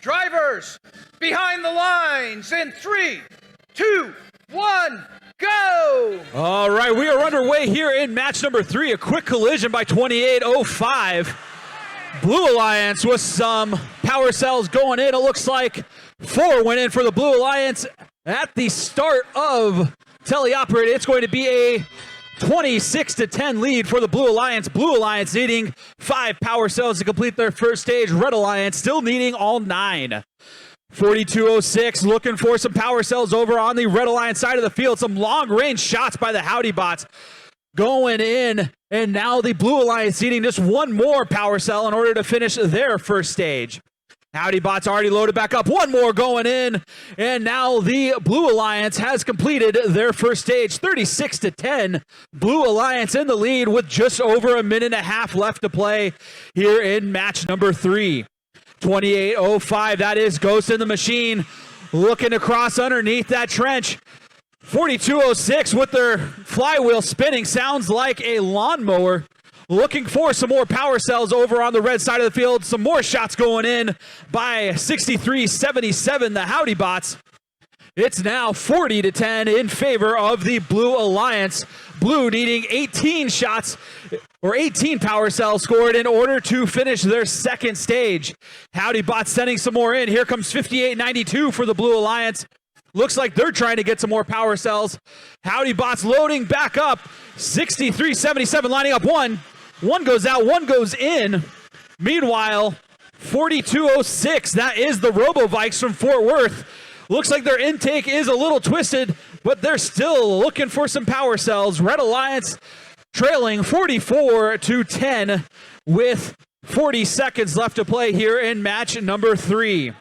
Drivers, behind the lines in 3, 2, 1, go! All right, we are underway here in match number 3. A quick collision by 28.05. Blue Alliance with some power cells going in. It looks like 4 went in for the Blue Alliance at the start of teleoperated. It's going to be a 26-10 lead for the Blue Alliance. Blue Alliance needing 5 power cells to complete their first stage. Red Alliance still needing all 9. 42.06 looking for some power cells over on the Red Alliance side of the field. Some long-range shots by the Howdy bots going in. And now the Blue Alliance needing just 1 more power cell in order to finish their first stage. Howdy bots already loaded back up. 1 more going in. And now the Blue Alliance has completed their first stage. 36-10. Blue Alliance in the lead with just over a minute and a half left to play here in match number 3. 28.05. That is Ghost in the Machine looking to cross underneath that trench. 42.06 with their flywheel spinning. Sounds like a lawnmower. Looking for some more power cells over on the red side of the field. Some more shots going in by 63.77, the Howdy bots. It's now 40-10 in favor of the Blue Alliance. Blue needing 18 shots or 18 power cells scored in order to finish their second stage. Howdy bots sending some more in. Here comes 58.92 for the Blue Alliance. Looks like they're trying to get some more power cells. Howdy bots loading back up. 63.77 lining up 1. 1 goes out, 1 goes in. Meanwhile, 42.06, that is the Robo-Vikes from Fort Worth. Looks like their intake is a little twisted, but they're still looking for some power cells. Red Alliance trailing 44-10 with 40 seconds left to play here in match number 3.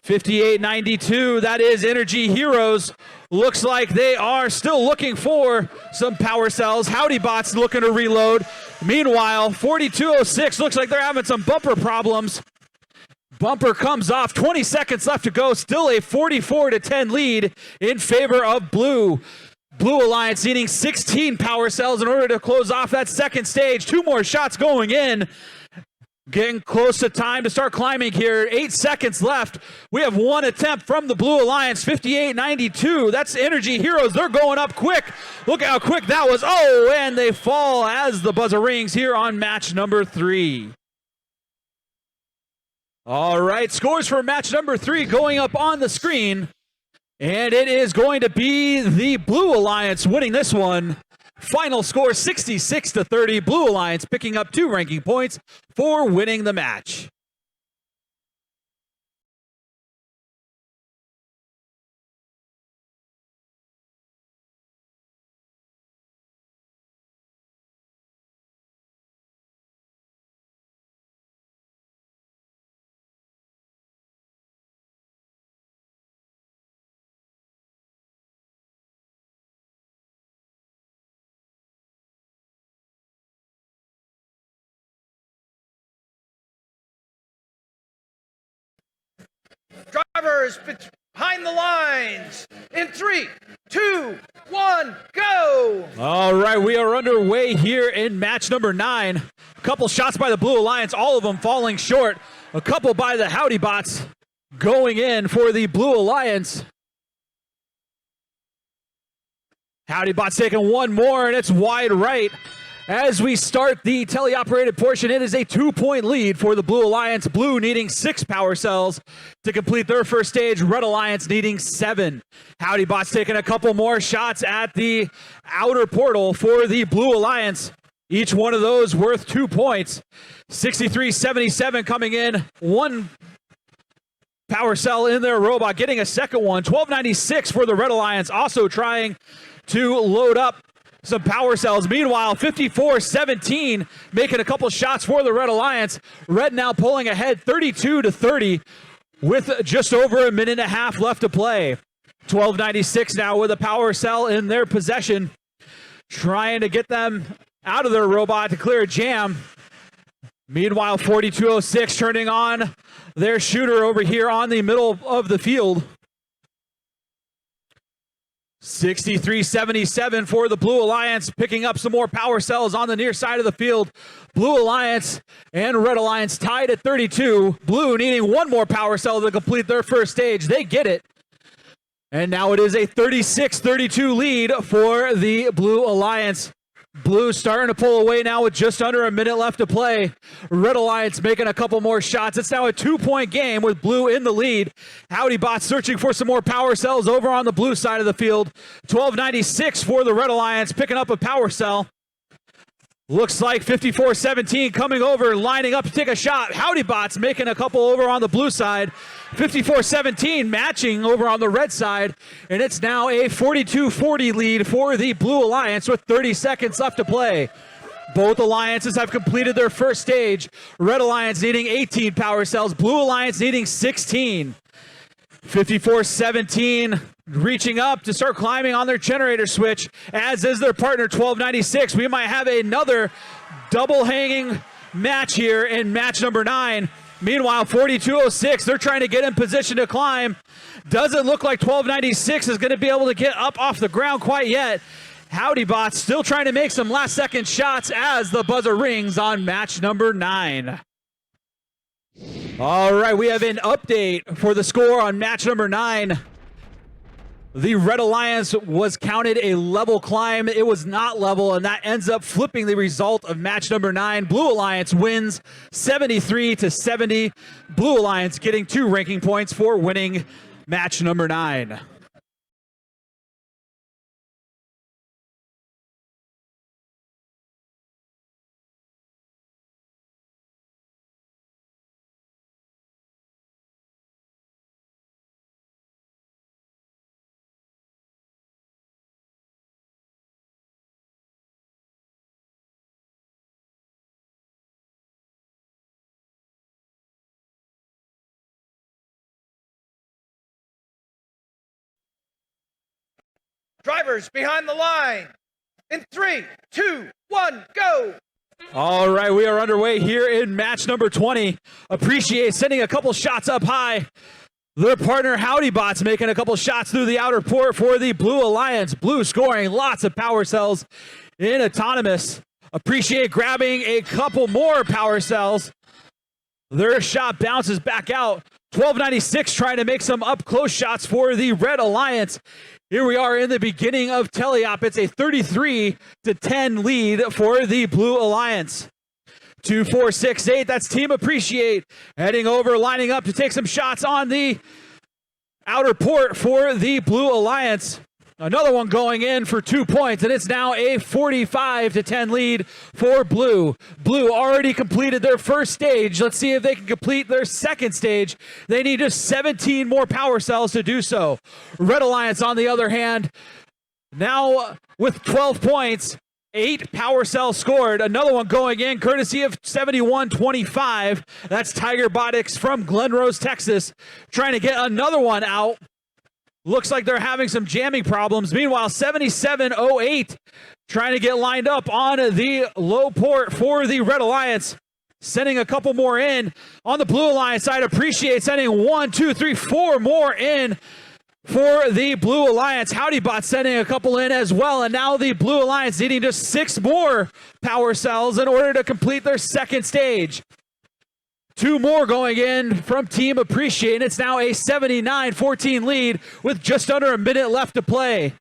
58.92, that is Energy Heroes. Looks like they are still looking for some power cells. Howdy bots looking to reload. Meanwhile, 42.06 looks like they're having some bumper problems. Bumper comes off. 20 seconds left to go. Still a 44-10 lead in favor of Blue. Blue Alliance needing 16 power cells in order to close off that second stage. 2 more shots going in. Getting close to time to start climbing here. 8 seconds left. We have 1 attempt from the Blue Alliance. 58.92. That's Energy Heroes. They're going up quick. Look at how quick that was. Oh, and they fall as the buzzer rings here on match number 3. All right, scores for match number 3 going up on the screen. And it is going to be the Blue Alliance winning this one. Final score 66-30. Blue Alliance picking up 2 ranking points for winning the match. Drivers, behind the lines in 3, 2, 1, go! All right, we are underway here in match number 9. A couple shots by the Blue Alliance, all of them falling short. A couple by the Howdy bots going in for the Blue Alliance. Howdy bots taking 1 more, and it's wide right. As we start the teleoperated portion, it is a 2-point lead for the Blue Alliance. Blue needing 6 power cells to complete their first stage. Red Alliance needing 7. Howdy bots taking a couple more shots at the outer portal for the Blue Alliance. Each one of those worth 2 points. 63.77 coming in. 1 power cell in their robot, getting a second one. 12.96 for the Red Alliance, also trying to load up some power cells. Meanwhile, 54-17, making a couple shots for the Red Alliance. Red now pulling ahead 32-30 with just over a minute and a half left to play. 12.96 now with a power cell in their possession, trying to get them out of their robot to clear a jam. Meanwhile, 42.06 turning on their shooter over here on the middle of the field. 63-77 for the Blue Alliance, picking up some more power cells on the near side of the field. Blue Alliance and Red Alliance tied at 32. Blue needing one more power cell to complete their first stage. They get it. And now it is a 36-32 lead for the Blue Alliance. Blue starting to pull away now with just under a minute left to play. Red Alliance making a couple more shots. It's now a 2-point game with Blue in the lead. Howdybot searching for some more power cells over on the blue side of the field. 1296 for the Red Alliance, picking up a power cell. Looks like 54-17 coming over, lining up to take a shot. Howdybot's making a couple over on the blue side. 54-17 matching over on the red side. And it's now a 42-40 lead for the Blue Alliance with 30 seconds left to play. Both alliances have completed their first stage. Red Alliance needing 18 power cells. Blue Alliance needing 16. 54-17 reaching up to start climbing on their generator switch, as is their partner 1296. We might have another double hanging match here in match number 9. Meanwhile, 4206, they're trying to get in position to climb. Doesn't look like 1296 is going to be able to get up off the ground quite yet. Howdybot still trying to make some last second shots as the buzzer rings on match number 9. All right, we have an update for the score on match number 9. The Red Alliance was counted a level climb. It was not level, and that ends up flipping the result of match number 9. Blue Alliance wins 73-70. Blue Alliance getting 2 ranking points for winning match number 9. Drivers behind the line. In 3, 2, 1, go. All right, we are underway here in match number 20. Appreciate sending a couple shots up high. Their partner Howdybot's making a couple shots through the outer port for the Blue Alliance. Blue scoring lots of power cells in autonomous. Appreciate grabbing a couple more power cells. Their shot bounces back out. 1296 trying to make some up close shots for the Red Alliance. Here we are in the beginning of Teleop. It's a 33-10 lead for the Blue Alliance. 2468, that's Team Appreciate. Heading over, lining up to take some shots on the outer port for the Blue Alliance. Another one going in for 2 points, and it's now a 45-10 lead for Blue. Blue already completed their first stage. Let's see if they can complete their second stage. They need just 17 more power cells to do so. Red Alliance, on the other hand, now with 12 points, 8 power cells scored. Another one going in, courtesy of 7125. That's Tiger Botics from Glen Rose, Texas, trying to get another one out. Looks like they're having some jamming problems. Meanwhile, 7708 trying to get lined up on the low port for the Red Alliance. Sending a couple more in. On the Blue Alliance side, Appreciate sending 1, 2, 3, 4 more in for the Blue Alliance. Howdybot sending a couple in as well. And now the Blue Alliance needing just 6 more power cells in order to complete their second stage. 2 more going in from Team Appreciate, and it's now a 79-14 lead with just under a minute left to play.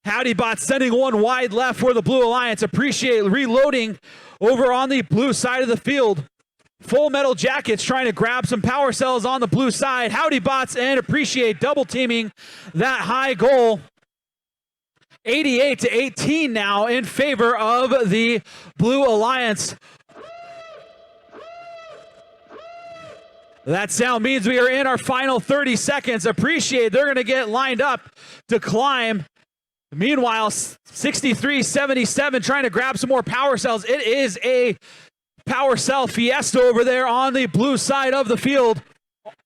Howdybot sending one wide left for the Blue Alliance. Appreciate reloading over on the blue side of the field. Full Metal Jackets trying to grab some power cells on the blue side. Howdybots and Appreciate double teaming that high goal. 88-18 now in favor of the Blue Alliance. That sound means we are in our final 30 seconds. Appreciate they're going to get lined up to climb. Meanwhile, 63-77 trying to grab some more power cells. It is a power cell fiesta over there on the blue side of the field.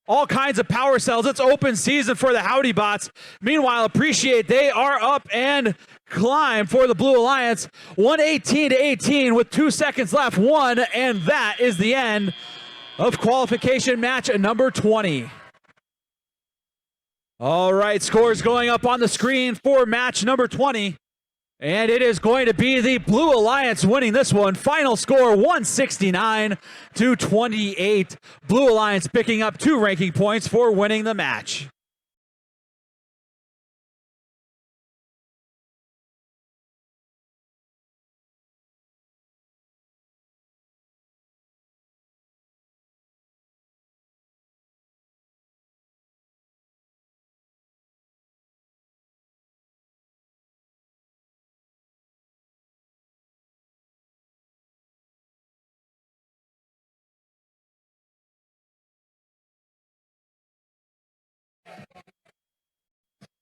All kinds of power cells. It's open season for the Howdybots. Meanwhile, Appreciate they are up and climb for the Blue Alliance. 118-18 with 2 seconds left. And that is the end of qualification match number 20. All right, scores going up on the screen for match number 20. And it is going to be the Blue Alliance winning this one. Final score 169-28. Blue Alliance picking up 2 ranking points for winning the match.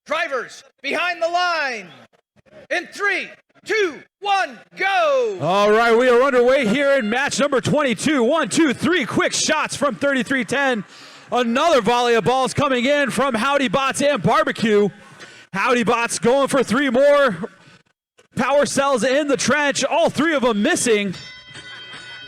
Drivers behind the line. In 3, 2, 1, go! All right, we are underway here in match number 22. 1, 2, 3 quick shots from 3310. Another volley of balls coming in from Howdybots and Barbecue. Howdybots going for 3 more power cells in the trench, all 3 of them missing.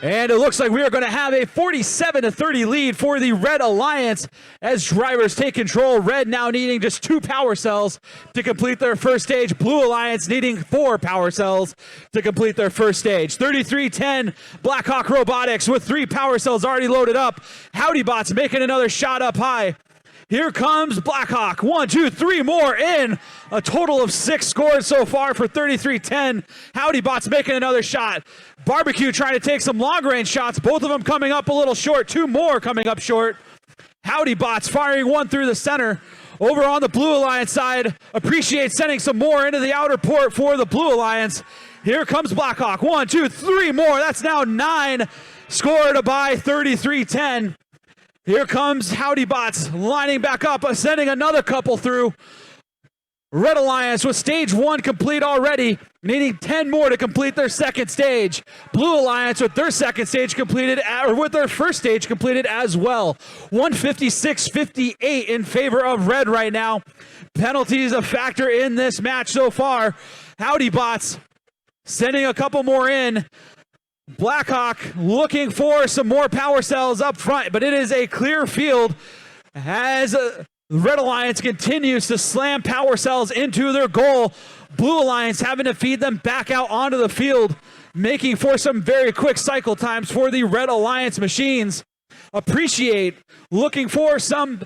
And it looks like we are going to have a 47-30 lead for the Red Alliance as drivers take control. Red now needing just 2 power cells to complete their first stage. Blue Alliance needing 4 power cells to complete their first stage. 3310 Blackhawk Robotics with 3 power cells already loaded up. Howdybots making another shot up high. Here comes Blackhawk. 1, 2, 3 more in. A total of 6 scores so far for 3310. Howdybots making another shot. Barbecue trying to take some long-range shots. Both of them coming up a little short. 2 more coming up short. Howdybots firing 1 through the center. Over on the Blue Alliance side, Appreciate sending some more into the outer port for the Blue Alliance. Here comes Blackhawk. 1, 2, 3 more. That's now 9 scored by 3310. Here comes Howdybots lining back up, sending another couple through. Red Alliance with stage 1 complete already, needing 10 more to complete their second stage. Blue Alliance with their second stage completed, or with their first stage completed as well. 156-58 in favor of Red right now. Penalties a factor in this match so far. Howdybots sending a couple more in. Blackhawk looking for some more power cells up front, but it is a clear field as Red Alliance continues to slam power cells into their goal. Blue Alliance having to feed them back out onto the field, making for some very quick cycle times for the Red Alliance machines. Appreciate looking for some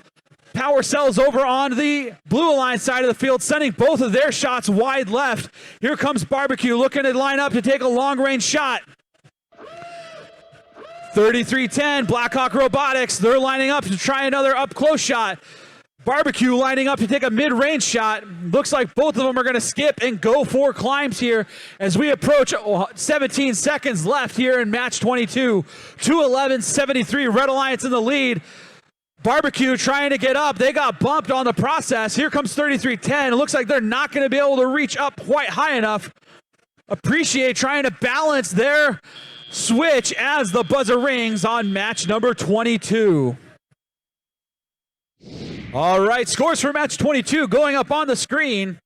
power cells over on the Blue Alliance side of the field, sending both of their shots wide left. Here comes Barbecue looking to line up to take a long-range shot. 3310, Blackhawk Robotics, they're lining up to try another up-close shot. Barbecue lining up to take a mid-range shot. Looks like both of them are going to skip and go for climbs here as we approach 17 seconds left here in match 22. 2:11:73, Red Alliance in the lead. Barbecue trying to get up. They got bumped on the process. Here comes 3310. It looks like they're not going to be able to reach up quite high enough. Appreciate trying to balance their switch as the buzzer rings on match number 22. All right, scores for match 22 going up on the screen.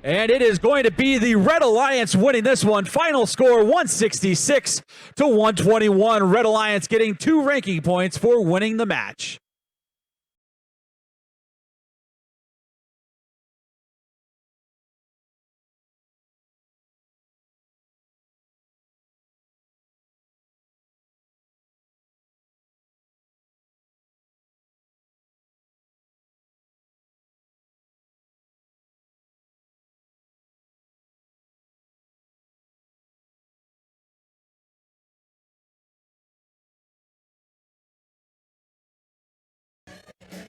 And it is going to be the Red Alliance winning this one. Final score 166-121. Red Alliance getting 2 ranking points for winning the match.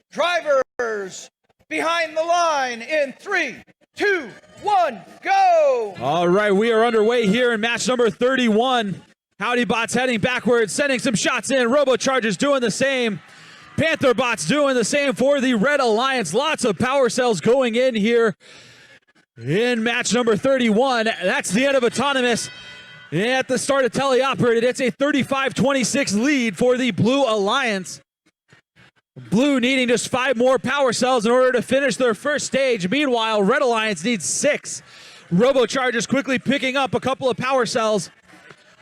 Drivers behind the line in 3, 2, 1, go! All right, we are underway here in match number 31. Howdybots heading backwards, sending some shots in. Robochargers doing the same. Pantherbots doing the same for the Red Alliance. Lots of power cells going in here in match number 31. That's the end of Autonomous. At the start of Teleoperated, it's a 35-26 lead for the Blue Alliance. Blue needing just 5 more power cells in order to finish their first stage. Meanwhile, Red Alliance needs 6. Robochargers quickly picking up a couple of power cells,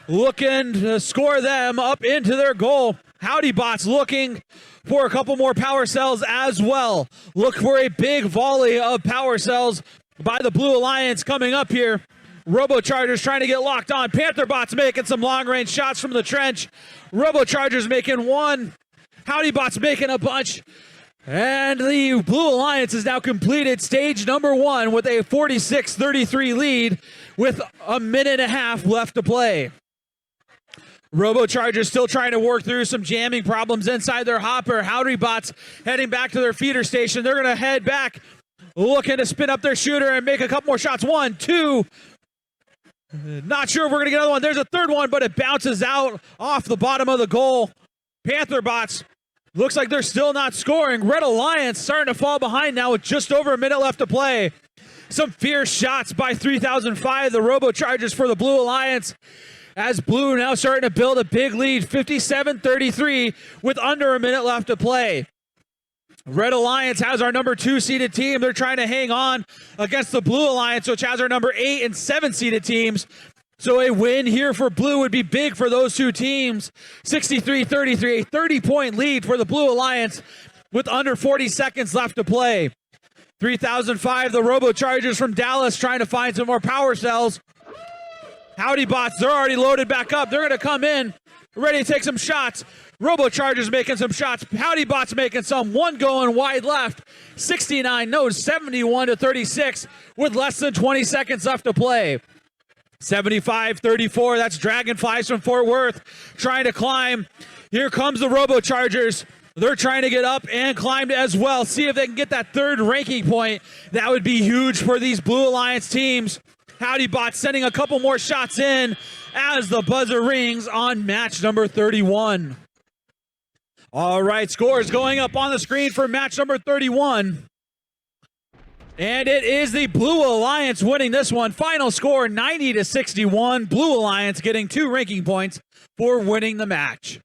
looking to score them up into their goal. HowdyBot's looking for a couple more power cells as well. Look for a big volley of power cells by the Blue Alliance coming up here. Robochargers trying to get locked on. PantherBot's making some long-range shots from the trench. Robochargers making one. HowdyBot's making a bunch. And the Blue Alliance has now completed stage number 1 with a 46-33 lead with a minute and a half left to play. Robochargers still trying to work through some jamming problems inside their hopper. HowdyBot's heading back to their feeder station. They're going to head back, looking to spin up their shooter and make a couple more shots. 1, 2. Not sure if we're going to get another one. There's a third one, but it bounces out off the bottom of the goal. PantherBots looks like they're still not scoring. Red Alliance starting to fall behind now with just over a minute left to play. Some fierce shots by 3005, the Robochargers for the Blue Alliance, as Blue now starting to build a big lead, 57-33 with under a minute left to play. Red Alliance has our number 2 seeded team. They're trying to hang on against the Blue Alliance, which has our number 8 and 7 seeded teams. So a win here for Blue would be big for those two teams. 63-33, a 30-point lead for the Blue Alliance with under 40 seconds left to play. 3005, the Robochargers from Dallas trying to find some more power cells. HowdyBots, they're already loaded back up. They're going to come in, ready to take some shots. Robochargers making some shots. HowdyBots making some. One going wide left. 69, no, 71-36 with less than 20 seconds left to play. 75-34, that's Dragonflies from Fort Worth trying to climb. Here comes the Robochargers. They're trying to get up and climb as well. See if they can get that third ranking point. That would be huge for these Blue Alliance teams. HowdyBot sending a couple more shots in as the buzzer rings on match number 31. All right, scores going up on the screen for match number 31. And it is the Blue Alliance winning this one. Final score 90-61. Blue Alliance getting 2 ranking points for winning the match.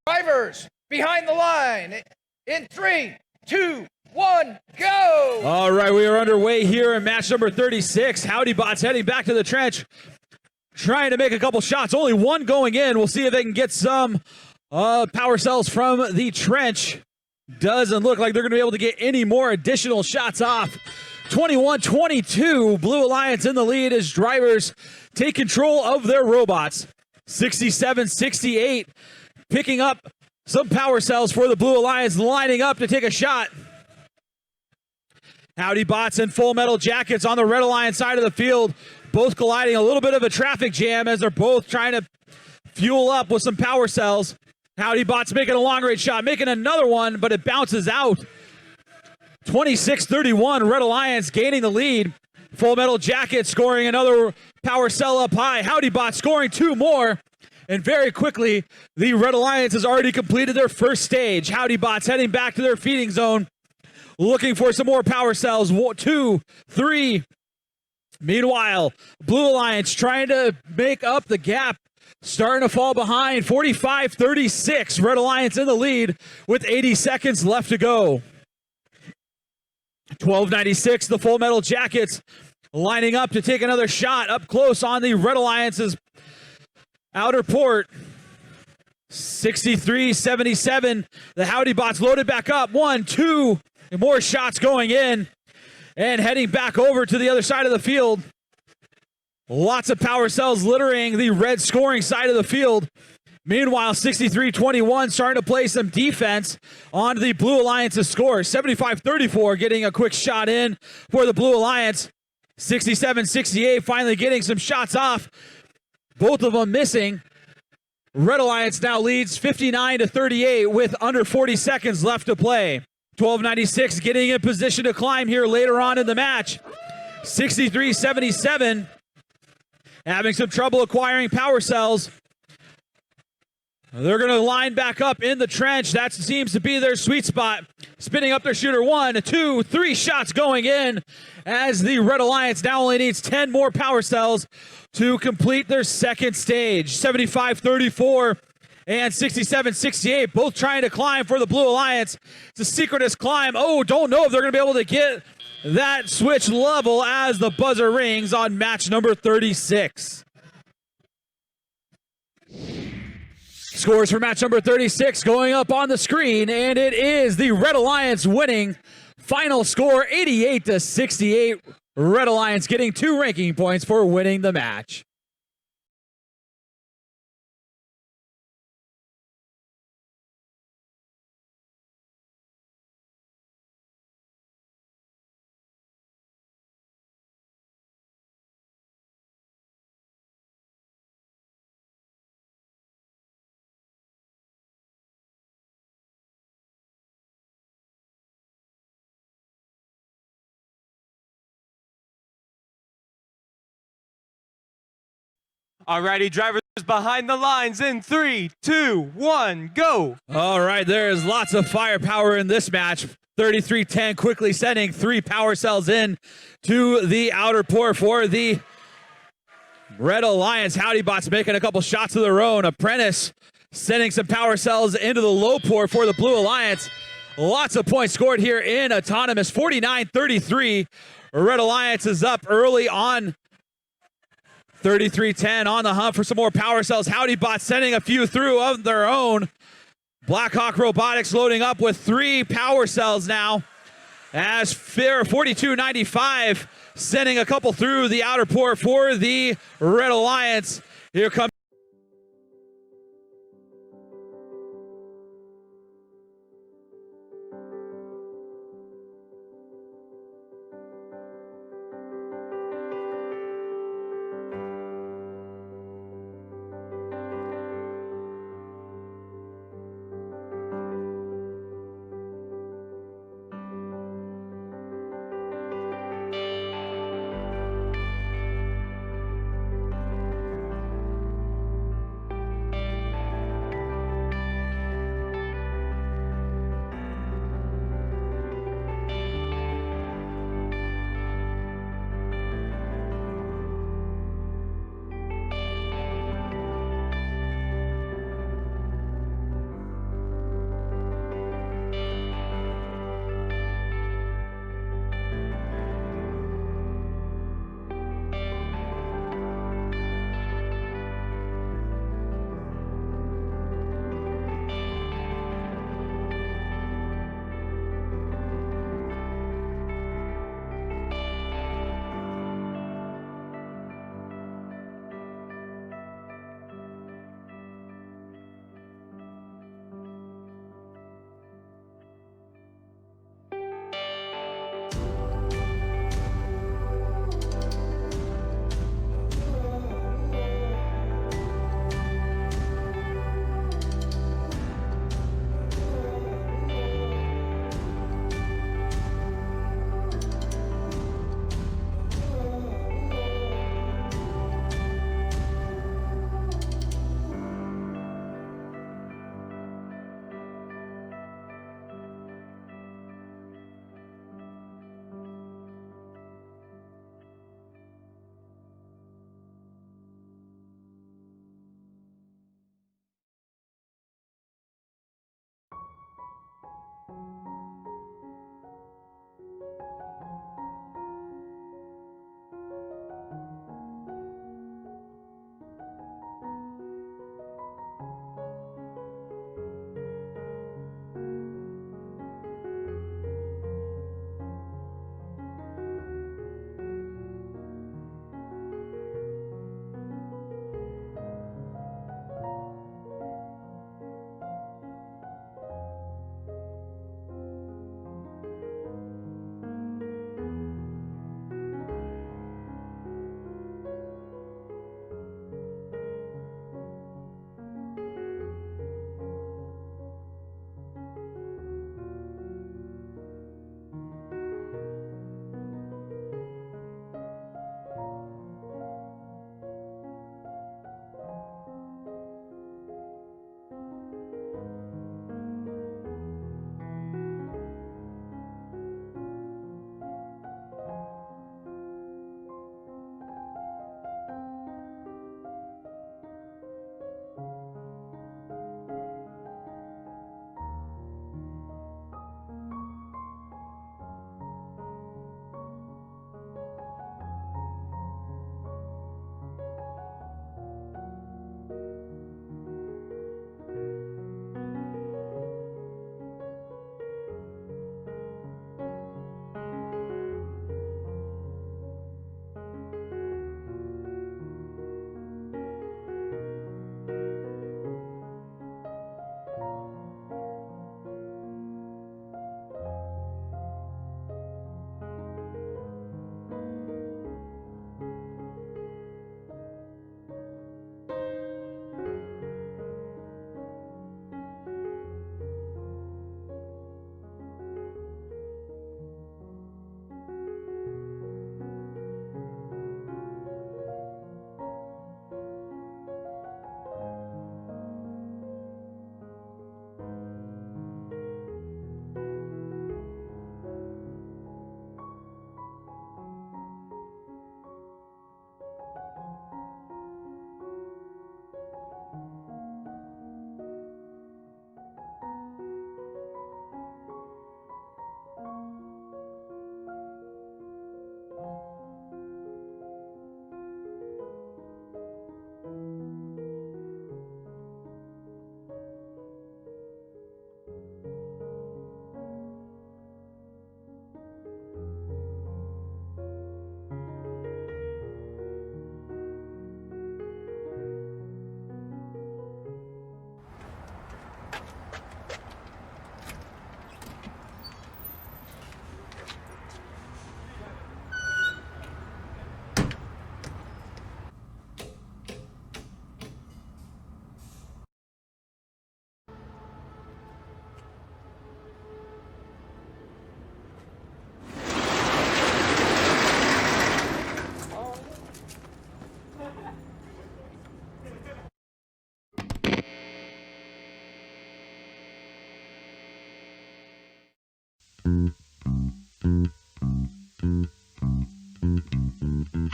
Drivers behind the line in 3, 2, 1, go! All right, we are underway here in match number 36. HowdyBot's heading back to the trench, trying to make a couple shots. Only one going in. We'll see if they can get some power cells from the trench. Doesn't look like they're going to be able to get any more additional shots off. 21-22, Blue Alliance in the lead as drivers take control of their robots. 67-68. Picking up some power cells for the Blue Alliance, lining up to take a shot. HowdyBots and Full Metal Jackets on the Red Alliance side of the field, both colliding. A little bit of a traffic jam as they're both trying to fuel up with some power cells. HowdyBots making a long-range shot, making another one, but it bounces out. 26-31, Red Alliance gaining the lead. Full Metal Jackets scoring another power cell up high. HowdyBots scoring 2 more. And very quickly, the Red Alliance has already completed their first stage. HowdyBots heading back to their feeding zone, looking for some more power cells. 2, 3. Meanwhile, Blue Alliance trying to make up the gap, starting to fall behind. 45-36, Red Alliance in the lead with 80 seconds left to go. 1296, the Full Metal Jackets lining up to take another shot up close on the Red Alliance's outer port. 63-77. The HowdyBots loaded back up. 1, 2, and more shots going in. And heading back over to the other side of the field. Lots of power cells littering the red scoring side of the field. Meanwhile, 63-21 starting to play some defense on the Blue Alliance's score. 75-34 getting a quick shot in for the Blue Alliance. 67-68 finally getting some shots off. Both of them missing. Red Alliance now leads 59-38 with under 40 seconds left to play. 1296 getting in position to climb here later on in the match. 63-77 having some trouble acquiring power cells. They're going to line back up in the trench. That seems to be their sweet spot. Spinning up their shooter. 1, 2, 3 shots going in as the Red Alliance now only needs 10 more power cells to complete their second stage. 75-34 and 67-68, both trying to climb for the Blue Alliance. It's a secretous climb. Oh, don't know if they're going to be able to get that switch level as the buzzer rings on match number 36. Scores for match number 36 going up on the screen, and it is the Red Alliance winning. Final score 88-68. Red Alliance getting 2 ranking points for winning the match. Alrighty, drivers behind the lines in 3, 2, 1, go. All right, there is lots of firepower in this match. 33-10 quickly sending 3 power cells in to the outer port for the Red Alliance. Howdybots making a couple shots of their own. Apprentice sending some power cells into the low port for the Blue Alliance. Lots of points scored here in Autonomous. 49-33. Red Alliance is up early on. 33-10 on the hunt for some more power cells. Howdybot sending a few through of their own. Blackhawk Robotics loading up with 3 power cells now. As 42-95 sending a couple through the outer port for the Red Alliance. Here comes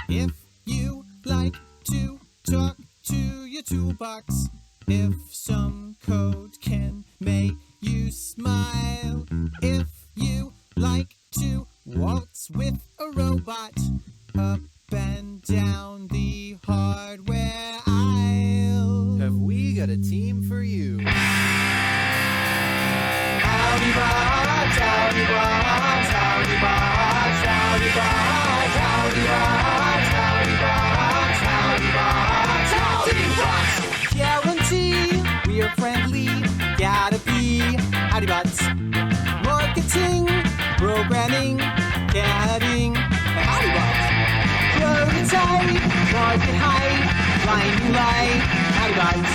If you like to talk to your toolbox, if some code can make you smile, if you like to waltz with a robot up and down the hardware aisle, have we got a team for you? Howdy bots, howdy bots, howdy bots, howdy bots, howdy bots, howdy bots, howdy bots, howdy bots. Guarantee we are friendly, gotta be howdy bots. Marketing, programming, getting howdy bots. Prototype, market hype, blinding light, howdy bots.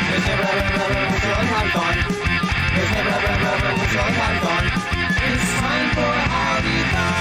There's never Howdython. There's never Howdython. It's time for Howdython.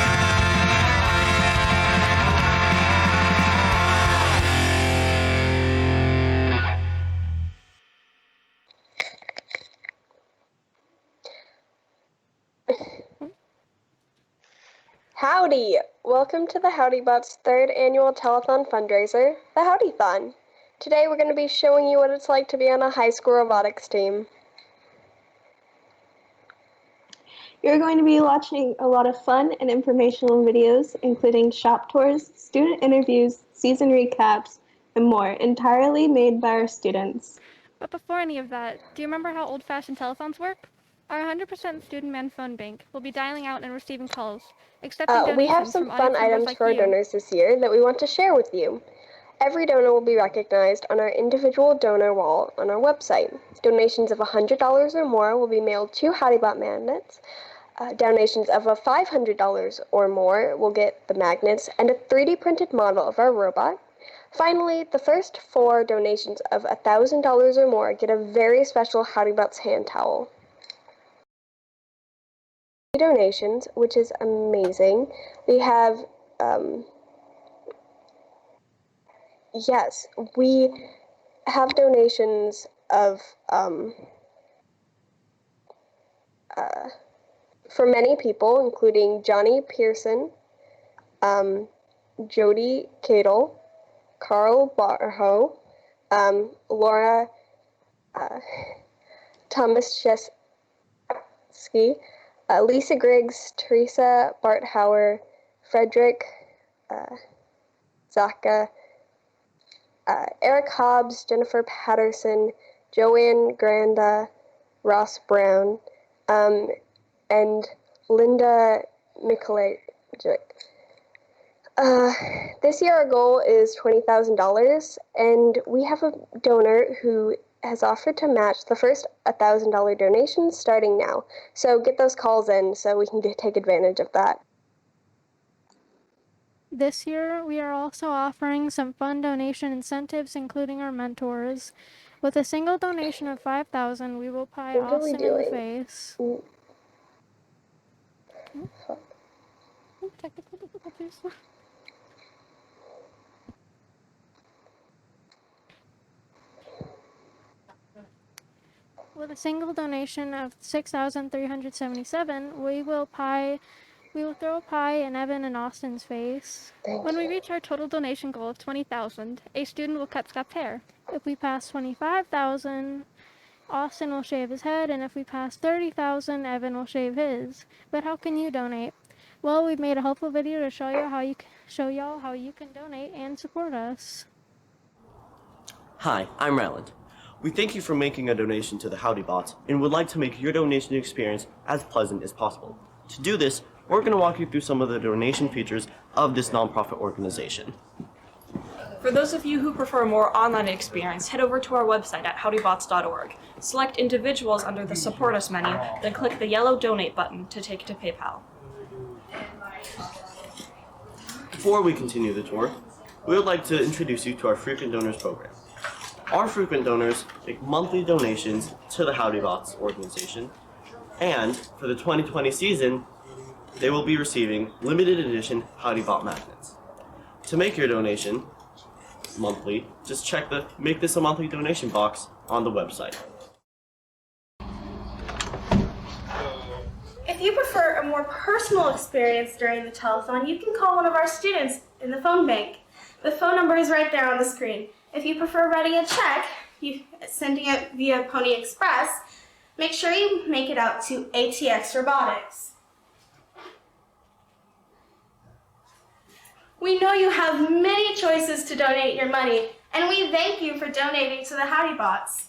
Howdy! Welcome to the HowdyBot's third annual telethon fundraiser, the Howdython. Today we're going to be showing you what it's like to be on a high school robotics team. You're going to be watching a lot of fun and informational videos, including shop tours, student interviews, season recaps, and more, entirely made by our students. But before any of that, do you remember how old-fashioned telethons work? Our 100% student-manned phone bank will be dialing out and receiving calls, accepting donations We have some from fun audience members items like for our you. donors this year that we want to share with you. Every donor will be recognized on our individual donor wall on our website. Donations of $100 or more will be mailed to HowdyBot magnets. Donations of $500 or more will get the magnets and a 3D printed model of our robot. Finally, the first 4 donations of $1,000 or more get a very special HowdyBot's hand towel. Donations, which is amazing. We have, we have donations of, for many people, including Johnny Pearson, Jody Cadle, Carl Barho, Laura Tomaszewski, Lisa Griggs, Teresa Barthauer, Frederick Zaka, Eric Hobbs, Jennifer Patterson, Joanne Granda, Ross Brown, and Linda Mikulajczyk. This year our goal is $20,000, and we have a donor who has offered to match the first $1,000 donation starting now. So get those calls in so we can take advantage of that. This year, we are also offering some fun donation incentives, including our mentors. With a single donation of $5,000, we will pie What are we Austin in the doing? face. Technical difficulties. With a single donation of $6,377, we will throw a pie in Evan and Austin's face. When we reach our total donation goal of $20,000, a student will cut Scott's hair. If we pass $25,000, Austin will shave his head, and if we pass $30,000, Evan will shave his. But how can you donate? Well, we've made a helpful video to show y'all how you can donate and support us. Hi, I'm Ryland. We thank you for making a donation to the Howdybots and would like to make your donation experience as pleasant as possible. To do this, we're going to walk you through some of the donation features of this nonprofit organization. For those of you who prefer a more online experience, head over to our website at howdybots.org. Select individuals under the Support Us menu, then click the yellow Donate button to take to PayPal. Before we continue the tour, we would like to introduce you to our Frequent Donors program. Our frequent donors make monthly donations to the Howdybots organization, and for the 2020 season, they will be receiving limited edition Howdybot magnets. To make your donation monthly, just check the Make This a Monthly Donation box on the website. If you prefer a more personal experience during the telethon, you can call one of our students in the phone bank. The phone number is right there on the screen. If you prefer writing a check, sending it via Pony Express, make sure you make it out to ATX Robotics. We know you have many choices to donate your money, and we thank you for donating to the Howdybots.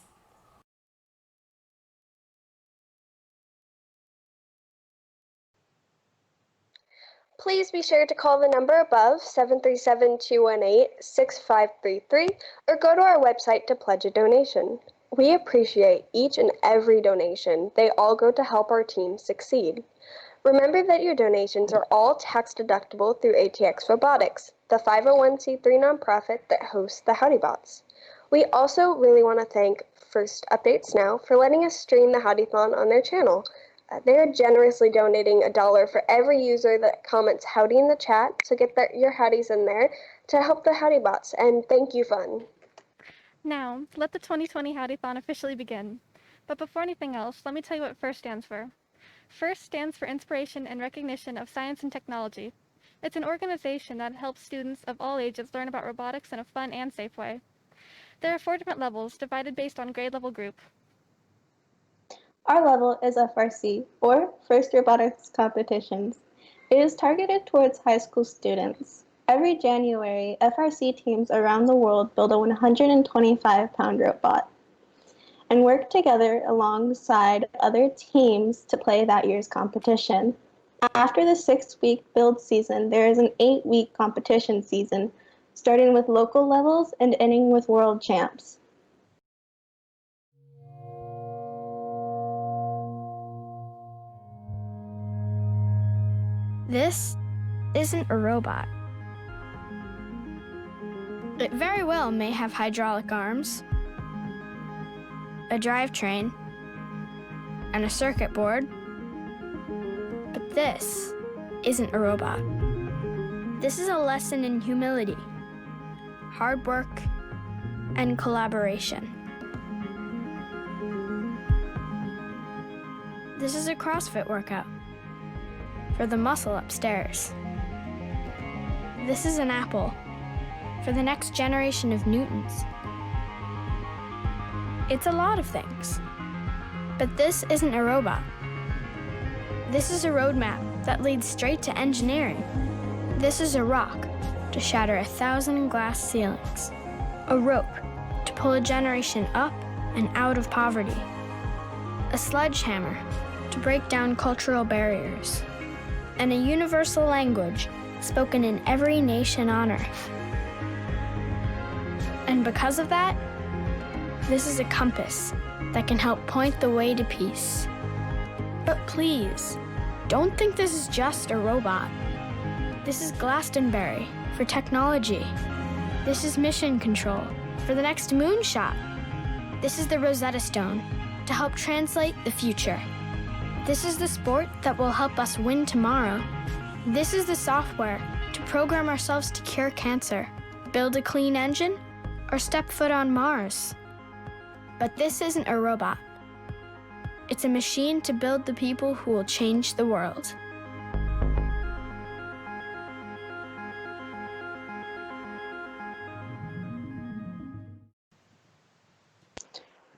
Please be sure to call the number above, 737-218-6533, or go to our website to pledge a donation. We appreciate each and every donation. They all go to help our team succeed. Remember that your donations are all tax deductible through ATX Robotics, the 501c3 nonprofit that hosts the Howdybots. We also really want to thank First Updates Now for letting us stream the Howdython on their channel. They are generously donating $1 for every user that comments Howdy in the chat, so get your Howdies in there to help the Howdybots, and thank you, Fun. Now, let the 2020 Howdython officially begin. But before anything else, let me tell you what FIRST stands for. FIRST stands for Inspiration and Recognition of Science and Technology. It's an organization that helps students of all ages learn about robotics in a fun and safe way. There are 4 different levels, divided based on grade level group. Our level is FRC, or First Robotics Competitions. It is targeted towards high school students. Every January, FRC teams around the world build a 125-pound robot and work together alongside other teams to play that year's competition. After the 6-week build season, there is an 8-week competition season, starting with local levels and ending with world champs. This isn't a robot. It very well may have hydraulic arms, a drivetrain, and a circuit board, but this isn't a robot. This is a lesson in humility, hard work, and collaboration. This is a CrossFit workout for the muscle upstairs. This is an apple for the next generation of Newtons. It's a lot of things, but this isn't a robot. This is a roadmap that leads straight to engineering. This is a rock to shatter 1,000 glass ceilings, a rope to pull a generation up and out of poverty, a sledgehammer to break down cultural barriers, and a universal language spoken in every nation on Earth. And because of that, this is a compass that can help point the way to peace. But please, don't think this is just a robot. This is Glastonbury for technology. This is mission control for the next moonshot. This is the Rosetta Stone to help translate the future. This is the sport that will help us win tomorrow. This is the software to program ourselves to cure cancer, build a clean engine, or step foot on Mars. But this isn't a robot. It's a machine to build the people who will change the world.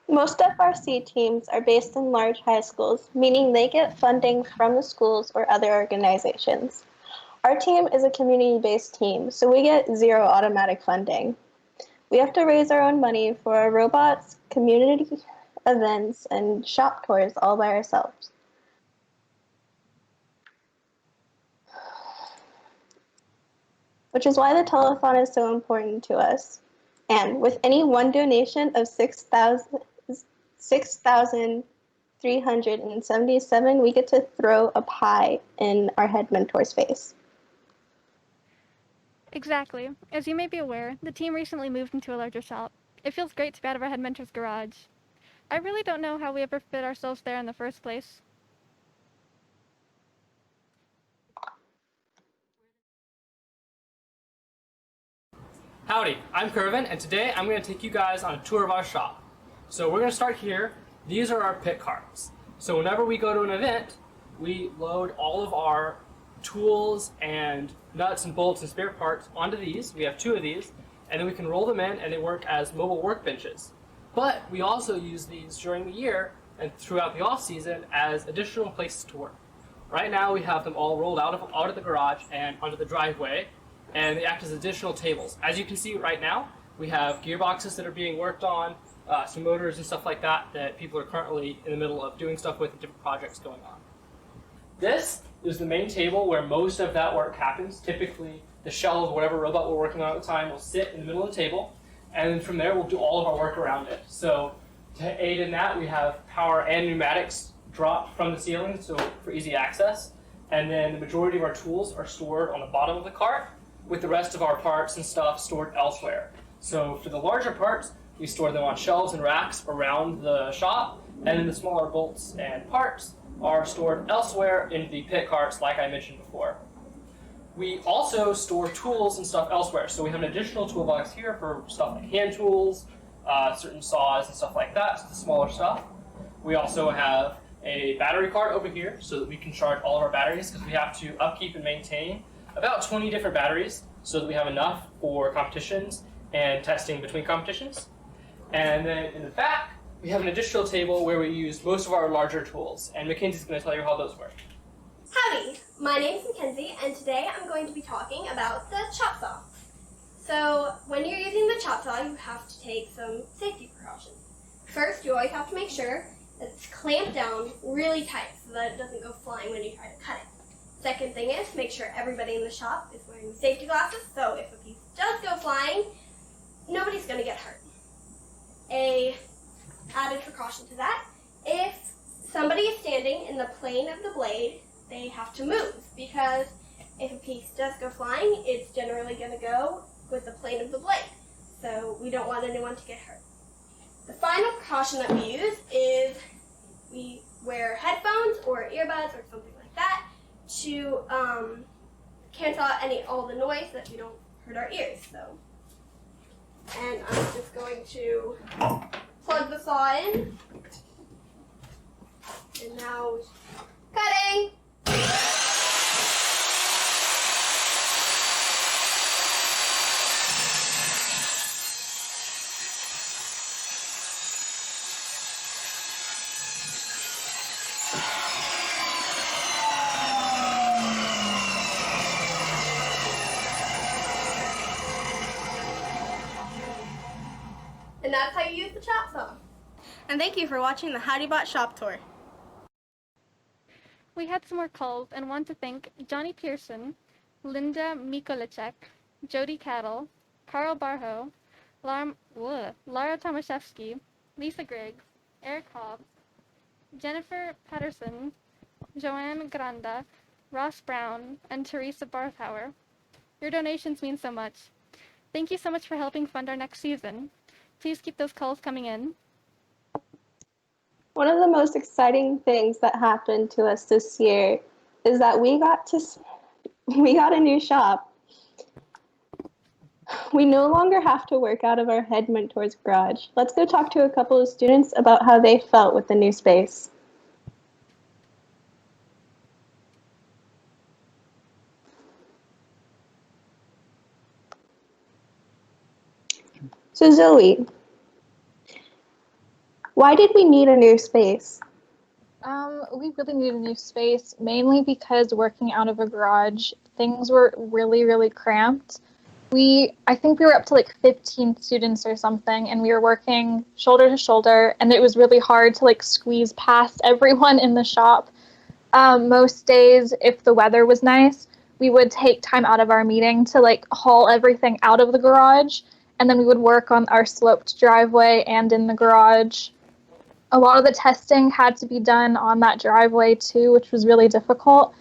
Most FRC teams are based in large high schools, meaning they get funding from the schools or other organizations. Our team is a community-based team, so we get 0 automatic funding. We have to raise our own money for our robots, community events, and shop tours all by ourselves. Which is why the telethon is so important to us. And with any one donation of 6,377, we get to throw a pie in our head mentor's face. Exactly. As you may be aware, the team recently moved into a larger shop. It feels great to be out of our head mentor's garage. I really don't know how we ever fit ourselves there in the first place. Howdy, I'm Kirven, and today I'm going to take you guys on a tour of our shop. So we're going to start here. These are our pit carts. So whenever we go to an event, we load all of our tools and nuts and bolts and spare parts onto these. We have 2 of these, and then we can roll them in and they work as mobile workbenches. But we also use these during the year and throughout the off season as additional places to work. Right now we have them all rolled out of the garage and onto the driveway, and they act as additional tables. As you can see right now, we have gearboxes that are being worked on, some motors and stuff like that that people are currently in the middle of doing stuff with and different projects going on. This is the main table where most of that work happens. Typically, the shell of whatever robot we're working on at the time will sit in the middle of the table, and then from there we'll do all of our work around it. So to aid in that, we have power and pneumatics dropped from the ceiling so for easy access, and then the majority of our tools are stored on the bottom of the cart, with the rest of our parts and stuff stored elsewhere. So for the larger parts, we store them on shelves and racks around the shop, and then the smaller bolts and parts are stored elsewhere in the pit carts like I mentioned before. We also store tools and stuff elsewhere. So we have an additional toolbox here for stuff like hand tools, certain saws and stuff like that, so the smaller stuff. We also have a battery cart over here so that we can charge all of our batteries, because we have to upkeep and maintain about 20 different batteries so that we have enough for competitions and testing between competitions. And then in the back, we have an additional table where we use most of our larger tools, and Mackenzie's going to tell you how those work. Howdy, my name is Mackenzie, and today I'm going to be talking about the chop saw. So when you're using the chop saw, you have to take some safety precautions. First, you always have to make sure that it's clamped down really tight so that it doesn't go flying when you try to cut it. Second thing is, make sure everybody in the shop is wearing safety glasses, so if a piece does go flying, nobody's going to get hurt. A added precaution to that, if somebody is standing in the plane of the blade, they have to move, because if a piece does go flying, it's generally going to go with the plane of the blade. So we don't want anyone to get hurt. The final precaution that we use is we wear headphones or earbuds or something like that to cancel out all the noise so that we don't hurt our ears. So, and I'm just going to plug the saw in, and now cutting. And that's how you use the chop saw. And thank you for watching the Howdybot shop tour. We had some more calls and want to thank Johnny Pearson, Linda Mikolicek, Jody Cattle, Carl Barho, Lara Tomaszewski, Lisa Griggs, Eric Hobbs, Jennifer Patterson, Joanne Granda, Ross Brown, and Teresa Barthauer. Your donations mean so much. Thank you so much for helping fund our next season. Please keep those calls coming in. One of the most exciting things that happened to us this year is that we got a new shop. We no longer have to work out of our head mentor's garage. Let's go talk to a couple of students about how they felt with the new space. So Zoe, why did we need a new space? We really needed a new space, mainly because working out of a garage, things were really, really cramped. I think we were up to like 15 students or something, and we were working shoulder to shoulder, and it was really hard to like squeeze past everyone in the shop. Most days, if the weather was nice, we would take time out of our meeting to like haul everything out of the garage, and then we would work on our sloped driveway and in the garage. A lot of the testing had to be done on that driveway too, which was really difficult.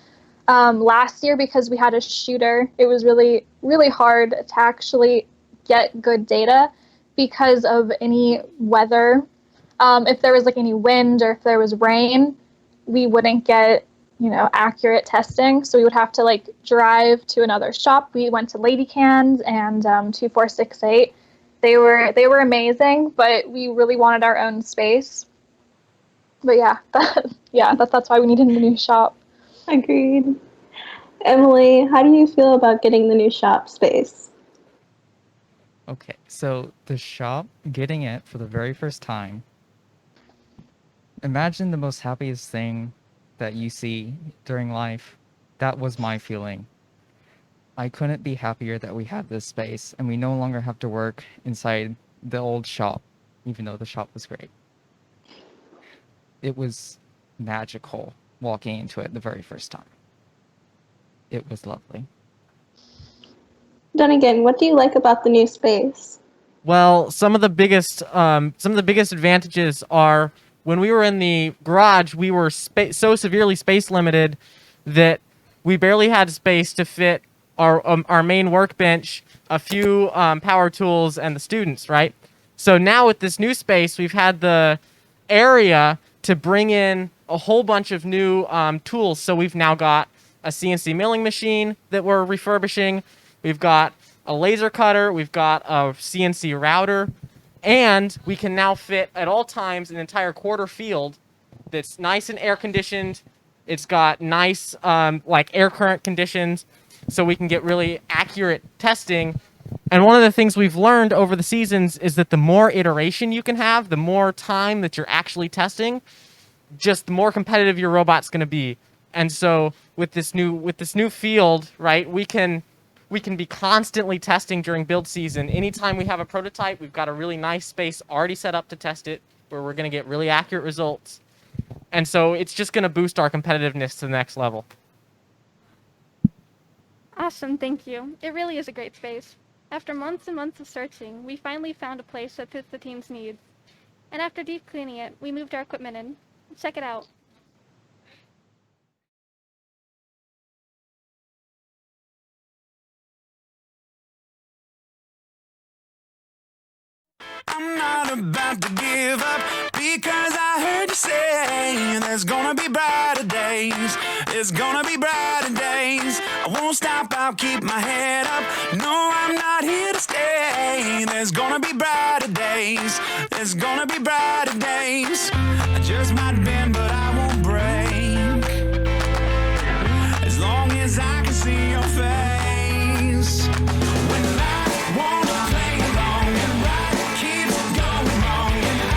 Last year, because we had a shooter, it was really, really hard to actually get good data because of any weather. If there was like any wind or if there was rain, we wouldn't get, accurate testing. So we would have to like drive to another shop. We went to Lady Cans and 2468. They were amazing, but we really wanted our own space. But that's why we needed a new shop. Agreed. Emily, how do you feel about getting the new shop space? Okay, so the shop, getting it for the very first time, imagine the most happiest thing that you see during life. That was my feeling. I couldn't be happier that we have this space and we no longer have to work inside the old shop, even though the shop was great. It was magical walking into it the very first time. It was lovely. Dunagan, what do you like about the new space? Well, some of the biggest advantages are when we were in the garage, we were so severely space limited that we barely had space to fit our main workbench, a few power tools, and the students, right? So now with this new space, we've had the area to bring in a whole bunch of new tools. So we've now got a CNC milling machine that we're refurbishing. We've got a laser cutter. We've got a CNC router. And we can now fit at all times an entire quarter field that's nice and air conditioned. It's got nice like air current conditions, so we can get really accurate testing. And one of the things we've learned over the seasons is that the more iteration you can have, the more time that you're actually testing, just the more competitive your robot's going to be. And so with this new field, right, we can be constantly testing during build season. Anytime we have a prototype, we've got a really nice space already set up to test it, where we're going to get really accurate results. And so it's just going to boost our competitiveness to the next level. Awesome, thank you. It really is a great space. After months and months of searching, we finally found a place that fits the team's needs. And after deep cleaning it, we moved our equipment in. Check it out. I'm not about to give up because I heard you say there's gonna be brighter days. There's gonna be brighter days. I won't stop, I'll keep my head up. No, I'm not here to stay. There's gonna be brighter days. There's gonna be brighter days. I just might bend, but I won't break. As long as I can see your face. When I wanna play along and right keeps going wrong and I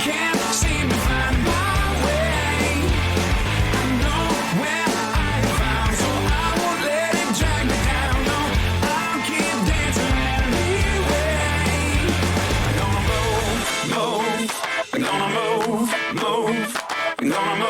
can't seem to find my way. I know where I found, so I won't let it drag me down. No, I'll keep dancing anyway. I'm gonna move, I'm gonna move, I'm gonna move.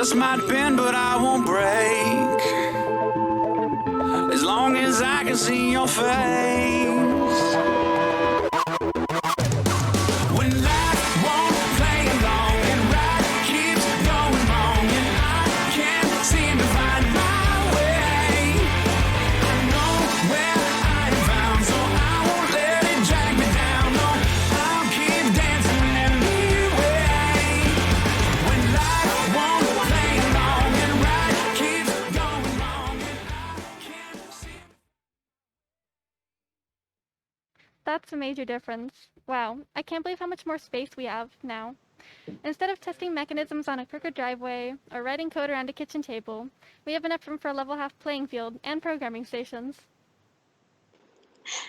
trust might bend, but I won't break. As long as I can see your face. When life won't play along and right keeps going wrong, and I can't seem to find my way. I know where I'm found, so I won't let it drag me down. No, I'll keep dancing anyway. When life won't play along and right keeps going wrong, and I can't see. That's a major difference. Wow, I can't believe how much more space we have now. Instead of testing mechanisms on a crooked driveway or writing code around a kitchen table, we have enough room for a level half playing field and programming stations.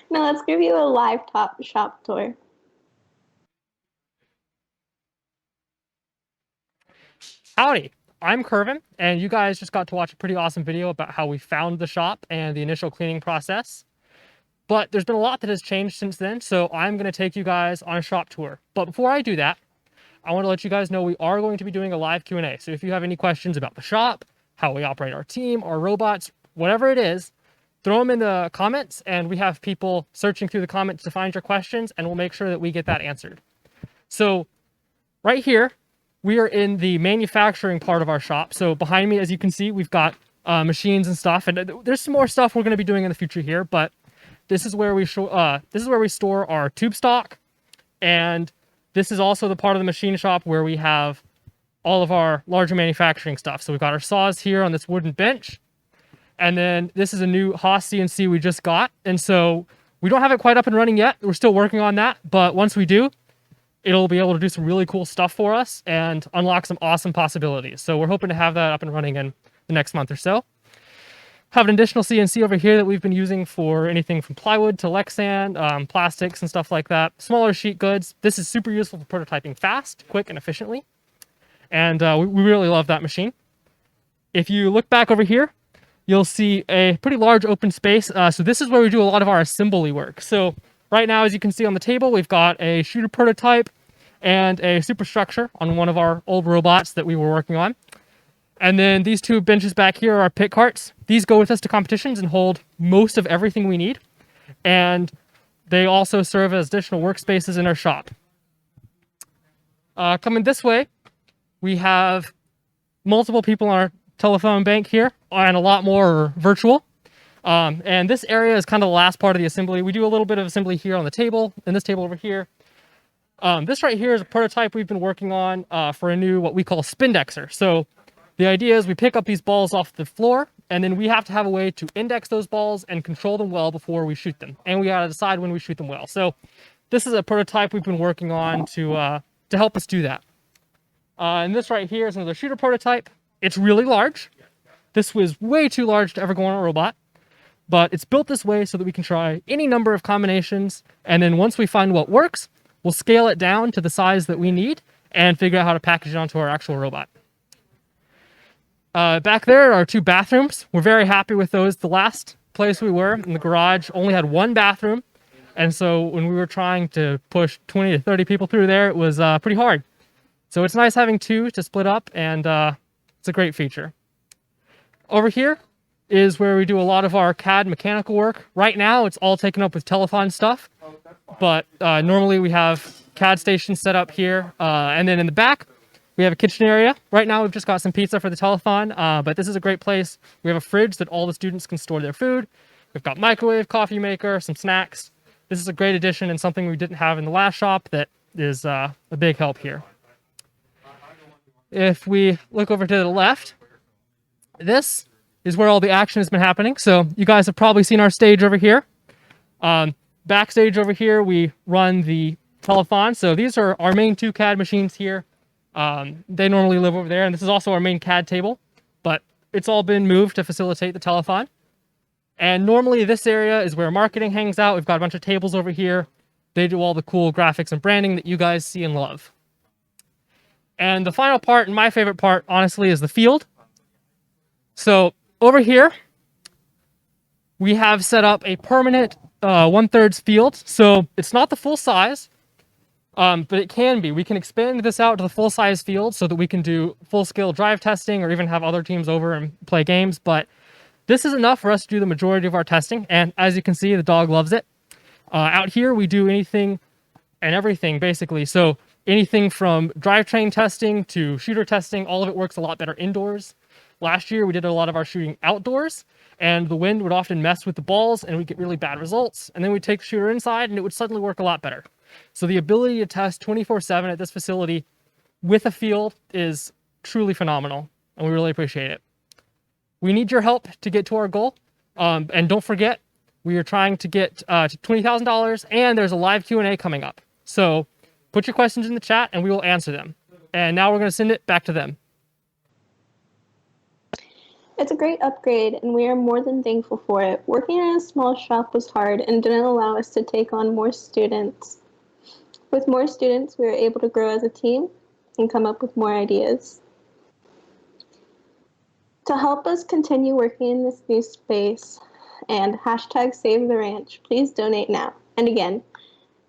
Now let's give you a live top shop tour. Howdy, I'm Kirven, and you guys just got to watch a pretty awesome video about how we found the shop and the initial cleaning process. But there's been a lot that has changed since then, so I'm going to take you guys on a shop tour. But before I do that, I want to let you guys know we are going to be doing a live Q&A. So if you have any questions about the shop, how we operate our team, our robots, whatever it is, throw them in the comments, and we have people searching through the comments to find your questions, and we'll make sure that we get that answered. So right here, we are in the manufacturing part of our shop. So behind me, as you can see, we've got machines and stuff, and there's some more stuff we're going to be doing in the future here, but this is where we store our tube stock, and this is also the part of the machine shop where we have all of our larger manufacturing stuff. So we've got our saws here on this wooden bench, and then this is a new Haas CNC we just got, and so we don't have it quite up and running yet. We're still working on that, but once we do, it'll be able to do some really cool stuff for us and unlock some awesome possibilities. So we're hoping to have that up and running in the next month or so. Have an additional CNC over here that we've been using for anything from plywood to Lexan, plastics and stuff like that. Smaller sheet goods. This is super useful for prototyping fast, quick, and efficiently. And we really love that machine. If you look back over here, you'll see a pretty large open space. So this is where we do a lot of our assembly work. So right now, as you can see on the table, we've got a shooter prototype and a superstructure on one of our old robots that we were working on. And then these two benches back here are pit carts. These go with us to competitions and hold most of everything we need. And they also serve as additional workspaces in our shop. Coming this way, we have multiple people on our telephone bank here, and a lot more virtual. And this area is kind of the last part of the assembly. We do a little bit of assembly here on the table, and this table over here. This right here is a prototype we've been working on for a new, what we call spindexer. So the idea is we pick up these balls off the floor, and then we have to have a way to index those balls and control them well before we shoot them. And we got to decide when we shoot them well. So this is a prototype we've been working on to help us do that. And this right here is another shooter prototype. It's really large. This was way too large to ever go on a robot, but it's built this way so that we can try any number of combinations. And then once we find what works, we'll scale it down to the size that we need and figure out how to package it onto our actual robot. Back there are two bathrooms. We're very happy with those. The last place we were in the garage only had one bathroom. And so when we were trying to push 20 to 30 people through there, it was pretty hard. So it's nice having two to split up, and it's a great feature. Over here is where we do a lot of our CAD mechanical work. Right now, it's all taken up with Telethon stuff. But normally we have CAD stations set up here. And then in the back, we have a kitchen area. Right now, we've just got some pizza for the telethon, but this is a great place. We have a fridge that all the students can store their food. We've got microwave, coffee maker, some snacks. This is a great addition and something we didn't have in the last shop that is a big help here. If we look over to the left, this is where all the action has been happening. So you guys have probably seen our stage over here. Backstage over here, we run the telethon. So these are our main two CAD machines here. They normally live over there, and this is also our main CAD table, but it's all been moved to facilitate the telethon. And normally this area is where marketing hangs out. We've got a bunch of tables over here. They do all the cool graphics and branding that you guys see and love. And the final part, and my favorite part, honestly, is the field. So over here, we have set up a permanent 1/3 field. So it's not the full size, But it can be. We can expand this out to the full-size field so that we can do full-scale drive testing or even have other teams over and play games. But this is enough for us to do the majority of our testing. And as you can see, the dog loves it. Out here, we do anything and everything, basically. So anything from drivetrain testing to shooter testing, all of it works a lot better indoors. Last year, we did a lot of our shooting outdoors, and the wind would often mess with the balls, and we'd get really bad results. And then we'd take the shooter inside, and it would suddenly work a lot better. So the ability to test 24/7 at this facility with a field is truly phenomenal, and we really appreciate it. We need your help to get to our goal. And don't forget, we are trying to get to $20,000, and there's a live Q&A coming up. So put your questions in the chat, and we will answer them. And now we're going to send it back to them. It's a great upgrade, and we are more than thankful for it. Working in a small shop was hard and didn't allow us to take on more students. With more students, we were able to grow as a team and come up with more ideas. To help us continue working in this new space and hashtag Save the Ranch, please donate now. And again,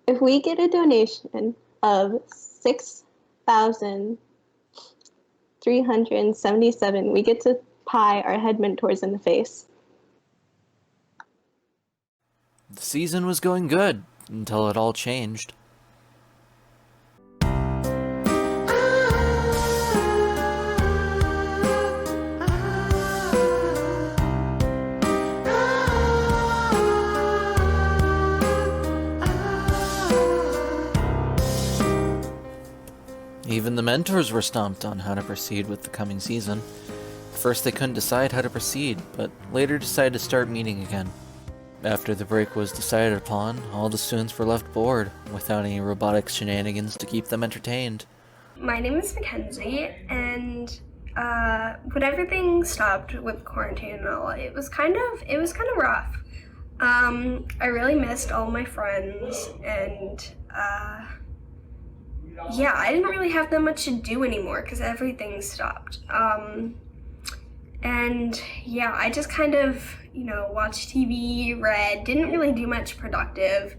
if we get a donation of $6,377, we get to pie our head mentors in the face. The season was going good until it all changed. Even the mentors were stumped on how to proceed with the coming season. First they couldn't decide how to proceed, but later decided to start meeting again. After the break was decided upon, all the students were left bored, without any robotics shenanigans to keep them entertained. My name is Mackenzie, and when everything stopped with quarantine and all, it was kind of rough. I really missed all my friends, and yeah, I didn't really have that much to do anymore because everything stopped. And yeah, I just kind of, watched TV, read, didn't really do much productive,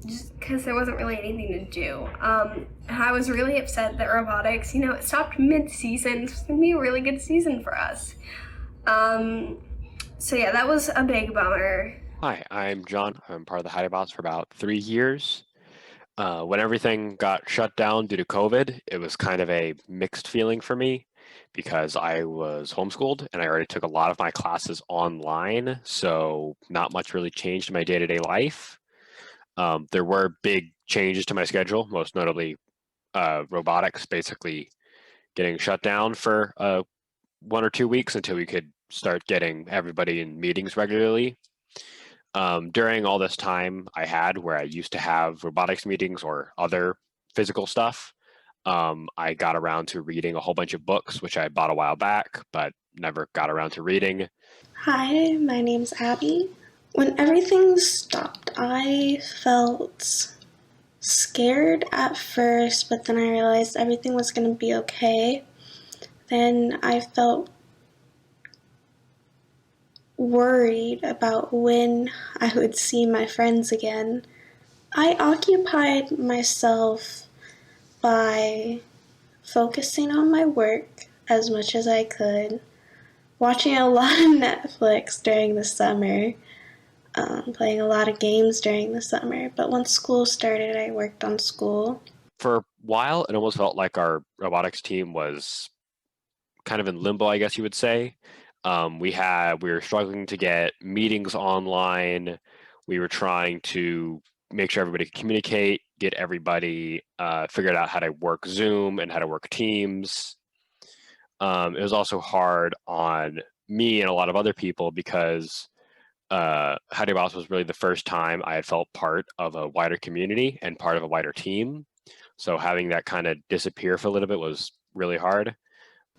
just because there wasn't really anything to do. And I was really upset that robotics, it stopped mid-season. It's going to be a really good season for us. So yeah, that was a big bummer. Hi, I'm John. I'm part of the Howdy Bots for about 3 years. When everything got shut down due to COVID, it was kind of a mixed feeling for me because I was homeschooled and I already took a lot of my classes online, so not much really changed in my day-to-day life. There were big changes to my schedule, most notably robotics basically getting shut down for 1 or 2 weeks until we could start getting everybody in meetings regularly. During all this time I had where I used to have robotics meetings or other physical stuff, I got around to reading a whole bunch of books, which I bought a while back, but never got around to reading. Hi, my name's Abby. When everything stopped, I felt scared at first, but then I realized everything was going to be okay. Then I felt worried about when I would see my friends again. I occupied myself by focusing on my work as much as I could, watching a lot of Netflix during the summer, playing a lot of games during the summer. But once school started, I worked on school. For a while, it almost felt like our robotics team was kind of in limbo, I guess you would say. We were struggling to get meetings online. We were trying to make sure everybody could communicate, get everybody figured out how to work Zoom and how to work Teams. It was also hard on me and a lot of other people because Howdy Boss was really the first time I had felt part of a wider community and part of a wider team. So having that kind of disappear for a little bit was really hard.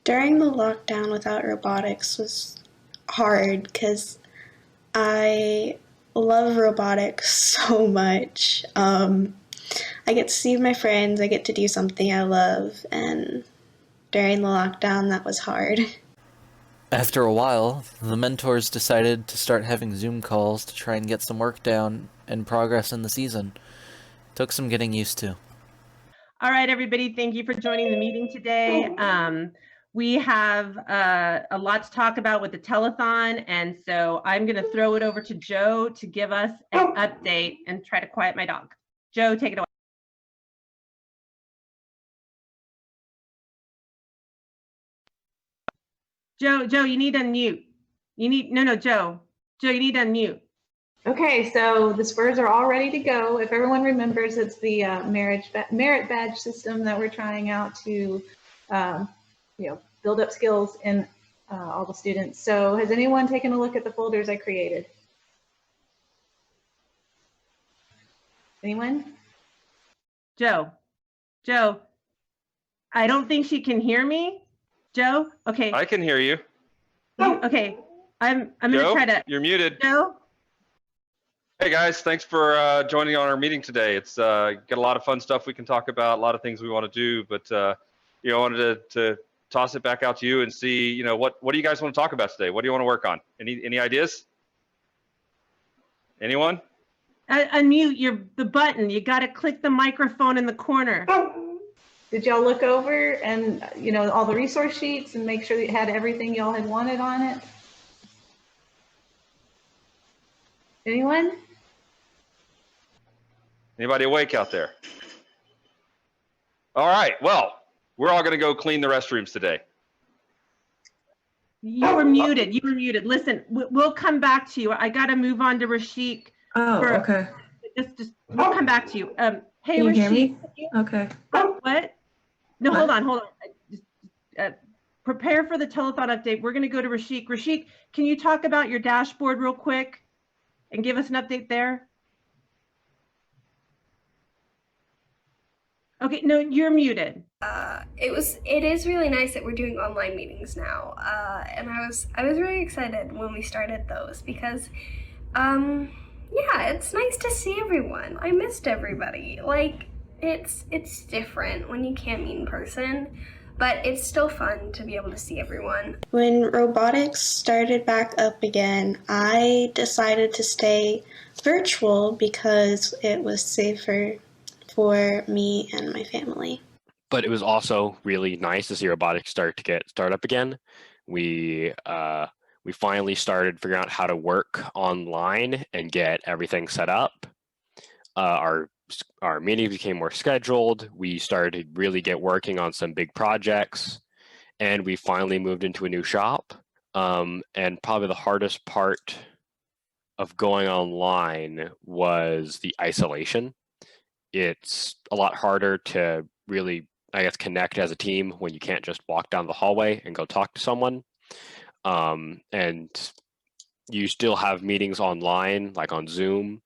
During the lockdown without robotics was hard because I love robotics so much. I get to see my friends, I get to do something I love, and during the lockdown that was hard. After a while, the mentors decided to start having Zoom calls to try and get some work down and progress in the season. Took some getting used to. All right, everybody, thank you for joining the meeting today. We have a lot to talk about with the telethon, and so I'm going to throw it over to Joe to give us an update and try to quiet my dog. Joe, take it away. Joe, you need to unmute. Joe, you need to unmute. Okay, so the Spurs are all ready to go. If everyone remembers, it's the merit badge system that we're trying out to, build up skills in all the students. So has anyone taken a look at the folders I created? Anyone? Joe, I don't think she can hear me. Joe, okay. I can hear you. Okay, I'm gonna try to. You're muted. Joe. Hey guys, thanks for joining on our meeting today. It's got a lot of fun stuff we can talk about, a lot of things we want to do, but I wanted to toss it back out to you and see, what do you guys want to talk about today? What do you want to work on? Any ideas? Anyone? Unmute the button. You got to click the microphone in the corner. Did y'all look over and, all the resource sheets and make sure that it had everything y'all had wanted on it? Anyone? Anybody awake out there? All right, well, we're all going to go clean the restrooms today. You were muted. Listen, we'll come back to you. I got to move on to Rishik. Oh, okay. Just we'll come back to you. Hey, Can you hear Rishik. me? Okay. What? No, hold on. Prepare for the telethon update. We're going to go to Rishik. Rishik, can you talk about your dashboard real quick and give us an update there? Okay, no, you're muted. It is really nice that we're doing online meetings now, and I was really excited when we started those because, yeah, it's nice to see everyone. I missed everybody. Like, it's different when you can't meet in person, but it's still fun to be able to see everyone. When robotics started back up again, I decided to stay virtual because it was safer for me and my family. But it was also really nice to see robotics start up again. We finally started figuring out how to work online and get everything set up. Our meetings became more scheduled. We started to really get working on some big projects, and we finally moved into a new shop. And probably the hardest part of going online was the isolation. It's a lot harder to really, connect as a team when you can't just walk down the hallway and go talk to someone. And you still have meetings online, like on Zoom,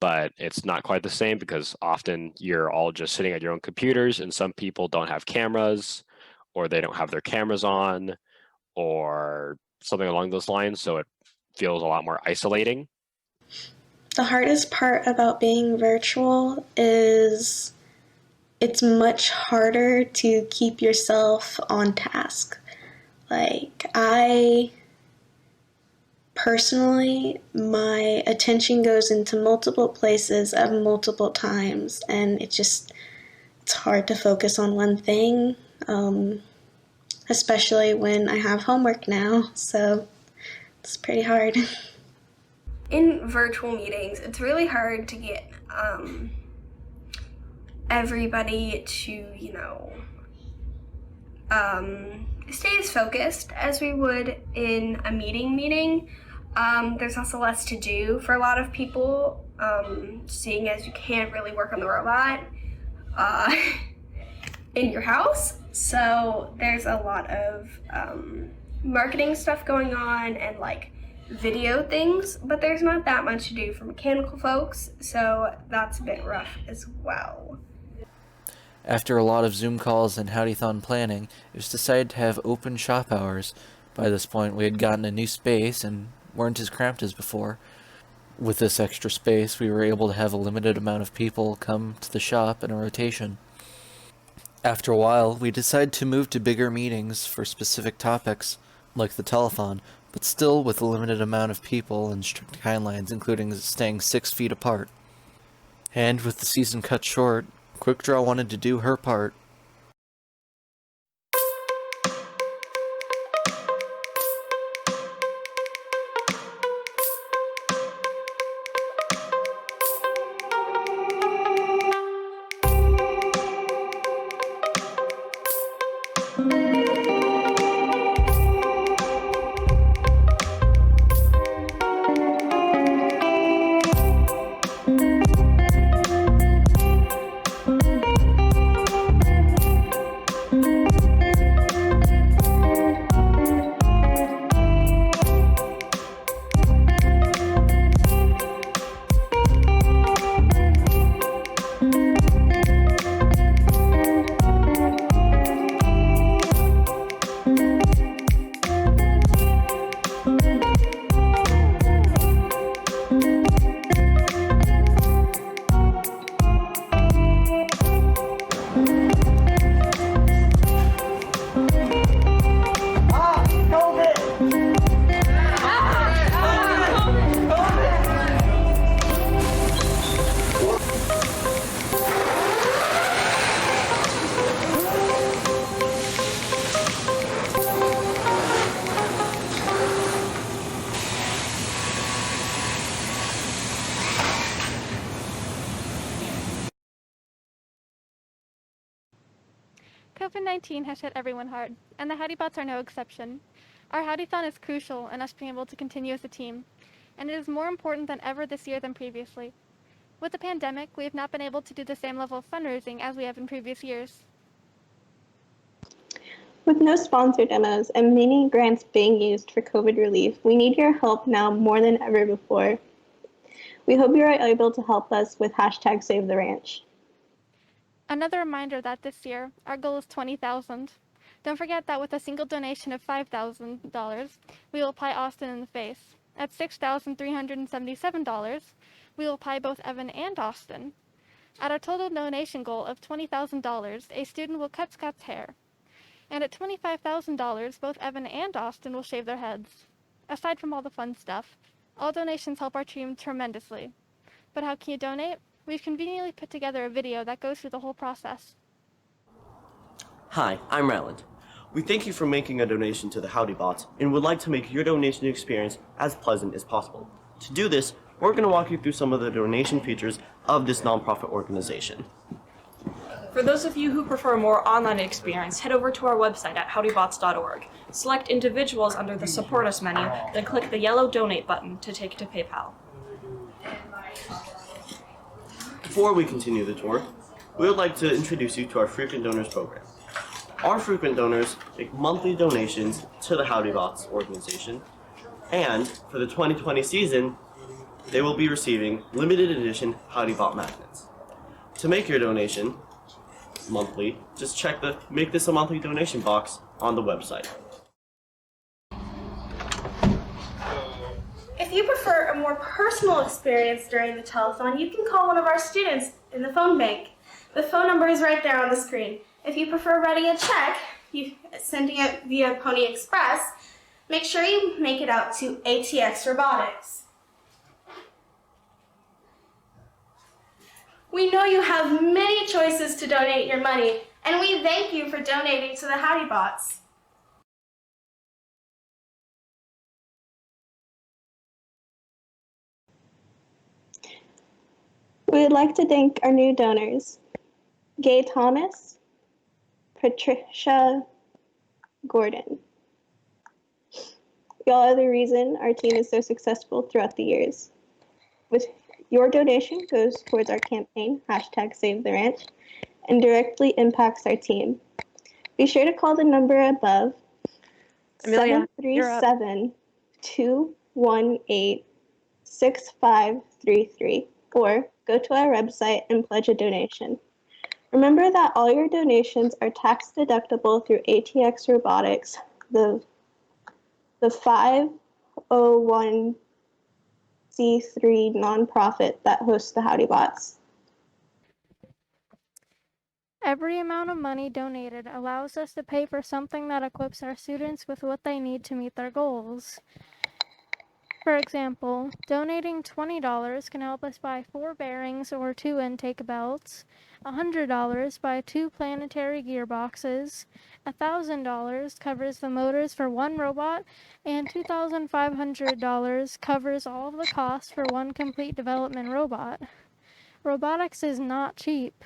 but it's not quite the same because often you're all just sitting at your own computers, and some people don't have cameras, or they don't have their cameras on, or something along those lines. So it feels a lot more isolating. The hardest part about being virtual is it's much harder to keep yourself on task. Like, personally, my attention goes into multiple places at multiple times, and it's hard to focus on one thing, especially when I have homework now, so it's pretty hard. In virtual meetings, it's really hard to get everybody to, stay as focused as we would in a meeting. There's also less to do for a lot of people, seeing as you can't really work on the robot in your house. So there's a lot of marketing stuff going on and video things, but there's not that much to do for mechanical folks, so that's a bit rough as well. After a lot of Zoom calls and Howdython planning, it was decided to have open shop hours. By this point, we had gotten a new space and weren't as cramped as before. With this extra space, we were able to have a limited amount of people come to the shop in a rotation. After a while, we decided to move to bigger meetings for specific topics, like the telethon, but still with a limited amount of people and strict guidelines, including staying 6 feet apart. And with the season cut short, QuickDraw wanted to do her part. COVID-19 has hit everyone hard, and the Howdybots are no exception. Our Howdython is crucial in us being able to continue as a team, and it is more important than ever this year than previously. With the pandemic, we have not been able to do the same level of fundraising as we have in previous years. With no sponsored demos and many grants being used for COVID relief, we need your help now more than ever before. We hope you are able to help us with #SaveTheRanch. Another reminder that this year, our goal is $20,000. Don't forget that with a single donation of $5,000, we will pie Austin in the face. At $6,377, we will pie both Evan and Austin. At our total donation goal of $20,000, a student will cut Scott's hair. And at $25,000, both Evan and Austin will shave their heads. Aside from all the fun stuff, all donations help our team tremendously. But how can you donate? We've conveniently put together a video that goes through the whole process. Hi, I'm Ryland. We thank you for making a donation to the Howdybots and would like to make your donation experience as pleasant as possible. To do this, we're going to walk you through some of the donation features of this nonprofit organization. For those of you who prefer a more online experience, head over to our website at howdybots.org. Select individuals under the Support Us menu, then click the yellow Donate button to take to PayPal. Before we continue the tour, we would like to introduce you to our Frequent Donors program. Our frequent donors make monthly donations to the Howdybots organization, and for the 2020 season, they will be receiving limited edition Howdybot magnets. To make your donation monthly, just check the Make This a Monthly Donation box on the website. If you prefer a more personal experience during the telethon, you can call one of our students in the phone bank. The phone number is right there on the screen. If you prefer writing a check, sending it via Pony Express, make sure you make it out to ATX Robotics. We know you have many choices to donate your money, and we thank you for donating to the Howdybots. We would like to thank our new donors, Gay Thomas, Patricia Gordon. Y'all are the reason our team is so successful throughout the years. With your donation goes towards our campaign, #SaveTheRanch, and directly impacts our team. Be sure to call the number above, 737-218-6533, or go to our website and pledge a donation. Remember that all your donations are tax deductible through ATX Robotics, the 501c3 nonprofit that hosts the Howdybots. Every amount of money donated allows us to pay for something that equips our students with what they need to meet their goals. For example, donating $20 can help us buy 4 bearings or 2 intake belts, $100 buy 2 planetary gearboxes, $1,000 covers the motors for 1 robot, and $2,500 covers all of the costs for 1 complete development robot. Robotics is not cheap.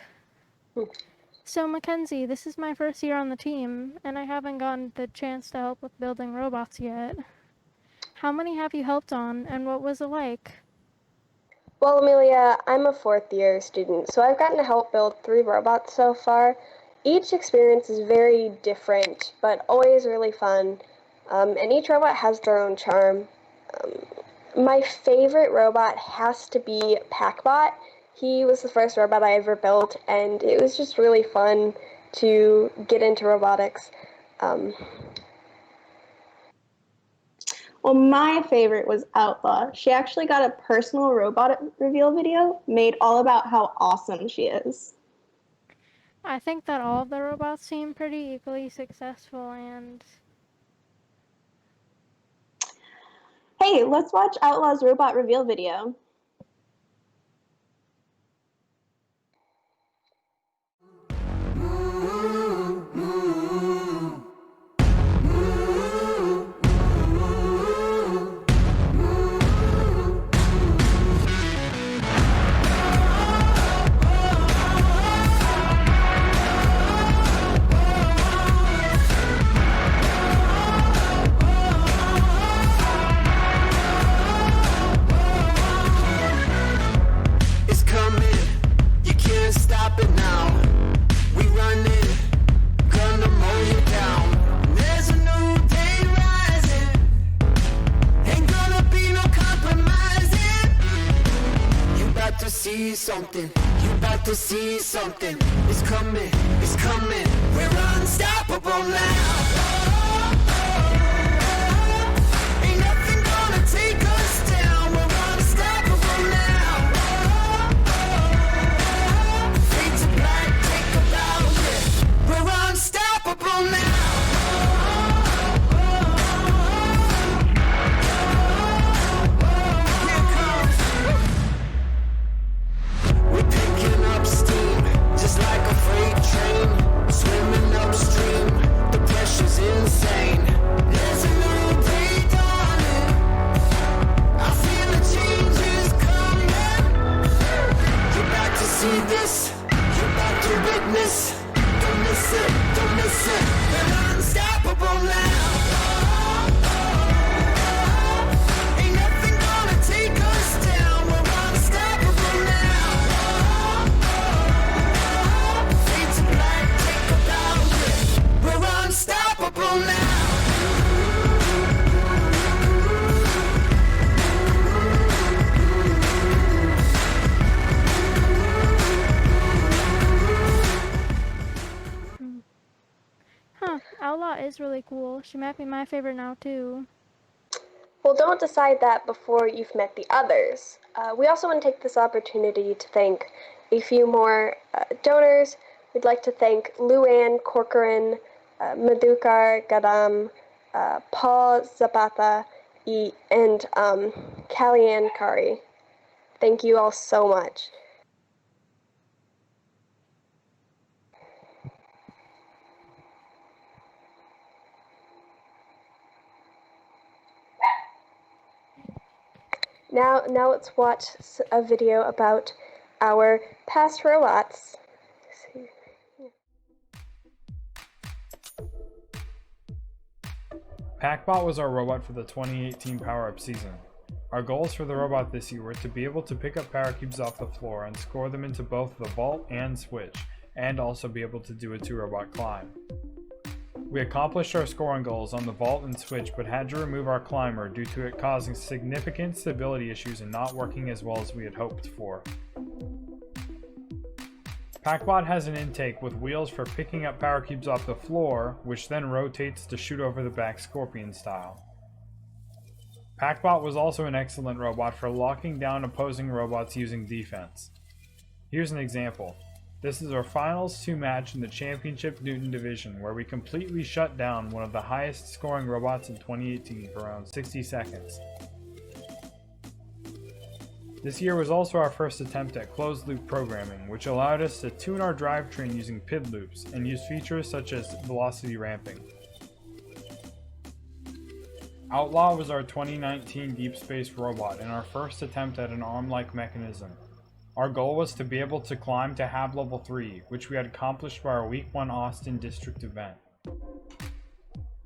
So Mackenzie, this is my first year on the team, and I haven't gotten the chance to help with building robots yet. How many have you helped on, and what was it like? Well, Amelia, I'm a 4th year student, so I've gotten to help build 3 robots so far. Each experience is very different, but always really fun, and each robot has their own charm. My favorite robot has to be Pac-Bot. He was the first robot I ever built, and it was just really fun to get into robotics. Well, my favorite was Outlaw. She actually got a personal robot reveal video made all about how awesome she is. I think that all of the robots seem pretty equally successful, and Hey, let's watch Outlaw's robot reveal video. It's coming, you can't stop it now. We running, gonna mow you down. There's a new day rising, ain't gonna be no compromising. You about to see something, you about to see something. It's coming, we're unstoppable now. Ain't nothing gonna take us down, we're unstoppable now. Fade to black, take a bow, yeah. We're unstoppable now. Here it comes. We're picking up steam, just like a freight train, swimming upstream. The pressure's insane. There's a new day dawning. I feel the changes coming. You're about to see this, you're about to witness. Don't miss it, don't miss it. We're unstoppable now. Ain't nothing gonna take us down. We're unstoppable now. Fade to black, take a bow, yeah. We're unstoppable now. huh, Outlaw is really cool. She might be my favorite now too. Well, don't decide that before you've met the others. We also want to take this opportunity to thank a few more donors. We'd like to thank Luann Corcoran, Madhukar Gadam, Paul Zapata, and Kellyanne Kari. Thank you all so much. Now let's watch a video about our past robots. Pac-Bot was our robot for the 2018 Power-Up season. Our goals for the robot this year were to be able to pick up power cubes off the floor and score them into both the vault and switch, and also be able to do a 2-robot climb. We accomplished our scoring goals on the vault and switch, but had to remove our climber due to it causing significant stability issues and not working as well as we had hoped for. Pac-Bot has an intake with wheels for picking up power cubes off the floor, which then rotates to shoot over the back scorpion style. Pac-Bot was also an excellent robot for locking down opposing robots using defense. Here's an example. This is our finals 2 match in the Championship Newton Division, where we completely shut down one of the highest scoring robots in 2018 for around 60 seconds. This year was also our first attempt at closed-loop programming, which allowed us to tune our drivetrain using PID loops and use features such as velocity ramping. Outlaw was our 2019 deep space robot and our first attempt at an arm-like mechanism. Our goal was to be able to climb to HAB level 3, which we had accomplished by our Week 1 Austin District event.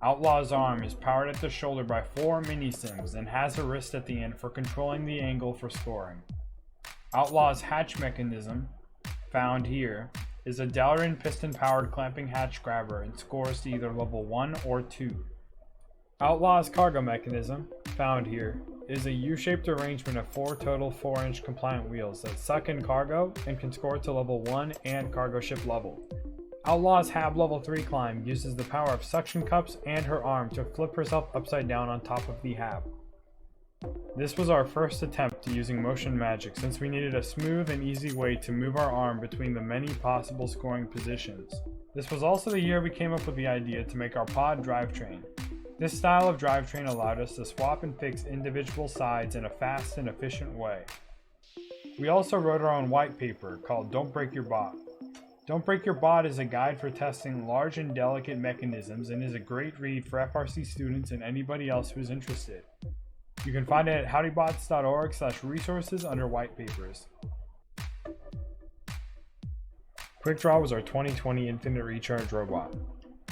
Outlaw's arm is powered at the shoulder by 4 mini-sims and has a wrist at the end for controlling the angle for scoring. Outlaw's hatch mechanism, found here, is a Delrin piston-powered clamping hatch grabber and scores to either level 1 or 2. Outlaw's cargo mechanism, found here, is a U-shaped arrangement of 4 total 4-inch compliant wheels that suck in cargo and can score to level 1 and cargo ship level. Outlaw's HAB level 3 climb uses the power of suction cups and her arm to flip herself upside down on top of the HAB. This was our first attempt to using motion magic since we needed a smooth and easy way to move our arm between the many possible scoring positions. This was also the year we came up with the idea to make our pod drivetrain. This style of drivetrain allowed us to swap and fix individual sides in a fast and efficient way. We also wrote our own white paper called Don't Break Your Bot. Don't Break Your Bot is a guide for testing large and delicate mechanisms and is a great read for FRC students and anybody else who's interested. You can find it at howdybots.org/resources under white papers. QuickDraw was our 2020 Infinite Recharge robot.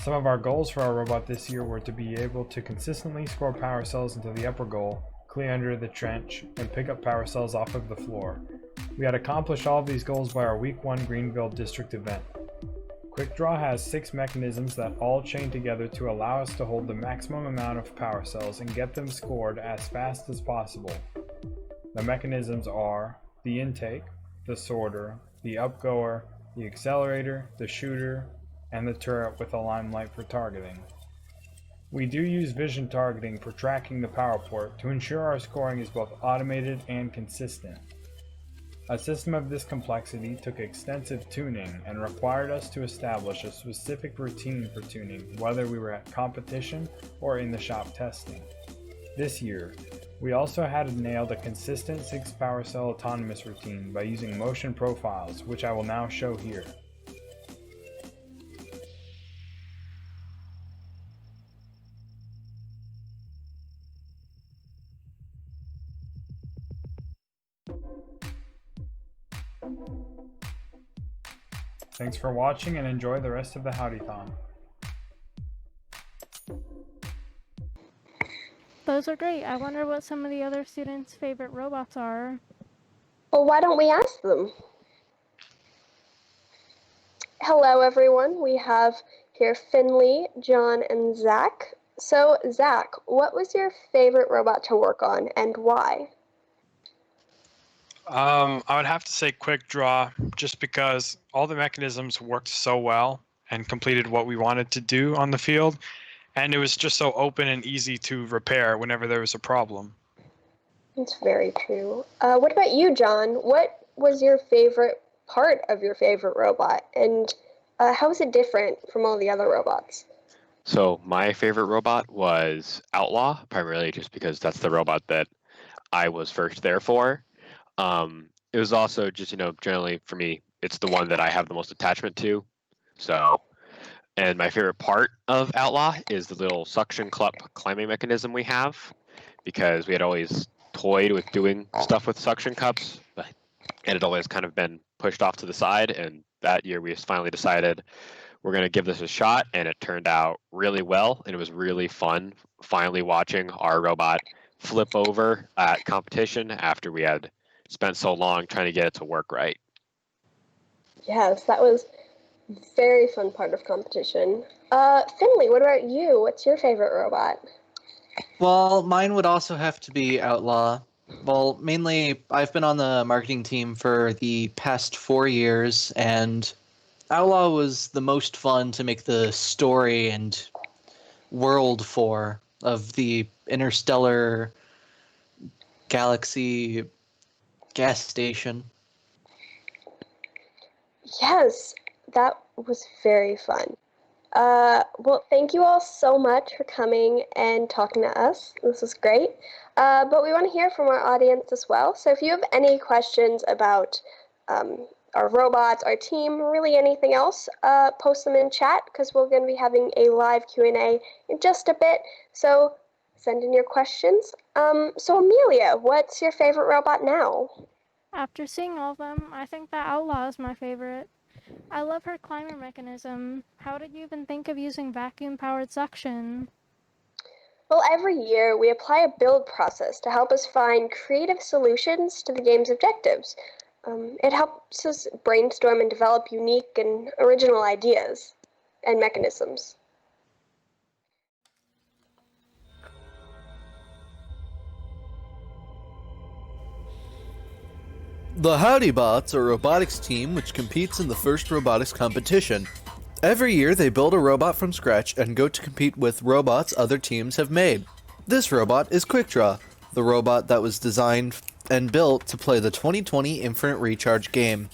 Some of our goals for our robot this year were to be able to consistently score power cells into the upper goal, clear under the trench, and pick up power cells off of the floor. We had accomplished all of these goals by our Week 1 Greenville District event. QuickDraw has 6 mechanisms that all chain together to allow us to hold the maximum amount of power cells and get them scored as fast as possible. The mechanisms are the intake, the sorter, the upgoer, the accelerator, the shooter, and the turret with a limelight for targeting. We do use vision targeting for tracking the power port to ensure our scoring is both automated and consistent. A system of this complexity took extensive tuning and required us to establish a specific routine for tuning, whether we were at competition or in the shop testing. This year, we also had nailed a consistent 6 power cell autonomous routine by using motion profiles, which I will now show here. Thanks for watching and enjoy the rest of the Howdython. Those are great. I wonder what some of the other students' favorite robots are. Well, why don't we ask them? Hello, everyone. We have here Finley, John, and Zach. So, Zach, what was your favorite robot to work on and why? I would have to say QuickDraw, just because all the mechanisms worked so well and completed what we wanted to do on the field, and it was just so open and easy to repair whenever there was a problem. That's very true. What about you, John? What was your favorite part of your favorite robot, and how is it different from all the other robots? So my favorite robot was Outlaw, primarily just because that's the robot that I was first there for. It was also just, generally for me, it's the one that I have the most attachment to. So, and my favorite part of Outlaw is the little suction cup climbing mechanism we have, because we had always toyed with doing stuff with suction cups, but it had always kind of been pushed off to the side. And that year we finally decided we're going to give this a shot, and it turned out really well. And it was really fun finally watching our robot flip over at competition after we had spent so long trying to get it to work right. Yes, that was a very fun part of competition. Finley, what about you? What's your favorite robot? Well, mine would also have to be Outlaw. Well, mainly, I've been on the marketing team for the past 4 years, and Outlaw was the most fun to make the story and world for of the interstellar galaxy gas station. Yes, that was very fun. Well, thank you all so much for coming and talking to us. This was great. But we want to hear from our audience as well. So if you have any questions about our robots, our team, really anything else, post them in chat because we're going to be having a live Q&A in just a bit. So send in your questions. So Amelia, what's your favorite robot now? After seeing all of them, I think that Outlaw is my favorite. I love her climber mechanism. How did you even think of using vacuum-powered suction? Well, every year we apply a build process to help us find creative solutions to the game's objectives. It helps us brainstorm and develop unique and original ideas and mechanisms. The Howdy Bots are a robotics team which competes in the first robotics competition. Every year they build a robot from scratch and go to compete with robots other teams have made. This robot is QuickDraw, the robot that was designed and built to play the 2020 Infinite Recharge game.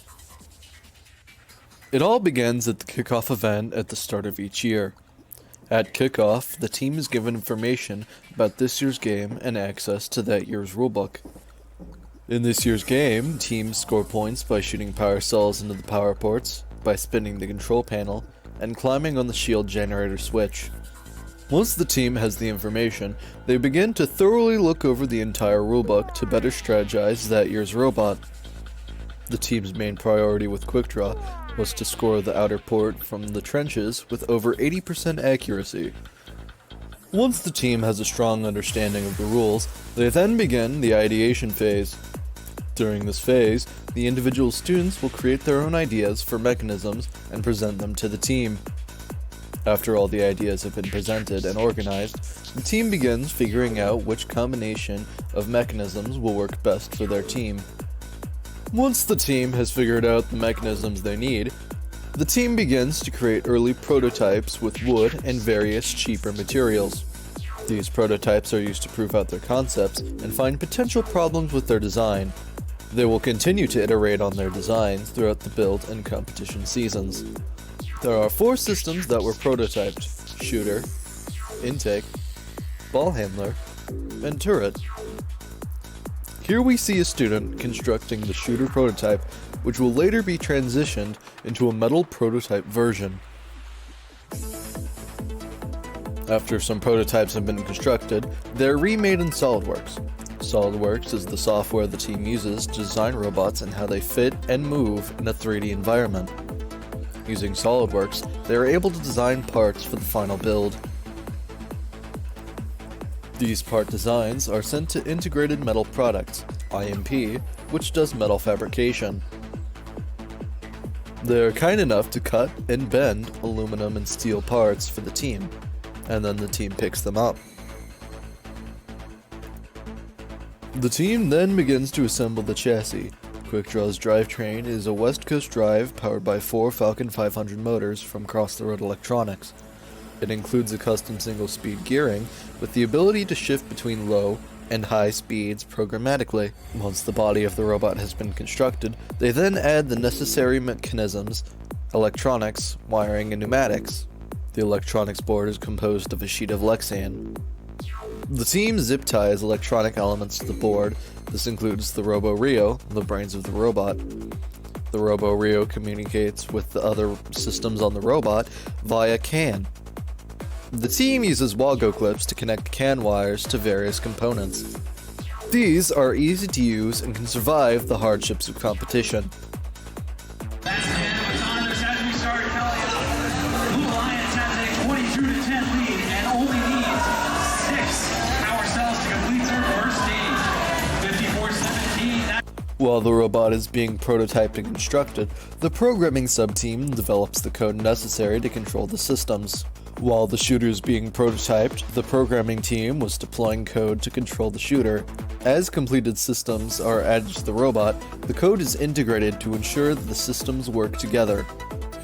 It all begins at the kickoff event at the start of each year. At kickoff, the team is given information about this year's game and access to that year's rulebook. In this year's game, teams score points by shooting power cells into the power ports, by spinning the control panel, and climbing on the shield generator switch. Once the team has the information, they begin to thoroughly look over the entire rulebook to better strategize that year's robot. The team's main priority with QuickDraw was to score the outer port from the trenches with over 80% accuracy. Once the team has a strong understanding of the rules, they then begin the ideation phase. During this phase, the individual students will create their own ideas for mechanisms and present them to the team. After all the ideas have been presented and organized, the team begins figuring out which combination of mechanisms will work best for their team. Once the team has figured out the mechanisms they need, the team begins to create early prototypes with wood and various cheaper materials. These prototypes are used to prove out their concepts and find potential problems with their design. They will continue to iterate on their designs throughout the build and competition seasons. There are 4 systems that were prototyped: shooter, intake, ball handler, and turret. Here we see a student constructing the shooter prototype, which will later be transitioned into a metal prototype version. After some prototypes have been constructed, they're remade in SolidWorks. SolidWorks is the software the team uses to design robots and how they fit and move in a 3D environment. Using SolidWorks, they are able to design parts for the final build. These part designs are sent to Integrated Metal Products, IMP, which does metal fabrication. They're kind enough to cut and bend aluminum and steel parts for the team, and then the team picks them up. The team then begins to assemble the chassis. QuickDraw's drivetrain is a West Coast drive powered by 4 Falcon 500 motors from Cross the Road Electronics. It includes a custom single-speed gearing with the ability to shift between low and high speeds programmatically. Once the body of the robot has been constructed, they then add the necessary mechanisms, electronics, wiring, and pneumatics. The electronics board is composed of a sheet of Lexan. The team zip ties electronic elements to the board. This includes the Robo-Rio, the brains of the robot. The Robo-Rio communicates with the other systems on the robot via CAN. The team uses Wago clips to connect CAN wires to various components. These are easy to use and can survive the hardships of competition. While the robot is being prototyped and constructed, the programming sub-team develops the code necessary to control the systems. While the shooter is being prototyped, the programming team was deploying code to control the shooter. As completed systems are added to the robot, the code is integrated to ensure that the systems work together.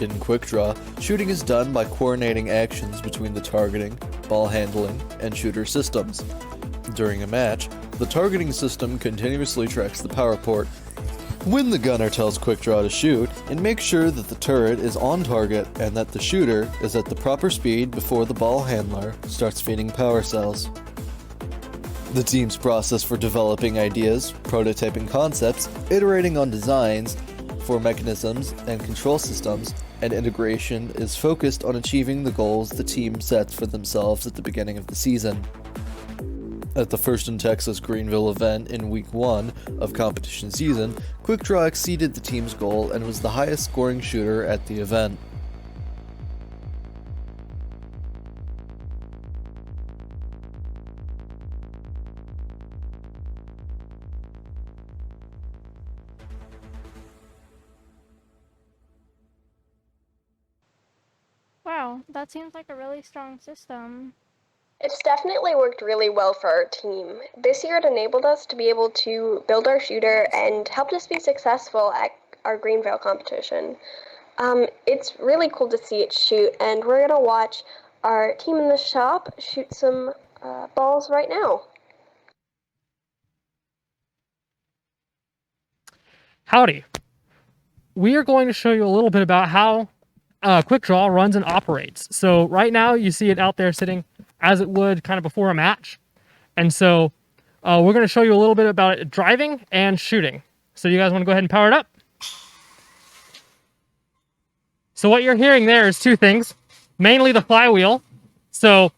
In QuickDraw, shooting is done by coordinating actions between the targeting, ball handling, and shooter systems. During a match, the targeting system continuously tracks the power port. When the gunner tells QuickDraw to shoot, it makes sure that the turret is on target and that the shooter is at the proper speed before the ball handler starts feeding power cells. The team's process for developing ideas, prototyping concepts, iterating on designs for mechanisms and control systems, and integration is focused on achieving the goals the team sets for themselves at the beginning of the season. At the First in Texas Greenville event in Week 1 of competition season, QuickDraw exceeded the team's goal and was the highest scoring shooter at the event. Wow, that seems like a really strong system. It's definitely worked really well for our team. This year it enabled us to be able to build our shooter and helped us be successful at our Greenville competition. It's really cool to see it shoot, and we're going to watch our team in the shop shoot some balls right now. Howdy. We are going to show you a little bit about how QuickDraw runs and operates. So right now you see it out there sitting as it would kind of before a match. And so we're going to show you a little bit about it driving and shooting. So you guys want to go ahead and power it up? So what you're hearing there is two things, mainly the flywheel. So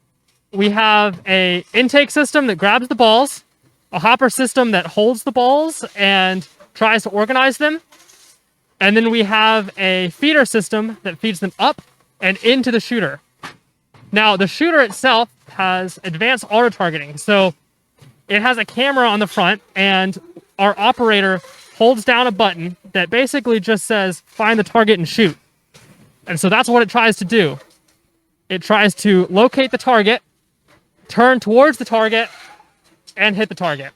we have a intake system that grabs the balls, a hopper system that holds the balls and tries to organize them, and then we have a feeder system that feeds them up and into the shooter. Now, the shooter itself has advanced auto-targeting. So it has a camera on the front, and our operator holds down a button that basically just says, find the target and shoot. And so that's what it tries to do. It tries to locate the target, turn towards the target, and hit the target.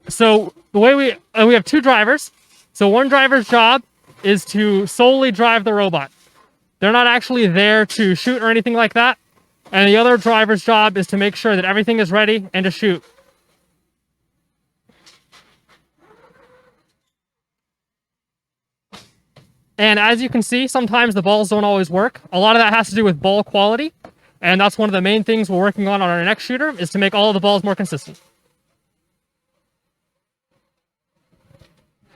So the way we have two drivers. So one driver's job is to solely drive the robot. They're not actually there to shoot or anything like that. And the other driver's job is to make sure that everything is ready and to shoot. And as you can see, sometimes the balls don't always work. A lot of that has to do with ball quality. And that's one of the main things we're working on our next shooter, is to make all of the balls more consistent.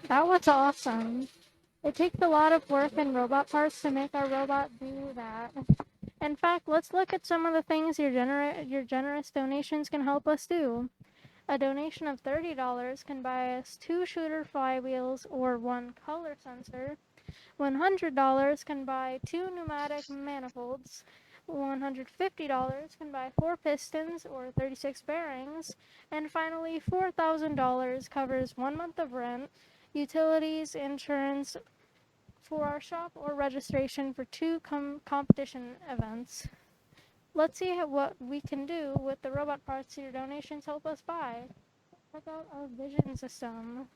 That was awesome. It takes a lot of work and robot parts to make our robot do that. In fact, let's look at some of the things your generous donations can help us do. A donation of $30 can buy us 2 shooter flywheels or 1 color sensor. $100 can buy 2 pneumatic manifolds. $150 can buy 4 pistons or 36 bearings. And finally, $4,000 covers 1 month of rent, utilities, insurance for our shop, or registration for 2 competition events. Let's see what we can do with the robot parts your donations help us buy. Check out our vision system.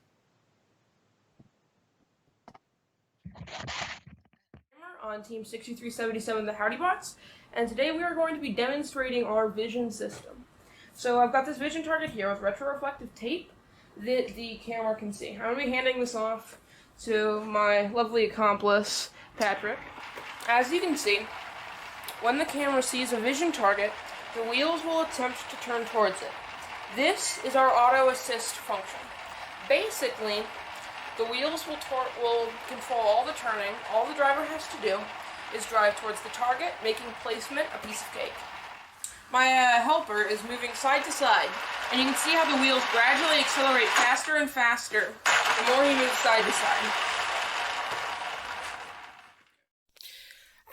On Team 6377, the Howdy Bots, and today we are going to be demonstrating our vision system. So I've got this vision target here with retroreflective tape that the camera can see. I'm going to be handing this off to my lovely accomplice, Patrick. As you can see, when the camera sees a vision target, the wheels will attempt to turn towards it. This is our auto assist function. Basically, the wheels will control all the turning. All the driver has to do is drive towards the target, making placement a piece of cake. My helper is moving side to side, and you can see how the wheels gradually accelerate faster and faster the more he moves side to side.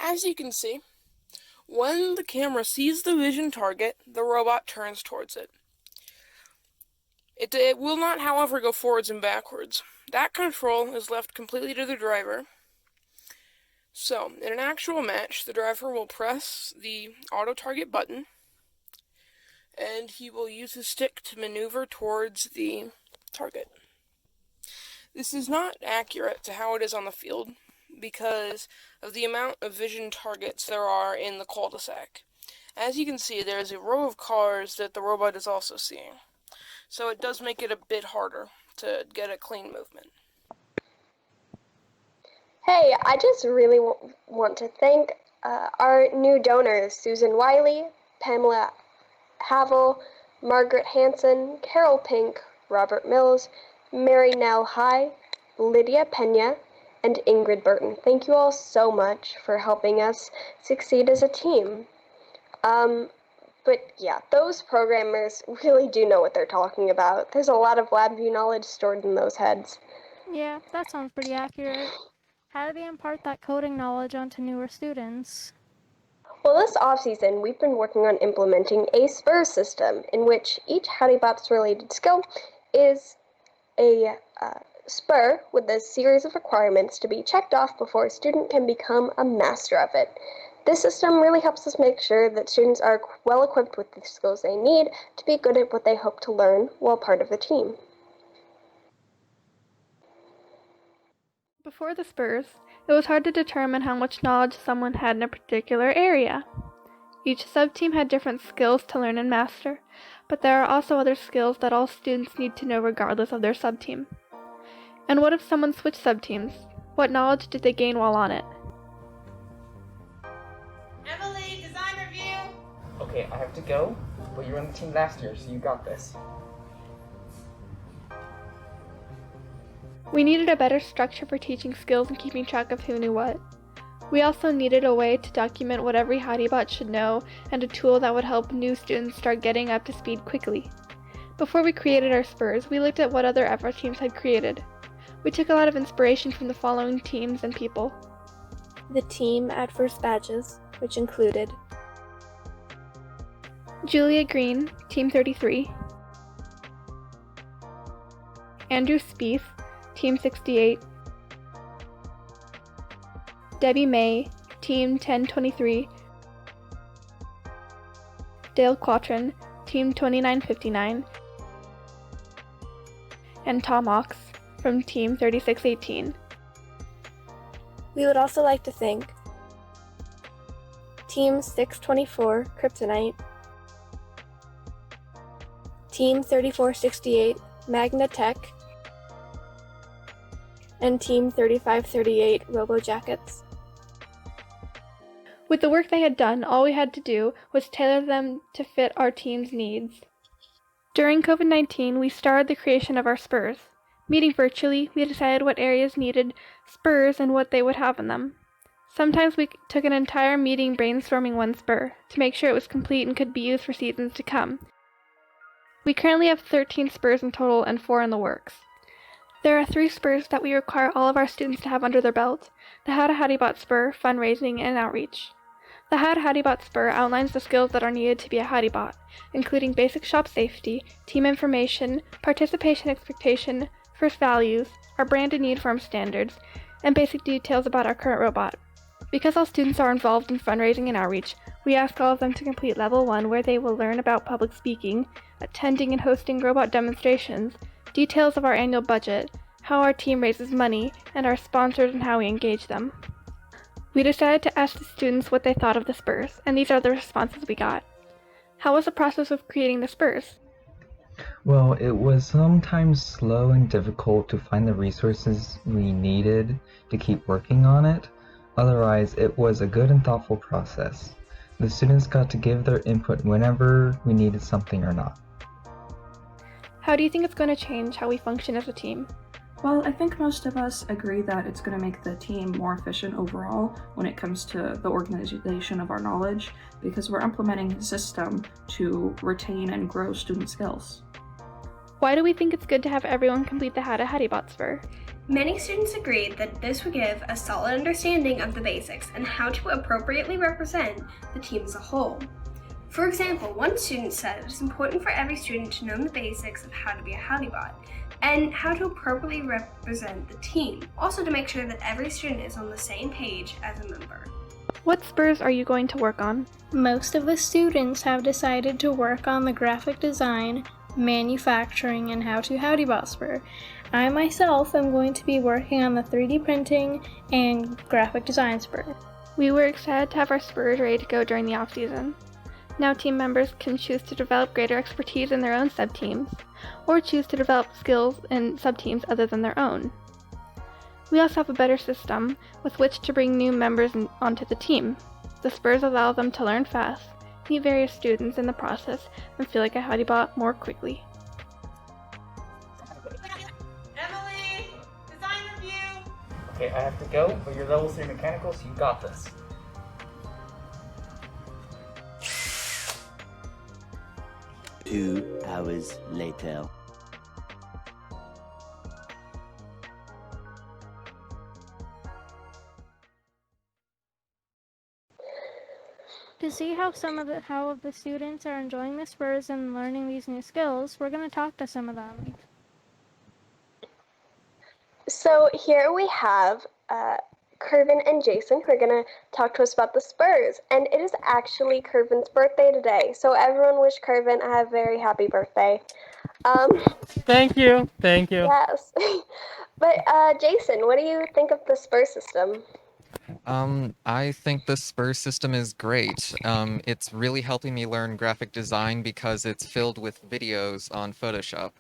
As you can see, when the camera sees the vision target, the robot turns towards it. It will not, however, go forwards and backwards. That control is left completely to the driver. So, in an actual match, the driver will press the auto target button, and he will use his stick to maneuver towards the target. This is not accurate to how it is on the field because of the amount of vision targets there are in the cul-de-sac. As you can see, there is a row of cars that the robot is also seeing. So it does make it a bit harder to get a clean movement. Hey, I just really want to thank our new donors, Susan Wiley, Pamela Havel, Margaret Hanson, Carol Pink, Robert Mills, Mary Nell High, Lydia Pena, and Ingrid Burton. Thank you all so much for helping us succeed as a team. But yeah, those programmers really do know what they're talking about. There's a lot of LabView knowledge stored in those heads. Yeah, that sounds pretty accurate. How do they impart that coding knowledge onto newer students? Well, this off-season, we've been working on implementing a Spurs system in which each HowdyBots related skill is a spur with a series of requirements to be checked off before a student can become a master of it. This system really helps us make sure that students are well equipped with the skills they need to be good at what they hope to learn while part of the team. Before the Spurs, it was hard to determine how much knowledge someone had in a particular area. Each subteam had different skills to learn and master, but there are also other skills that all students need to know regardless of their subteam. And what if someone switched subteams? What knowledge did they gain while on it? Emily, design review. Okay, I have to go, but you were on the team last year, so you got this. We needed a better structure for teaching skills and keeping track of who knew what. We also needed a way to document what every HowdyBot should know and a tool that would help new students start getting up to speed quickly. Before we created our Spurs, we looked at what other effort teams had created. We took a lot of inspiration from the following teams and people. The team at First Badges, which included Julia Green, Team 33, Andrew Spieth, Team 68, Debbie May, Team 1023, Dale Quatron, Team 2959, and Tom Ox from Team 3618. We would also like to thank Team 624, Kryptonite, Team 3468, Magna Tech, and Team 3538, Robo Jackets. With the work they had done, all we had to do was tailor them to fit our team's needs. During COVID-19, we started the creation of our Spurs. Meeting virtually, we decided what areas needed Spurs and what they would have in them. Sometimes we took an entire meeting brainstorming one Spur to make sure it was complete and could be used for seasons to come. We currently have 13 Spurs in total and 4 in the works. There are 3 Spurs that we require all of our students to have under their belt: the How to HowdyBot Spur, Fundraising, and Outreach. The How to HowdyBot Spur outlines the skills that are needed to be a HowdyBot, including basic shop safety, team information, participation expectation, first values, our brand and uniform standards, and basic details about our current robot. Because all students are involved in fundraising and outreach, we ask all of them to complete Level 1, where they will learn about public speaking, attending and hosting robot demonstrations, details of our annual budget, how our team raises money, and our sponsors and how we engage them. We decided to ask the students what they thought of the Spurs, and these are the responses we got. How was the process of creating the Spurs? Well, it was sometimes slow and difficult to find the resources we needed to keep working on it. Otherwise, it was a good and thoughtful process. The students got to give their input whenever we needed something or not. How do you think it's going to change how we function as a team? Well, I think most of us agree that it's going to make the team more efficient overall when it comes to the organization of our knowledge, because we're implementing a system to retain and grow student skills. Why do we think it's good to have everyone complete the How to HowdyBot Spur? Many students agreed that this would give a solid understanding of the basics and how to appropriately represent the team as a whole. For example, one student said it is important for every student to know the basics of how to be a HowdyBot and how to appropriately represent the team, also to make sure that every student is on the same page as a member. What Spurs are you going to work on? Most of the students have decided to work on the graphic design, manufacturing, and how to HowdyBot Spur. I myself am going to be working on the 3D printing and graphic design Spur. We were excited to have our Spurs ready to go during the off-season. Now team members can choose to develop greater expertise in their own sub-teams, or choose to develop skills in sub-teams other than their own. We also have a better system with which to bring new members onto the team. The Spurs allow them to learn fast, meet various students in the process, and feel like a HowdyBot more quickly. Emily, design review. Okay, I have to go, but you're level 3 mechanical, so you got this. Two hours later. To see how how the students are enjoying the Spurs and learning these new skills, we're going to talk to some of them. So here we have Kirven and Jason who are going to talk to us about the Spurs. And it is actually Kirven's birthday today. So everyone wish Kirven a very happy birthday. Thank you. Thank you. Yes. But Jason, what do you think of the Spurs system? I think the Spurs system is great. It's really helping me learn graphic design because it's filled with videos on Photoshop.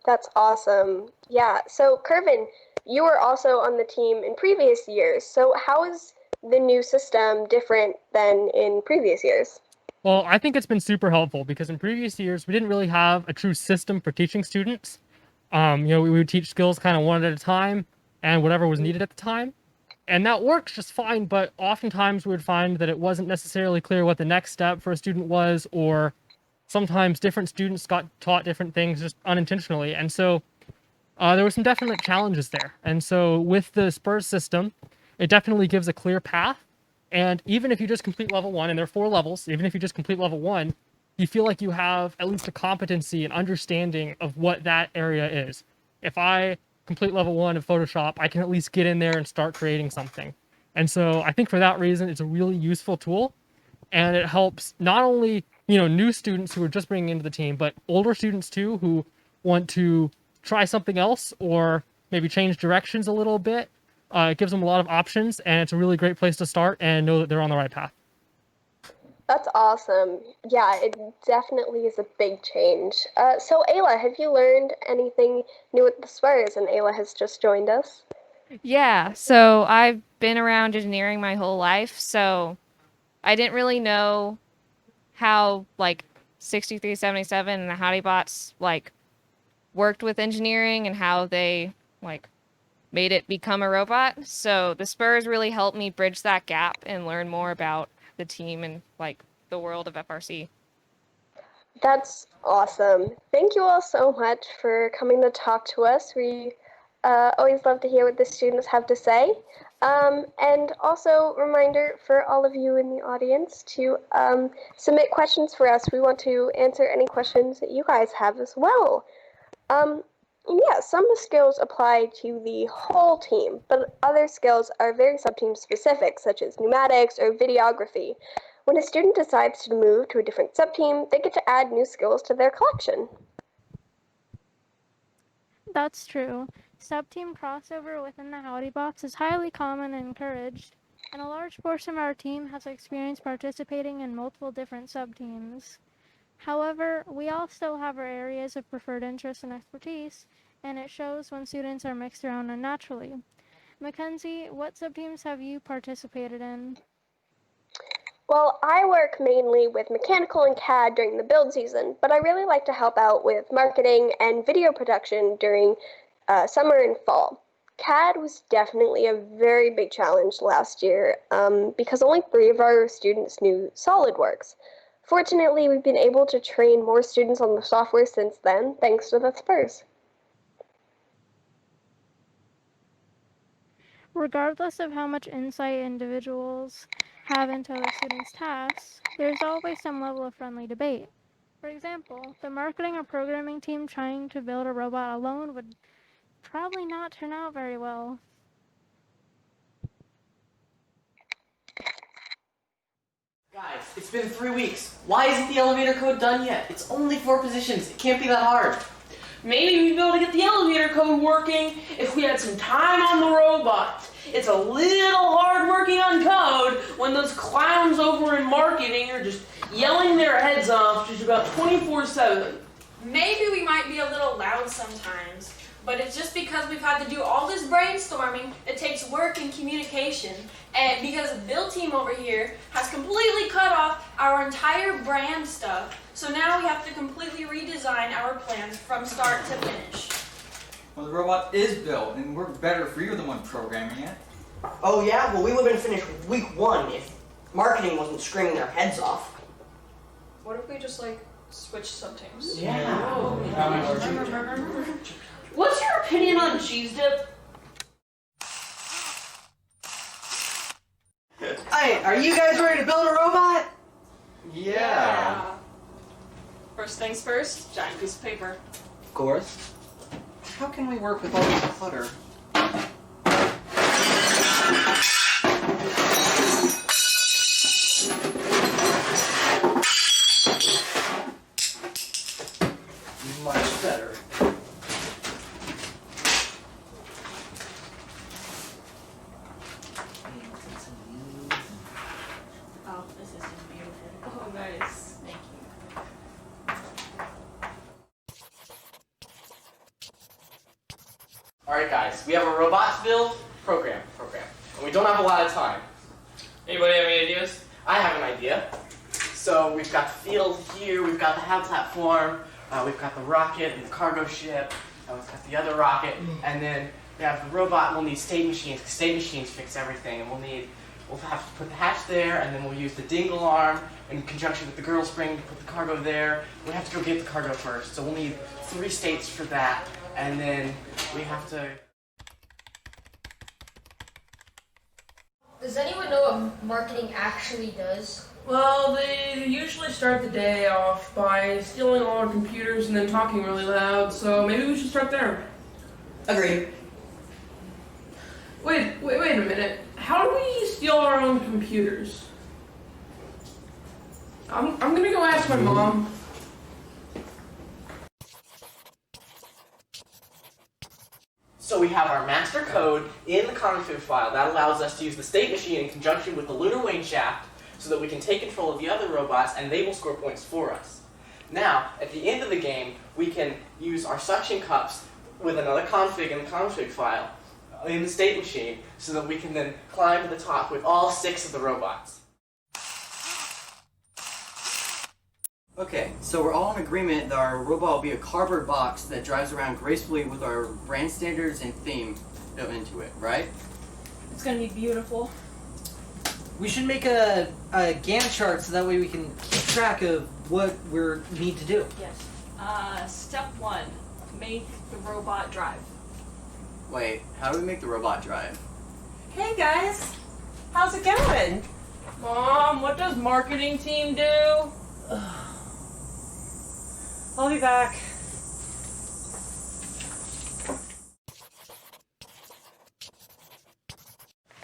That's awesome. Yeah, so Kirven, you were also on the team in previous years. So how is the new system different than in previous years? Well, I think it's been super helpful because in previous years, we didn't really have a true system for teaching students. We would teach skills kind of one at a time and whatever was needed at the time. And that works just fine, but oftentimes we would find that it wasn't necessarily clear what the next step for a student was, or sometimes different students got taught different things just unintentionally. And so there were some definite challenges there. And so with the Spurs system, it definitely gives a clear path. And even if you just complete level 1, and there are 4 levels, even if you just complete level 1, you feel like you have at least a competency and understanding of what that area is. If I complete level 1 of Photoshop, I can at least get in there and start creating something. And so I think for that reason, it's a really useful tool. And it helps not only, new students who are just bringing into the team, but older students too, who want to try something else or maybe change directions a little bit. It gives them a lot of options, and it's a really great place to start and know that they're on the right path. That's awesome. Yeah, it definitely is a big change. So Ayla, have you learned anything new with the Spurs? And Ayla has just joined us. Yeah, so I've been around engineering my whole life, so I didn't really know how 6377 and the HowdyBots worked with engineering and how they made it become a robot. So the Spurs really helped me bridge that gap and learn more about the team and the world of FRC. That's awesome. Thank you all so much for coming to talk to us. We always love to hear what the students have to say. And also, reminder for all of you in the audience to submit questions for us. We want to answer any questions that you guys have as well. Yeah, some of the skills apply to the whole team, but other skills are very subteam specific, such as pneumatics or videography. When a student decides to move to a different subteam, they get to add new skills to their collection. That's true. Subteam crossover within the HowdyBots is highly common and encouraged, and a large portion of our team has experience participating in multiple different subteams. However, we all still have our areas of preferred interest and expertise, and it shows when students are mixed around unnaturally. Mackenzie, what subteams have you participated in? Well, I work mainly with mechanical and CAD during the build season, but I really like to help out with marketing and video production during summer and fall. CAD was definitely a very big challenge last year because only 3 of our students knew SolidWorks. Fortunately, we've been able to train more students on the software since then, thanks to the Spurs. Regardless of how much insight individuals have into other students' tasks, there's always some level of friendly debate. For example, the marketing or programming team trying to build a robot alone would probably not turn out very well. Guys, it's been 3 weeks. Why isn't the elevator code done yet? It's only 4 positions. It can't be that hard. Maybe we'd be able to get the elevator code working if we had some time on the robot. It's a little hard working on code when those clowns over in marketing are just yelling their heads off just about 24/7. Maybe we might be a little loud sometimes, But it's just because we've had to do all this brainstorming, it takes work and communication, and because the build team over here has completely cut off our entire brand stuff, so now we have to completely redesign our plans from start to finish. Well, the robot is built and worked better if you're the one programming it. Oh yeah? Well, we would have been finished week 1 if marketing wasn't screaming their heads off. What if we just like switch subteams? Yeah. What's your opinion on cheese dip? Hey, are you guys ready to build a robot? Yeah. First things first, giant piece of paper. Of course. How can we work with all this clutter? Much better. Oh, this is beautiful. Oh, nice. Thank you. Alright guys, we have a robot to build, program, and we don't have a lot of time. Anybody have any ideas? I have an idea. So we've got the field here, we've got the HAB platform, we've got the rocket and the cargo ship, and we've got the other rocket, and then we have the robot. We'll need state machines, because state machines fix everything, and we'll have to put the hatch there, and then we'll use the dingle arm in conjunction with the girdle spring to put the cargo there. We have to go get the cargo first, so we'll need 3 states for that, and then we have to... Does anyone know what marketing actually does? Well, they usually start the day off by stealing all our computers and then talking really loud, so maybe we should start there. Agreed. Wait a minute. How do we steal our own computers? I'm gonna go ask my mom. So we have our master code in the config file. That allows us to use the state machine in conjunction with the lunar wane shaft so that we can take control of the other robots and they will score points for us. Now, at the end of the game, we can use our suction cups with another config in the config file in the state machine so that we can then climb to the top with all 6 of the robots. Okay, so we're all in agreement that our robot will be a cardboard box that drives around gracefully with our brand standards and theme built into it, right? It's gonna be beautiful. We should make a Gantt chart so that way we can keep track of what we need to do. Yes. Step 1, make the robot drive. Wait, how do we make the robot drive? Hey guys, how's it going? Mom, what does marketing team do? I'll be back.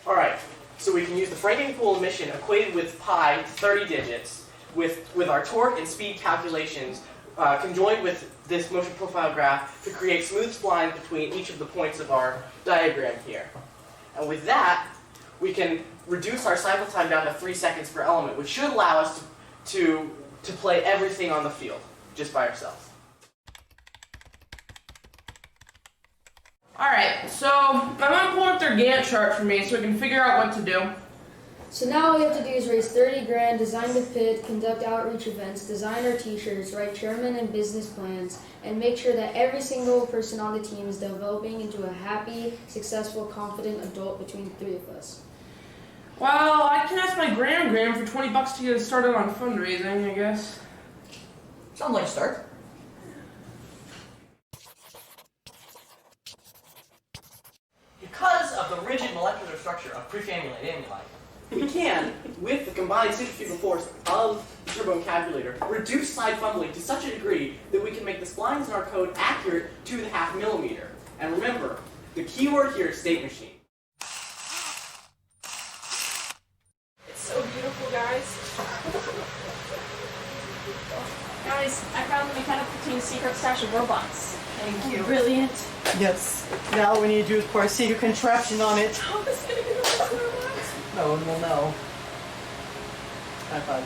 Alright, so we can use the Frankenpool emission equated with pi to 30 digits with our torque and speed calculations conjoined with this motion profile graph to create smooth splines between each of the points of our diagram here. And with that, we can reduce our cycle time down to 3 seconds per element, which should allow us to play everything on the field just by ourselves. Alright, so I'm gonna pull up their Gantt chart for me so we can figure out what to do. So now all we have to do is raise 30 grand, design the pit, conduct outreach events, design our t-shirts, write chairman and business plans, and make sure that every single person on the team is developing into a happy, successful, confident adult between the 3 of us. Well, I can ask my gram for 20 bucks to get us started on fundraising, I guess. Sounds like a start. Because of the rigid molecular structure of prefamulate amylite, we can, with the combined centrifugal force of the turbocabulator, reduce slide fumbling to such a degree that we can make the splines in our code accurate to the 0.5 millimeter. And remember, the keyword here is state machine. It's so beautiful, guys. Guys, I found the mechanical team's secret stash of robots. Thank you. Brilliant. Yes. Now all we need to do is pour a secret contraption on it. Oh, this is gonna be the best robots. No one will know. High five.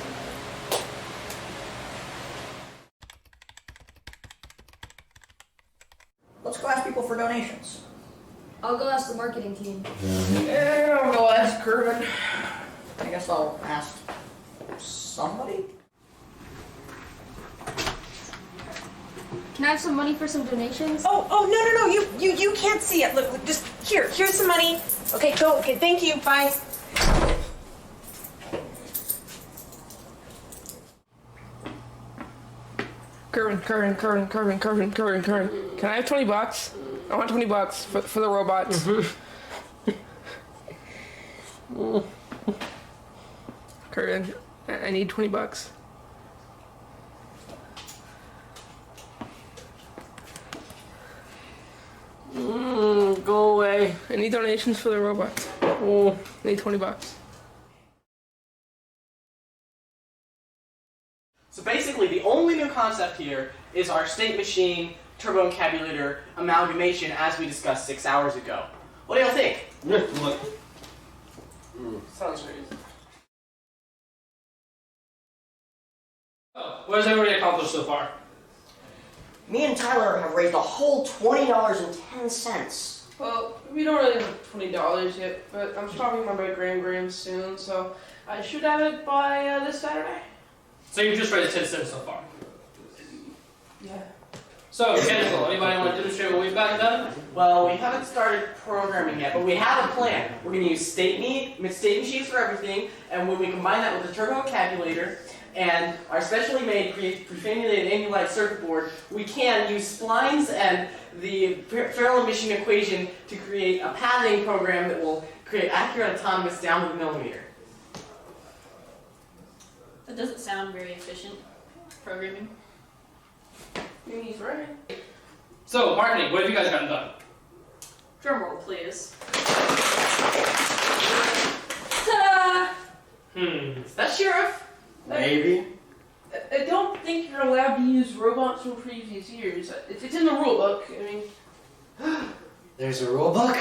Let's go ask people people for donations? I'll go ask the marketing team. Yeah, I'll go ask Kirven. I guess I'll ask somebody. Can I have some money for some donations? No, you can't see it. Look, just here's some money. Okay, go. Okay, thank you. Bye. Kirven. Can I have $20? I want $20 for the robots. Kirven, I need $20. Go away. I need donations for the robots. I need $20. So basically, the only new concept here is our state machine turbo encabulator amalgamation as we discussed 6 hours ago. What do y'all think? Sounds crazy. Oh, what has everybody accomplished so far? Me and Tyler have raised a whole $20.10. Well, we don't really have $20 yet, but I'm talking about my Graham soon, so I should have it by this Saturday. So you've just raised 10 cents so far. Yeah. So, Kendall, anybody want to demonstrate what we've gotten done? Well, we haven't started programming yet, but we have a plan. We're going to use state machines for everything, and when we combine that with the turbo encabulator and our specially made prefamulated annualized circuit board, we can use splines and the parallel emission equation to create a patterning program that will create accurate autonomous down to the millimeter. That doesn't sound very efficient, programming. Maybe he's right. So, marketing, what have you guys gotten done? Drum roll, please. Ta-da! Is that Sheriff? Maybe. I don't think you're allowed to use robots from previous years. It's in the rule book. I mean, There's a rule book?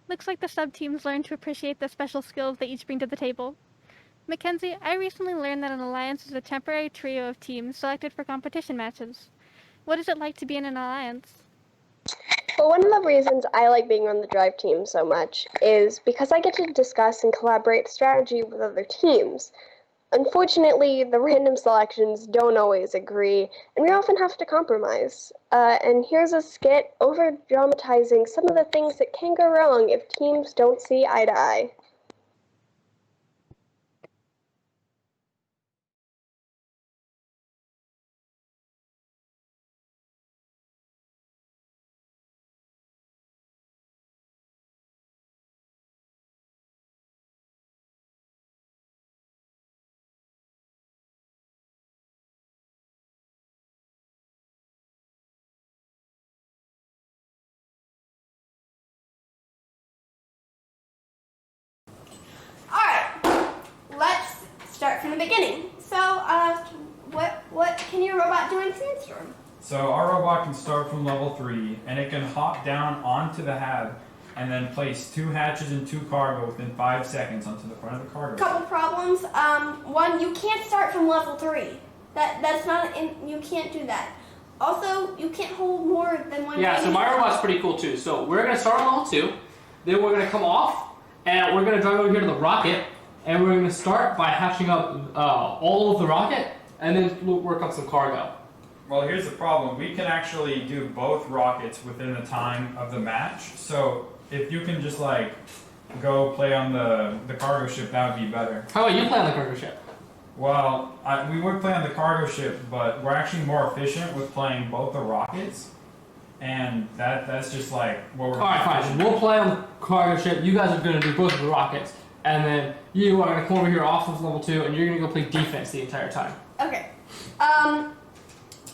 Looks like the sub-teams learned to appreciate the special skills they each bring to the table. Mackenzie, I recently learned that an alliance is a temporary trio of teams selected for competition matches. What is it like to be in an alliance? Well, one of the reasons I like being on the drive team so much is because I get to discuss and collaborate strategy with other teams. Unfortunately, the random selections don't always agree, and we often have to compromise. And here's a skit over-dramatizing some of the things that can go wrong if teams don't see eye to eye. Let's start from the beginning. So, what can your robot do in Sandstorm? So our robot can start from level 3, and it can hop down onto the hab, and then place 2 hatches and 2 cargo within 5 seconds onto the front of the cargo. Couple problems. One, you can't start from level 3. That's not you can't do that. Also, you can't hold more than one. Yeah, so my robot's pretty cool too. So we're going to start on level 2, then we're going to come off, and we're going to drive over here to the rocket, and we're going to start by hatching up all of the rocket, and then work on some cargo. Well, here's the problem. We can actually do both rockets within the time of the match. So if you can just like go play on the cargo ship, that would be better. How about you play on the cargo ship? Well, we would play on the cargo ship, but we're actually more efficient with playing both the rockets. And that's just like what we're... Alright, fine. We'll play on the cargo ship. You guys are going to do both of the rockets. And then you are going to come over here off of level 2, and you're going to go play defense the entire time. Okay.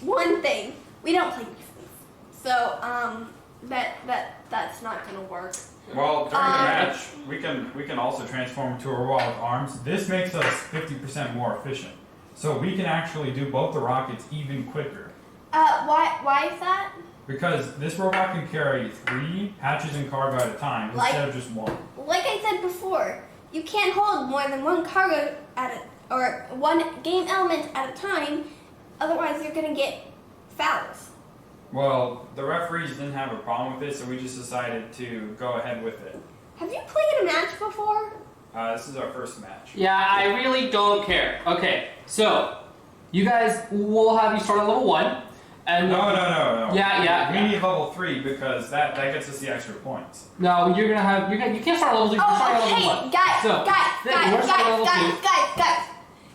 One thing, we don't play defense, so that's not gonna work. Well, during the match, we can also transform into a robot with arms. This makes us 50% more efficient. So we can actually do both the rockets even quicker. Why is that? Because this robot can carry 3 hatches and cargo at a time instead of just 1. Like I said before, you can't hold more than one cargo or one game element at a time, otherwise you're gonna get fouls. Well, the referees didn't have a problem with it, so we just decided to go ahead with it. Have you played a match before? This is our first match. Yeah, I really don't care. Okay, so you guys will have you start at level 1. And No. Yeah. We need level 3 because that gets us the extra points. No, you can't start at level 2. You can start at level 1. Guys,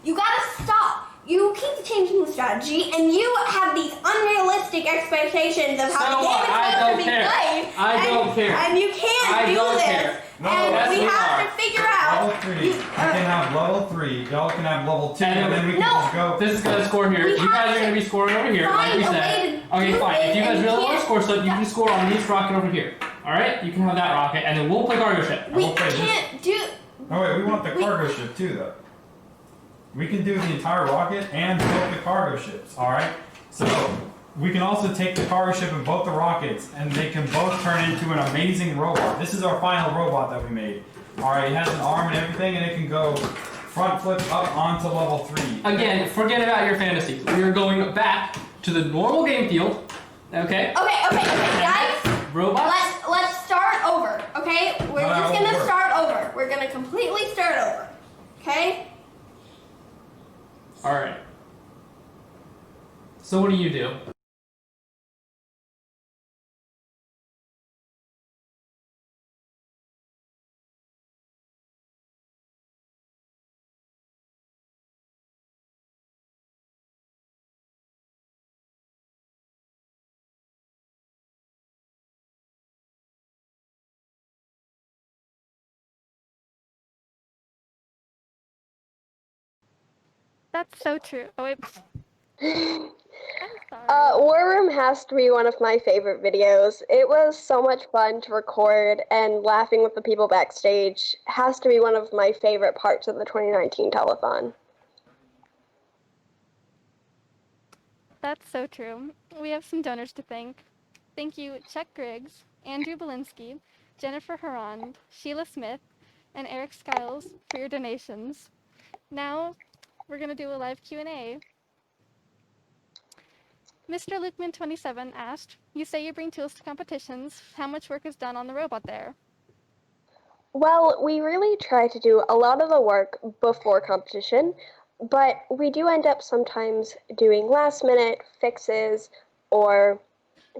you gotta stop. You keep changing the strategy, and you have these unrealistic expectations of how the game is supposed to be played. I don't care. And you can't do this. No, and we have to figure out. Level 3. You can have level 3. Y'all can have level 2, and then we can just go. This is gonna score here. You guys are gonna be scoring over here, like we said. Okay, fine. If you guys really want to score stuff, you can score on this rocket over here. All right, you can have that rocket, and then we'll play cargo ship. We can't do. Oh wait, we want the cargo ship too, though. We can do the entire rocket and both the cargo ships. All right, so we can also take the cargo ship and both the rockets, and they can both turn into an amazing robot. This is our final robot that we made. All right, it has an arm and everything, and it can go front flip up onto level 3. Again, forget about your fantasies. We are going back to the normal game field. Okay. Okay, guys. Robots. Let's start over. Okay, we're just gonna start over. We're gonna completely start over. Okay. All right. So what do you do? That's so true. Oh wait. War Room has to be one of my favorite videos. It was so much fun to record, and laughing with the people backstage has to be one of my favorite parts of the 2019 telethon. That's so true. We have some donors to thank. Thank you, Chuck Griggs, Andrew Belinsky, Jennifer Harand, Sheila Smith, and Eric Skiles for your donations. Now, we're going to do a live Q&A. Mr. Lukeman27 asked, you say you bring tools to competitions. How much work is done on the robot there? Well, we really try to do a lot of the work before competition, but we do end up sometimes doing last-minute fixes or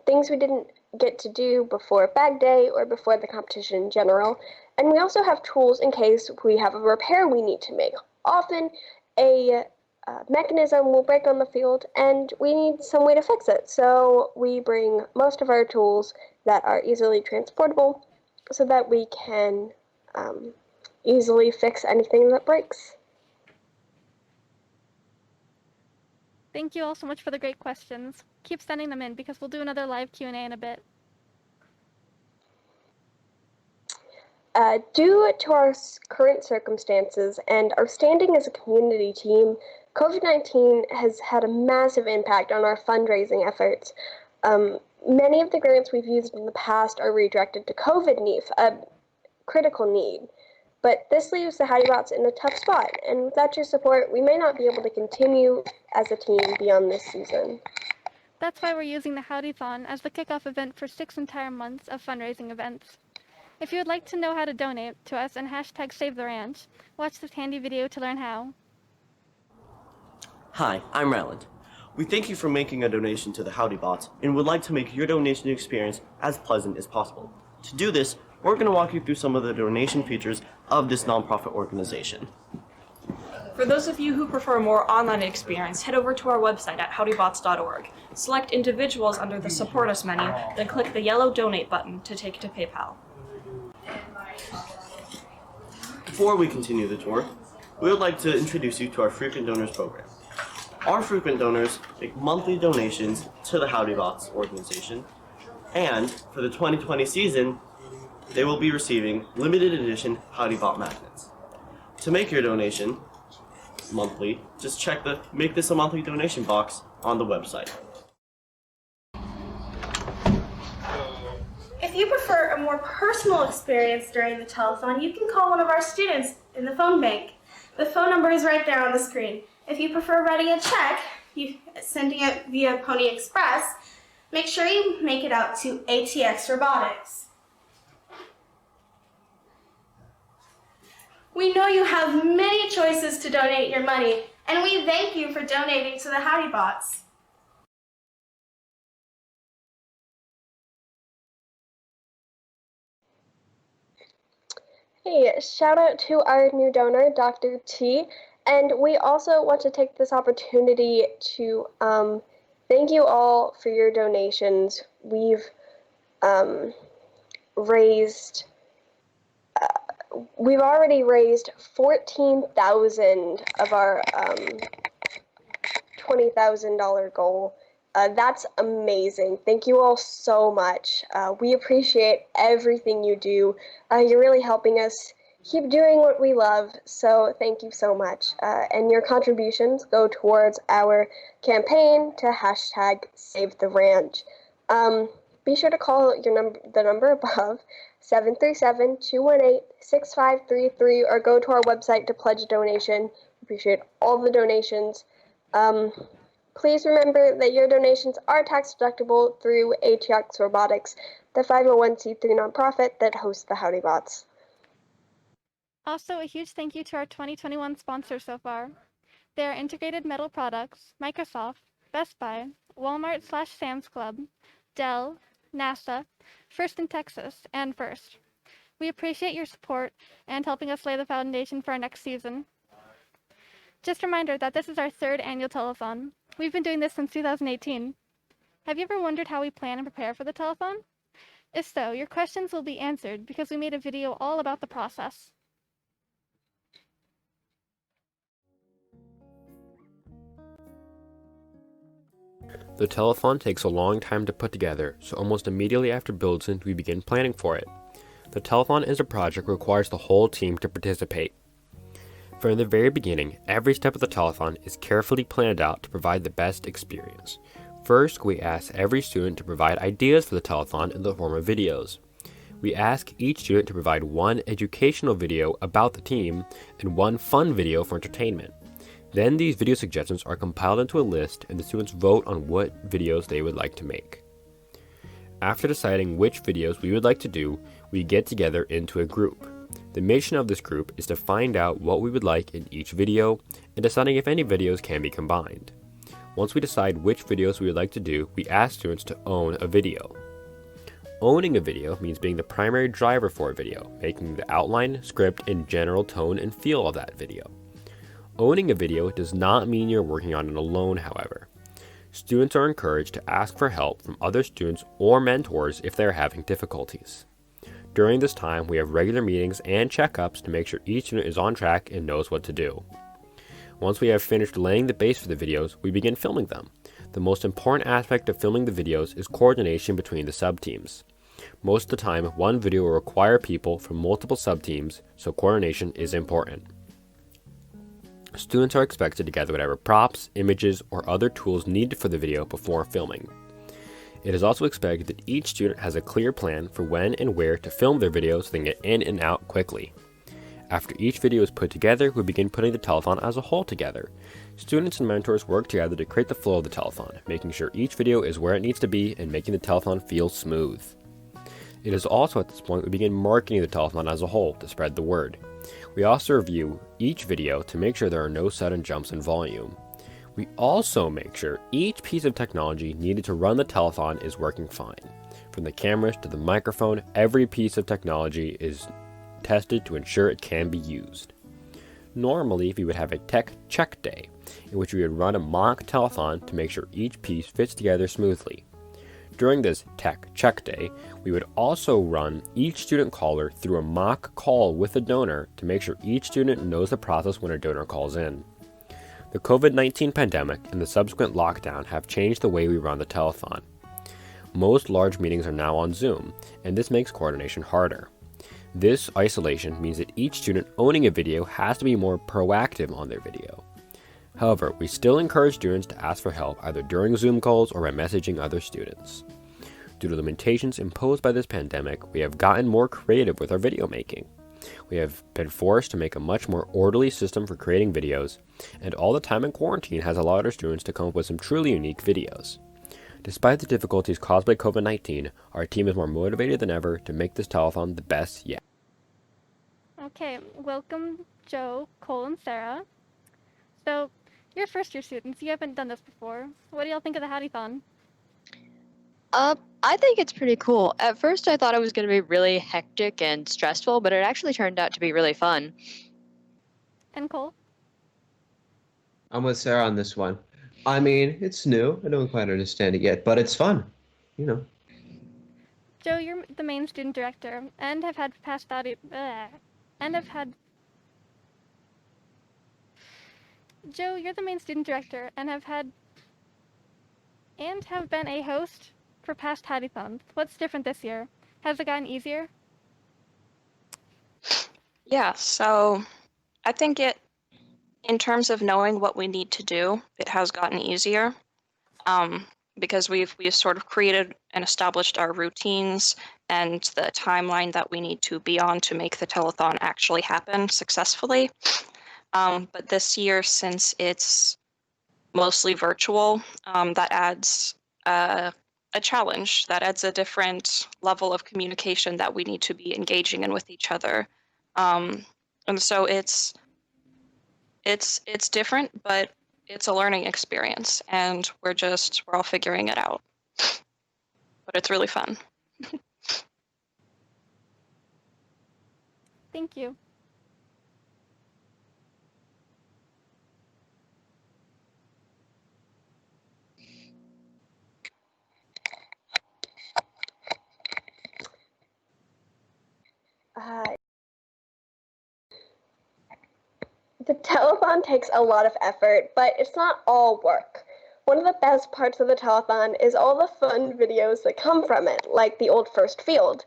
things we didn't get to do before bag day or before the competition in general. And we also have tools in case we have a repair we need to make. Often, a mechanism will break on the field and we need some way to fix it. So we bring most of our tools that are easily transportable so that we can easily fix anything that breaks. Thank you all so much for the great questions. Keep sending them in because we'll do another live Q&A in a bit. Due to our current circumstances and our standing as a community team, COVID-19 has had a massive impact on our fundraising efforts. Many of the grants we've used in the past are redirected to COVID need, a critical need. But this leaves the Howdybots in a tough spot, and without your support, we may not be able to continue as a team beyond this season. That's why we're using the Howdython as the kickoff event for 6 entire months of fundraising events. If you would like to know how to donate to us and hashtag Save the Ranch, watch this handy video to learn how. Hi, I'm Ryland. We thank you for making a donation to the Howdybots and would like to make your donation experience as pleasant as possible. To do this, we're going to walk you through some of the donation features of this nonprofit organization. For those of you who prefer a more online experience, head over to our website at howdybots.org. Select individuals under the Support Us menu, then click the yellow Donate button to take you to PayPal. Before we continue the tour, we would like to introduce you to our Frequent Donors program. Our frequent donors make monthly donations to the Howdybots organization, and for the 2020 season, they will be receiving limited edition HowdyBot magnets. To make your donation monthly, just check the Make This a Monthly Donation box on the website. If you prefer a more personal experience during the telethon, you can call one of our students in the phone bank. The phone number is right there on the screen. If you prefer writing a check, sending it via Pony Express, make sure you make it out to ATX Robotics. We know you have many choices to donate your money, and we thank you for donating to the Howdybots. Hey, shout out to our new donor, Dr. T. And we also want to take this opportunity to thank you all for your donations. We've already raised 14,000 of our $20,000 goal. That's amazing. Thank you all so much. We appreciate everything you do. You're really helping us keep doing what we love, so thank you so much. And your contributions go towards our campaign to #SaveTheRanch. Be sure to call the number above, 737-218-6533, or go to our website to pledge a donation. Appreciate all the donations. Please remember that your donations are tax deductible through ATX Robotics, the 501c3 nonprofit that hosts the Howdybots. Also, a huge thank you to our 2021 sponsors so far. They are Integrated Metal Products, Microsoft, Best Buy, Walmart/Sam's Club, Dell, NASA, First in Texas, and First. We appreciate your support and helping us lay the foundation for our next season. Just a reminder that this is our 3rd annual telethon. We've been doing this since 2018. Have you ever wondered how we plan and prepare for the telethon? If so, your questions will be answered because we made a video all about the process. The telethon takes a long time to put together, so almost immediately after Builds-In, we begin planning for it. The telethon as a project requires the whole team to participate. From the very beginning, every step of the telethon is carefully planned out to provide the best experience. First, we ask every student to provide ideas for the telethon in the form of videos. We ask each student to provide one educational video about the team and one fun video for entertainment. Then these video suggestions are compiled into a list and the students vote on what videos they would like to make. After deciding which videos we would like to do, we get together into a group. The mission of this group is to find out what we would like in each video and deciding if any videos can be combined. Once we decide which videos we would like to do, we ask students to own a video. Owning a video means being the primary driver for a video, making the outline, script, and general tone and feel of that video. Owning a video does not mean you're working on it alone, however. Students are encouraged to ask for help from other students or mentors if they are having difficulties. During this time, we have regular meetings and checkups to make sure each student is on track and knows what to do. Once we have finished laying the base for the videos, we begin filming them. The most important aspect of filming the videos is coordination between the sub-teams. Most of the time, one video will require people from multiple sub-teams, so coordination is important. Students are expected to gather whatever props, images, or other tools needed for the video before filming. It is also expected that each student has a clear plan for when and where to film their videos so they can get in and out quickly. After each video is put together, we begin putting the telethon as a whole together. Students and mentors work together to create the flow of the telethon, making sure each video is where it needs to be and making the telethon feel smooth. It is also at this point we begin marketing the telethon as a whole to spread the word. We also review each video to make sure there are no sudden jumps in volume. We also make sure each piece of technology needed to run the telethon is working fine. From the cameras to the microphone, every piece of technology is tested to ensure it can be used. Normally, we would have a tech check day, in which we would run a mock telethon to make sure each piece fits together smoothly. During this tech check day, we would also run each student caller through a mock call with a donor to make sure each student knows the process when a donor calls in. The COVID-19 pandemic and the subsequent lockdown have changed the way we run the telethon. Most large meetings are now on Zoom, and this makes coordination harder. This isolation means that each student owning a video has to be more proactive on their video. However, we still encourage students to ask for help either during Zoom calls or by messaging other students. Due to limitations imposed by this pandemic, we have gotten more creative with our video making. We have been forced to make a much more orderly system for creating videos, and all the time in quarantine has allowed our students to come up with some truly unique videos. Despite the difficulties caused by COVID-19, our team is more motivated than ever to make this telethon the best yet. Okay, welcome Joe, Cole, and Sarah. So, you're first year students, you haven't done this before. What do y'all think of the Howdython? I think it's pretty cool. At first I thought it was going to be really hectic and stressful, but it actually turned out to be really fun. And Cole? I'm with Sarah on this one. I mean, it's new. I don't quite understand it yet, but it's fun. You know. Joe, you're the main student director and have had Joe, you're the main student director and have been a host for past Howdythons. What's different this year? Has it gotten easier? Yeah, so I think in terms of knowing what we need to do, it has gotten easier because we've sort of created and established our routines and the timeline that we need to be on to make the telethon actually happen successfully. But this year, since it's mostly virtual, that adds a challenge, that adds a different level of communication that we need to be engaging in with each other. And so it's different, but it's a learning experience, and we're all figuring it out. But it's really fun. Thank you. The telethon takes a lot of effort, but it's not all work. One of the best parts of the telethon is all the fun videos that come from it, like the old first field.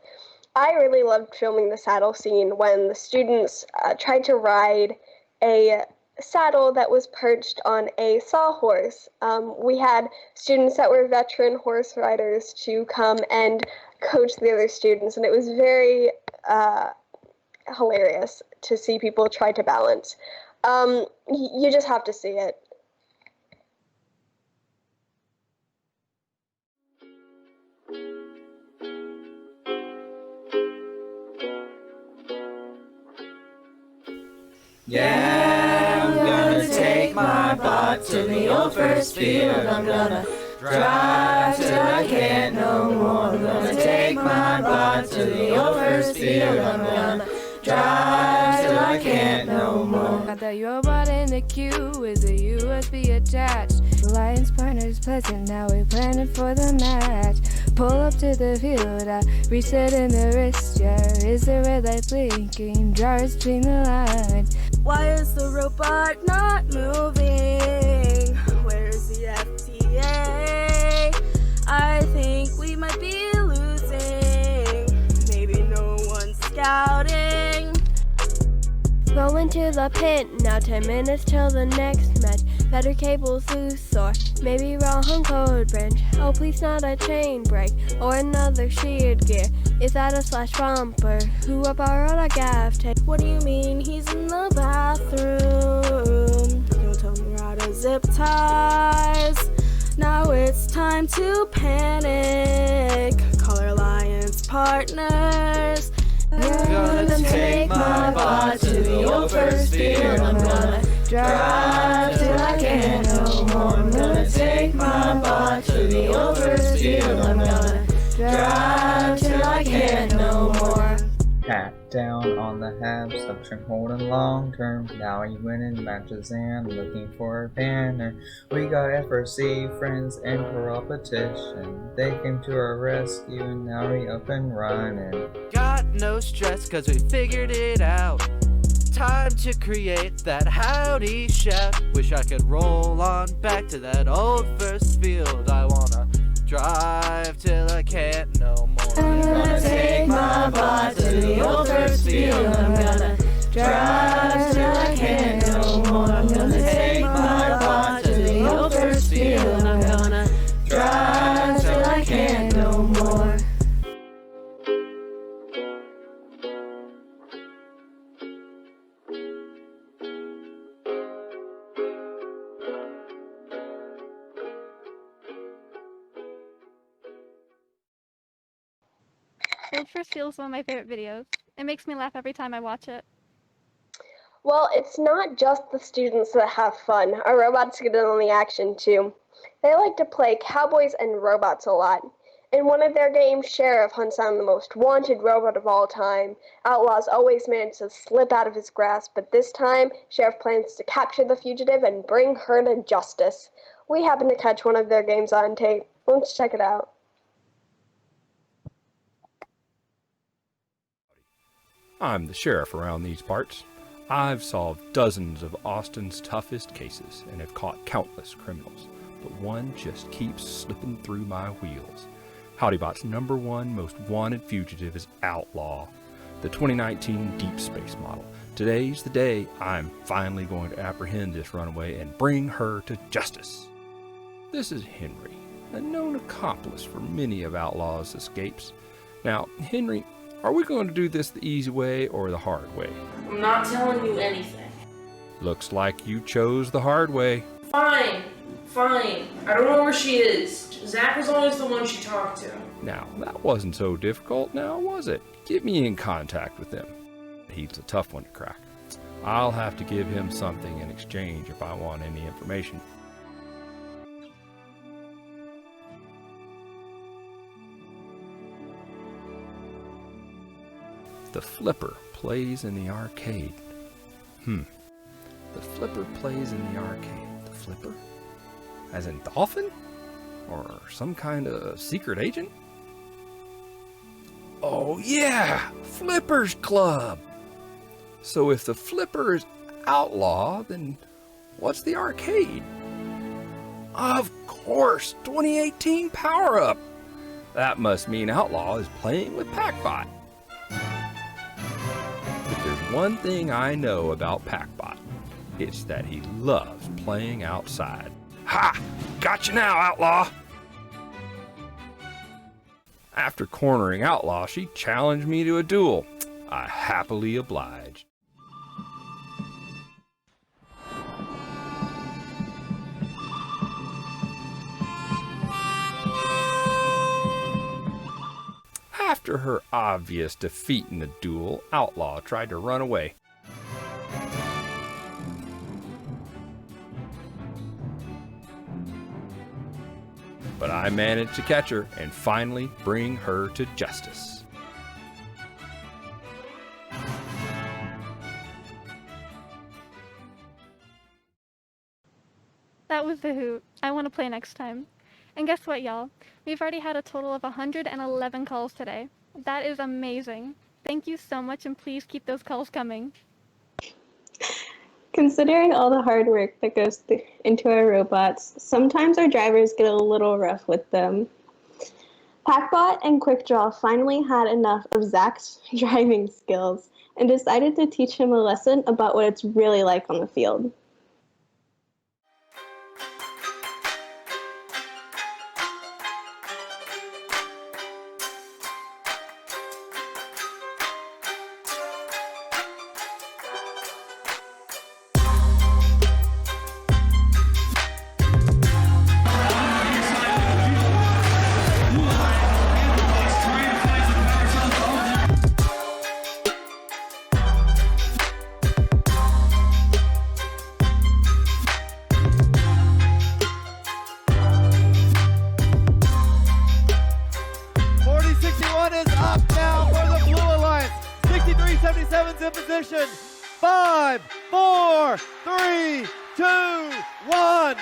I really loved filming the saddle scene when the students tried to ride a saddle that was perched on a sawhorse. We had students that were veteran horse riders to come and coach the other students, and it was very hilarious to see people try to balance. You just have to see it. Yeah, I'm gonna take my bot to the old first field. I'm gonna drive till I can't no more. I'm gonna take my bot to the old first field. I'm gonna drive till I can't no more. Got that robot in the queue with a USB attached. Alliance partners pleasant, now we're planning for the match. Pull up to the field, I reset in the wrist, yeah. Is the red light blinking? Drawers between the lines. Why is the robot not moving? Where's the FTA? I think we might be losing. Maybe no one's scouting. Go into the pit, now 10 minutes till the next match. Better cables loose or maybe wrong code branch. Oh please not a chain break or another sheared gear. Is that a slash bumper? Who borrowed a gaff tape? What do you mean he's in the bathroom? Don't tell me how to zip ties. Now it's time to panic. Call our alliance partners. I'm gonna take my bot to the old first field. I'm gonna drive till I can't no more. I'm gonna take my bot to the old first field. I'm gonna drive till I can't no more. Pat down on the halves, subtract holding long term. Now he winning matches and looking for a banner. We got FRC friends and competition. They came to our rescue and now we up and running. Got no stress cause we figured it out. Time to create that howdy shout. Wish I could roll on back to that old first field. I wanna drive till I can't no more. I'm gonna take my bot to the old first field. I'm gonna drive till I can't no more. I'm gonna take my bot to the old first field. I'm gonna drive till I can't no more. Old First Field is one of my favorite videos. It makes me laugh every time I watch it. Well, it's not just the students that have fun. Our robots get in on the action too. They like to play cowboys and robots a lot. In one of their games, Sheriff hunts down the most wanted robot of all time. Outlaw's always managed to slip out of his grasp, but this time, Sheriff plans to capture the fugitive and bring her to justice. We happened to catch one of their games on tape. Let's check it out. I'm the sheriff around these parts. I've solved dozens of Austin's toughest cases and have caught countless criminals, but one just keeps slipping through my wheels. Howdybot's #1 most wanted fugitive is Outlaw, the 2019 Deep Space model. Today's the day I'm finally going to apprehend this runaway and bring her to justice. This is Henry, a known accomplice for many of Outlaw's escapes. Now, Henry, are we going to do this the easy way or the hard way? I'm not telling you anything. Looks like you chose the hard way. Fine. I don't know where she is. Zach was always the one she talked to. Now, that wasn't so difficult now, was it? Get me in contact with him. He's a tough one to crack. I'll have to give him something in exchange if I want any information. The flipper plays in the arcade. The flipper plays in the arcade. The flipper? As in dolphin? Or some kind of secret agent? Oh yeah! Flippers Club! So if the flipper is Outlaw, then what's the arcade? Of course! 2018 Power Up! That must mean Outlaw is playing with Pac-Bot. If there's one thing I know about Pac-Bot, it's that he loves playing outside. Ha! Gotcha now, Outlaw! After cornering Outlaw, she challenged me to a duel. I happily obliged. After her obvious defeat in the duel, Outlaw tried to run away. But I managed to catch her and finally bring her to justice. That was a hoot. I want to play next time. And guess what, y'all? We've already had a total of 111 calls today. That is amazing. Thank you so much, and please keep those calls coming. Considering all the hard work that goes into our robots, sometimes our drivers get a little rough with them. Pac-Bot and QuickDraw finally had enough of Zach's driving skills and decided to teach him a lesson about what it's really like on the field. In position. 5, 4, 3, 2, 1.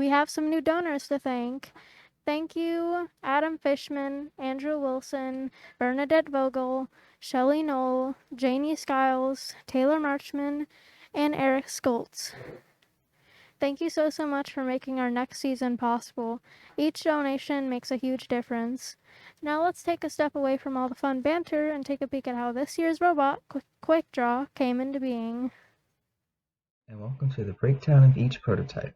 We have some new donors to thank. Thank you, Adam Fishman, Andrew Wilson, Bernadette Vogel, Shelley Knoll, Janie Skiles, Taylor Marchman, and Eric Skoltz. Thank you so much for making our next season possible. Each donation makes a huge difference. Now let's take a step away from all the fun banter and take a peek at how this year's robot, QuickDraw, came into being. And welcome to the breakdown of each prototype.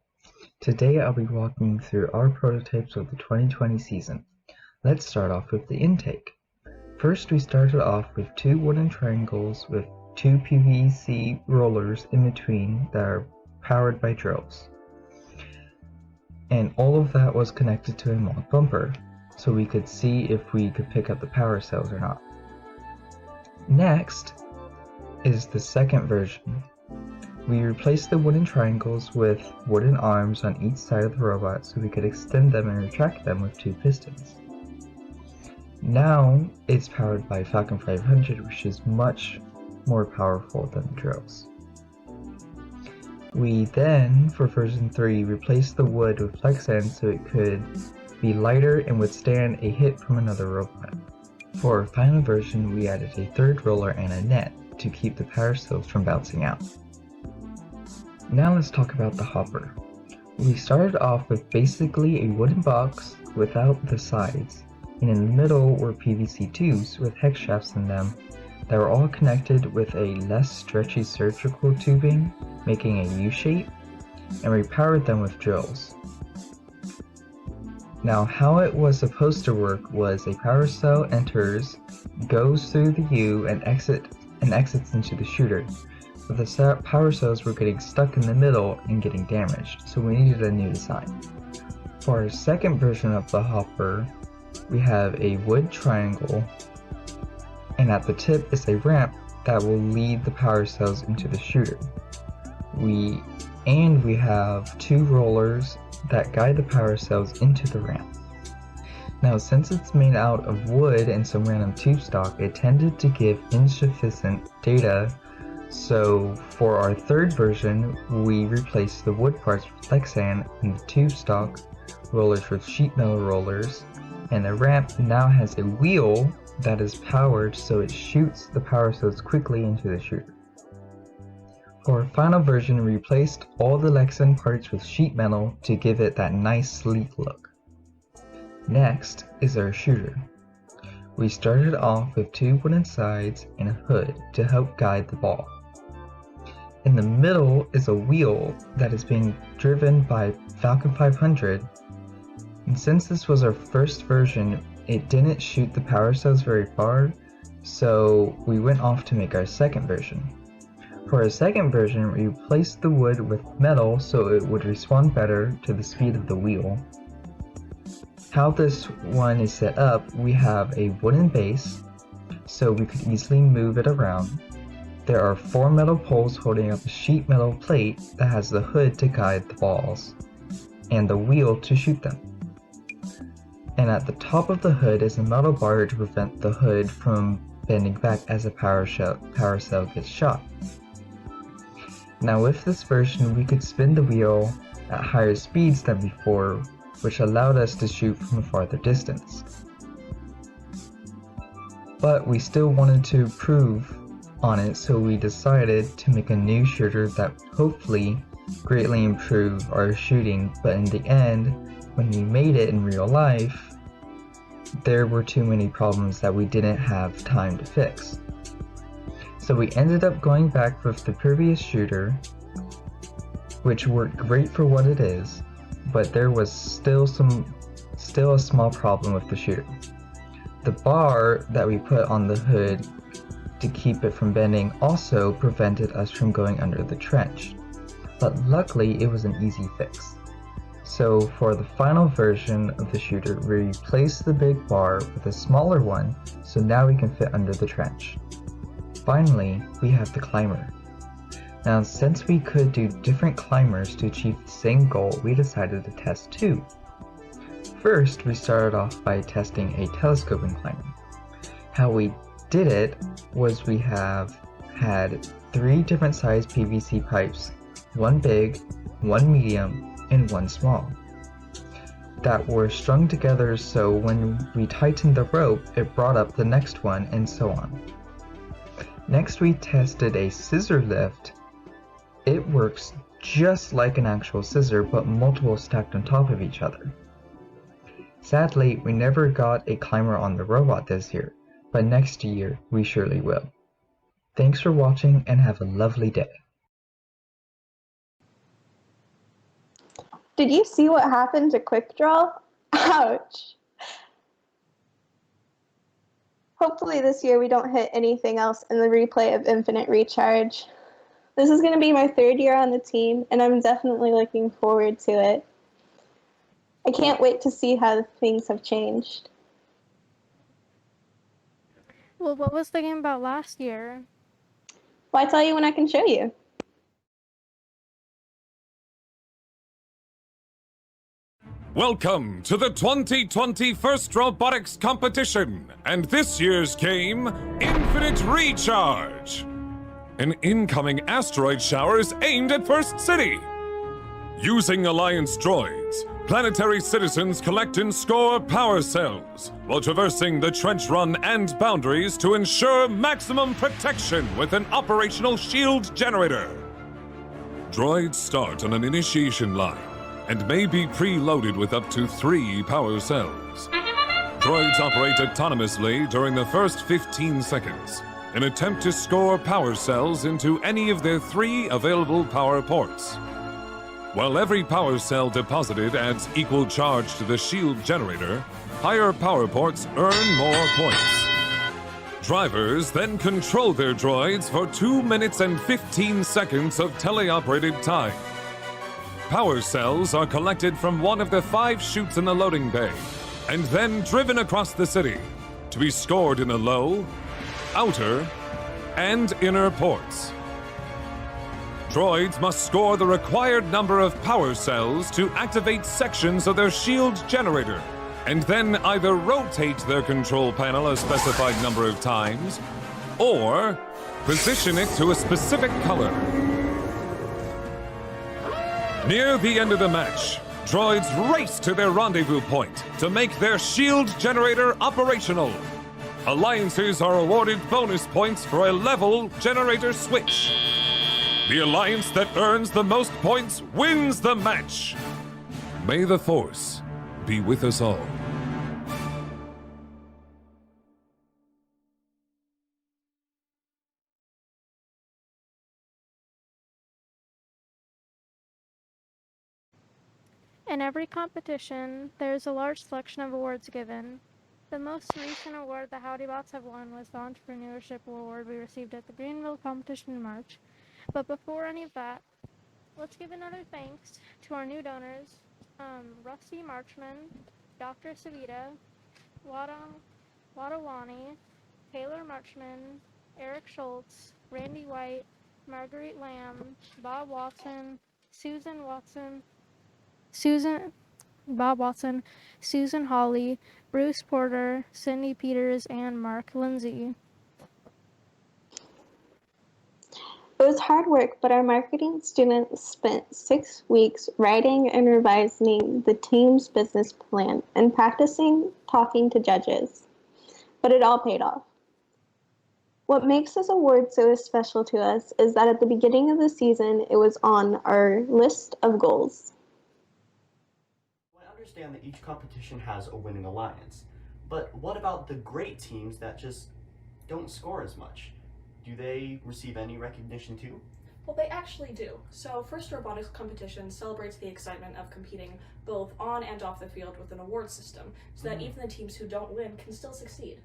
Today I'll be walking through our prototypes of the 2020 season. Let's start off with the intake. First, we started off with 2 wooden triangles with 2 PVC rollers in between that are powered by drills. And all of that was connected to a mod bumper, so we could see if we could pick up the power cells or not. Next is the second version. We replaced the wooden triangles with wooden arms on each side of the robot so we could extend them and retract them with 2 pistons. Now it's powered by Falcon 500, which is much more powerful than the drills. We then, for version 3, replaced the wood with Plexan so it could be lighter and withstand a hit from another robot. For our final version, we added a 3rd roller and a net to keep the power cells from bouncing out. Now let's talk about the hopper. We started off with basically a wooden box without the sides, and in the middle were PVC tubes with hex shafts in them that were all connected with a less stretchy surgical tubing, making a U-shape, and we powered them with drills. Now how it was supposed to work was a power cell enters, goes through the U, and exits into the shooter. But the power cells were getting stuck in the middle and getting damaged, so we needed a new design. For our second version of the hopper, we have a wood triangle, and at the tip is a ramp that will lead the power cells into the shooter. We have 2 rollers that guide the power cells into the ramp. Now since it's made out of wood and some random tube stock, it tended to give insufficient data, so for our 3rd version, we replaced the wood parts with Lexan and the tube stock rollers with sheet metal rollers, and the ramp now has a wheel that is powered so it shoots the power cells quickly into the shooter. For our final version, we replaced all the Lexan parts with sheet metal to give it that nice sleek look. Next is our shooter. We started off with 2 wooden sides and a hood to help guide the ball. In the middle is a wheel that is being driven by Falcon 500, and since this was our first version, it didn't shoot the power cells very far, so we went off to make our second version. For our second version, we replaced the wood with metal so it would respond better to the speed of the wheel. How this one is set up, we have a wooden base so we could easily move it around. There are 4 metal poles holding up a sheet metal plate that has the hood to guide the balls, and the wheel to shoot them. And at the top of the hood is a metal bar to prevent the hood from bending back as a power cell gets shot. Now with this version, we could spin the wheel at higher speeds than before, which allowed us to shoot from a farther distance. But we still wanted to improve on it, so we decided to make a new shooter that hopefully greatly improve our shooting, but in the end, when we made it in real life, there were too many problems that we didn't have time to fix. So we ended up going back with the previous shooter, which worked great for what it is, but there was still a small problem with the shooter. The bar that we put on the hood to keep it from bending also prevented us from going under the trench, but luckily it was an easy fix. So for the final version of the shooter, we replaced the big bar with a smaller one, so now we can fit under the trench. Finally, we have the climber. Now since we could do different climbers to achieve the same goal, we decided to test 2. First, we started off by testing a telescoping climber. How we did it was we had 3 different size PVC pipes, 1 big, 1 medium, and 1 small. that were strung together, so when we tightened the rope, it brought up the next one, and so on. Next, we tested a scissor lift. It works just like an actual scissor, but multiple stacked on top of each other. Sadly, we never got a climber on the robot this year, but next year we surely will. Thanks for watching and have a lovely day. Did you see what happened to QuickDraw? Ouch. Hopefully this year we don't hit anything else in the replay of Infinite Recharge. This is going to be my 3rd year on the team, and I'm definitely looking forward to it. I can't wait to see how things have changed. Well, what was the game about last year? Well, I'll tell you when I can show you. Welcome to the 2020 First Robotics Competition, and this year's game, Infinite Recharge. An incoming asteroid shower is aimed at First City. Using Alliance droids, planetary citizens collect and score power cells, while traversing the trench run and boundaries to ensure maximum protection with an operational shield generator. Droids start on an initiation line, and may be preloaded with up to 3 power cells. Droids operate autonomously during the first 15 seconds, and attempt to score power cells into any of their 3 available power ports. While every power cell deposited adds equal charge to the shield generator, higher power ports earn more points. Drivers then control their droids for 2 minutes and 15 seconds of teleoperated time. Power cells are collected from one of the 5 chutes in the loading bay, and then driven across the city to be scored in the low, outer, and inner ports. Droids must score the required number of power cells to activate sections of their shield generator, and then either rotate their control panel a specified number of times, or position it to a specific color. Near the end of the match, droids race to their rendezvous point to make their shield generator operational. Alliances are awarded bonus points for a level generator switch. The alliance that earns the most points wins the match. May the Force be with us all. In every competition, there is a large selection of awards given. The most recent award the Howdybots have won was the Entrepreneurship Award we received at the Greenville competition in March. But before any of that, let's give another thanks to our new donors, Rusty Marchman, Dr. Savita, Wadawani, Taylor Marchman, Eric Schultz, Randy White, Marguerite Lamb, Bob Watson, Susan Hawley, Bruce Porter, Cindy Peters, and Mark Lindsay. It was hard work, but our marketing students spent 6 weeks writing and revising the team's business plan and practicing talking to judges. But it all paid off. What makes this award so special to us is that at the beginning of the season, it was on our list of goals. I understand that each competition has a winning alliance, but what about the great teams that just don't score as much? Do they receive any recognition too? Well, they actually do. So First Robotics Competition celebrates the excitement of competing both on and off the field with an award system, so that even the teams who don't win can still succeed.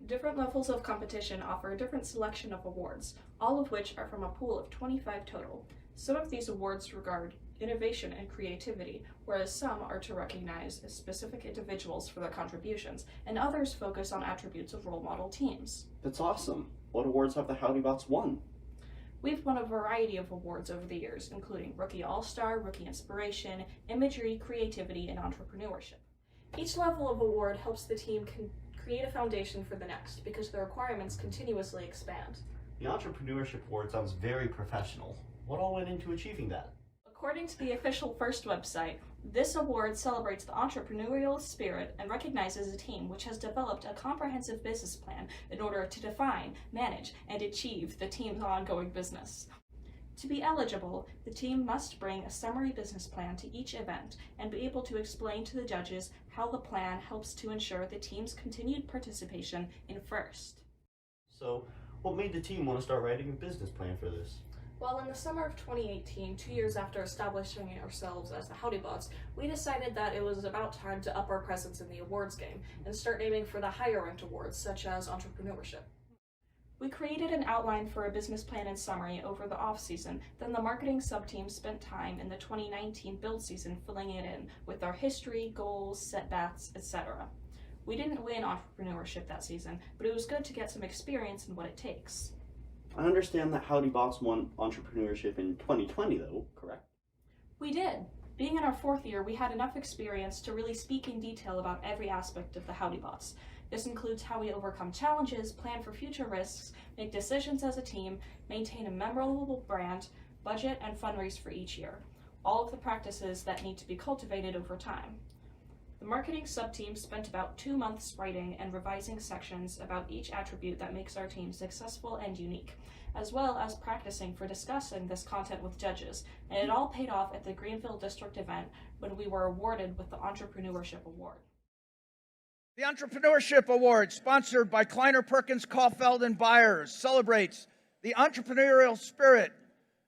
Different levels of competition offer a different selection of awards, all of which are from a pool of 25 total. Some of these awards regard innovation and creativity, whereas some are to recognize specific individuals for their contributions, and others focus on attributes of role model teams. That's awesome. What awards have the Howdybots won? We've won a variety of awards over the years, including Rookie All-Star, Rookie Inspiration, Imagery, Creativity, and Entrepreneurship. Each level of award helps the team create a foundation for the next, because the requirements continuously expand. The Entrepreneurship Award sounds very professional. What all went into achieving that? According to the official FIRST website, This award celebrates the entrepreneurial spirit and recognizes a team which has developed a comprehensive business plan in order to define, manage, and achieve the team's ongoing business. To be eligible, the team must bring a summary business plan to each event and be able to explain to the judges how the plan helps to ensure the team's continued participation in FIRST. So, what made the team want to start writing a business plan for this? Well, in the summer of 2018, 2 years after establishing ourselves as the Howdybots, we decided that it was about time to up our presence in the awards game and start aiming for the higher ranked awards, such as Entrepreneurship. We created an outline for a business plan and summary over the off-season, then the marketing sub-team spent time in the 2019 build season filling it in with our history, goals, setbacks, etc. We didn't win Entrepreneurship that season, but it was good to get some experience in what it takes. I understand that Howdybots won Entrepreneurship in 2020 though, correct? We did. Being in our 4th year, we had enough experience to really speak in detail about every aspect of the Howdybots. This includes how we overcome challenges, plan for future risks, make decisions as a team, maintain a memorable brand, budget, and fundraise for each year. All of the practices that need to be cultivated over time. The marketing sub-team spent about 2 months writing and revising sections about each attribute that makes our team successful and unique, as well as practicing for discussing this content with judges, and it all paid off at the Greenville District event when we were awarded with the Entrepreneurship Award. The Entrepreneurship Award, sponsored by Kleiner Perkins, Caulfield, and Byers, celebrates the entrepreneurial spirit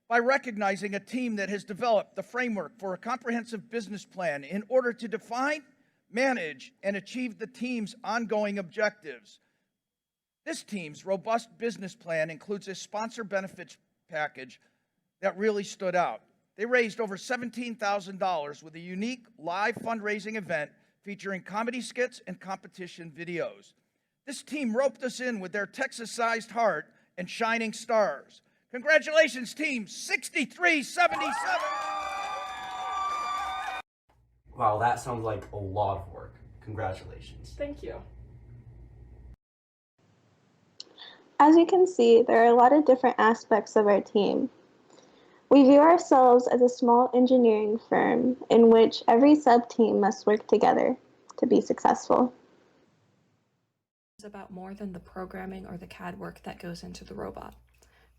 by recognizing a team that has developed the framework for a comprehensive business plan in order to define, manage, and achieve the team's ongoing objectives. This team's robust business plan includes a sponsor benefits package that really stood out. They raised over $17,000 with a unique live fundraising event featuring comedy skits and competition videos. This team roped us in with their Texas-sized heart and shining stars. Congratulations, Team 6377! Wow, that sounds like a lot of work. Congratulations. Thank you. As you can see, there are a lot of different aspects of our team. We view ourselves as a small engineering firm in which every sub-team must work together to be successful. It's about more than the programming or the CAD work that goes into the robot.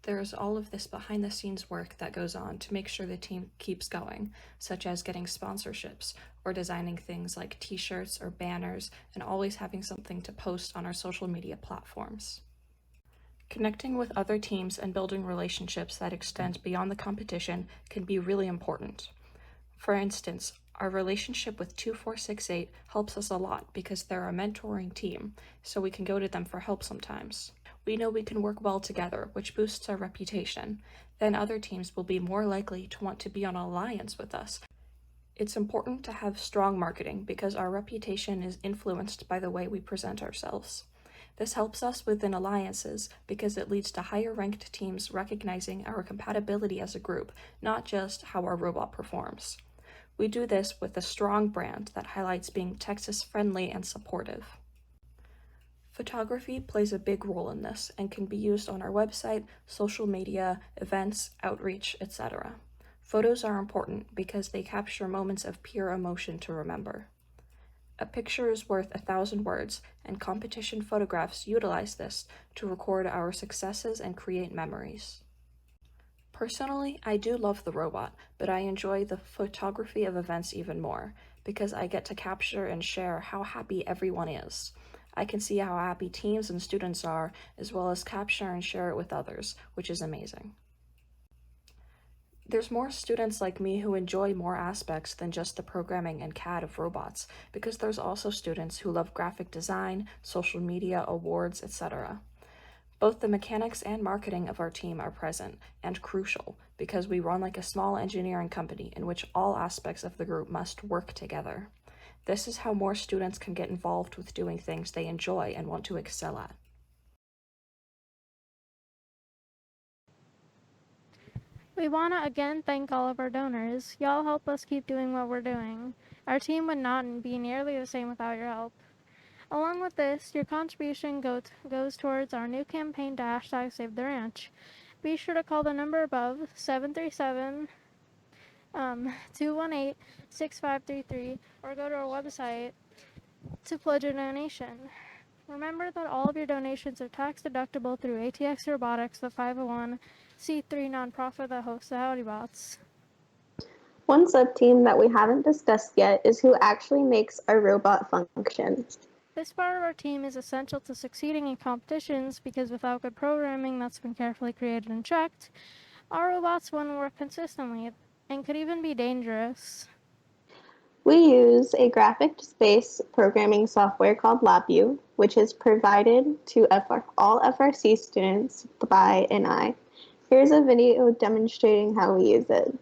There's all of this behind-the-scenes work that goes on to make sure the team keeps going, such as getting sponsorships or designing things like t-shirts or banners and always having something to post on our social media platforms. Connecting with other teams and building relationships that extend beyond the competition can be really important. For instance, our relationship with 2468 helps us a lot because they're a mentoring team, so we can go to them for help sometimes. We know we can work well together, which boosts our reputation. Then other teams will be more likely to want to be on an alliance with us. It's important to have strong marketing because our reputation is influenced by the way we present ourselves. This helps us within alliances because it leads to higher ranked teams recognizing our compatibility as a group, not just how our robot performs. We do this with a strong brand that highlights being Texas friendly and supportive. Photography plays a big role in this and can be used on our website, social media, events, outreach, etc. Photos are important because they capture moments of pure emotion to remember. A picture is worth 1,000 words, and competition photographs utilize this to record our successes and create memories. Personally, I do love the robot, but I enjoy the photography of events even more, because I get to capture and share how happy everyone is. I can see how happy teams and students are, as well as capture and share it with others, which is amazing. There's more students like me who enjoy more aspects than just the programming and CAD of robots, because there's also students who love graphic design, social media, awards, etc. Both the mechanics and marketing of our team are present and crucial because we run like a small engineering company in which all aspects of the group must work together. This is how more students can get involved with doing things they enjoy and want to excel at. We want to again thank all of our donors. Y'all help us keep doing what we're doing. Our team would not be nearly the same without your help. Along with this, your contribution goes towards our new campaign to #SaveTheRanch. Be sure to call the number above, 218-6533 or go to our website to pledge a donation. Remember that all of your donations are tax deductible through ATX Robotics, the 501c3 nonprofit that hosts the Howdy Bots. One subteam that we haven't discussed yet is who actually makes our robot function. This part of our team is essential to succeeding in competitions because without good programming that's been carefully created and checked, our robots wouldn't work consistently and could even be dangerous. We use a graphics-based programming software called LabView, which is provided to all FRC students by NI. Here's a video demonstrating how we use it.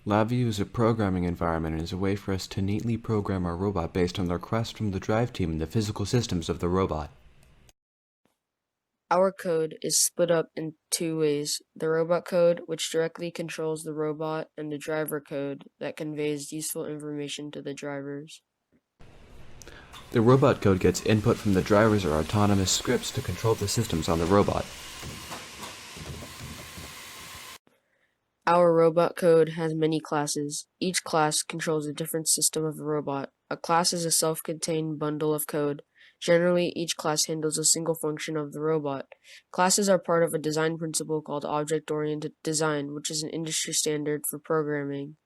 LabView is a programming environment and is a way for us to neatly program our robot based on the request from the drive team and the physical systems of the robot. Our code is split up in two ways: the robot code, which directly controls the robot, and the driver code that conveys useful information to the drivers. The robot code gets input from the drivers or autonomous scripts to control the systems on the robot. Our robot code has many classes. Each class controls a different system of the robot. A class is a self-contained bundle of code. Generally, each class handles a single function of the robot. Classes are part of a design principle called object-oriented design, which is an industry standard for programming.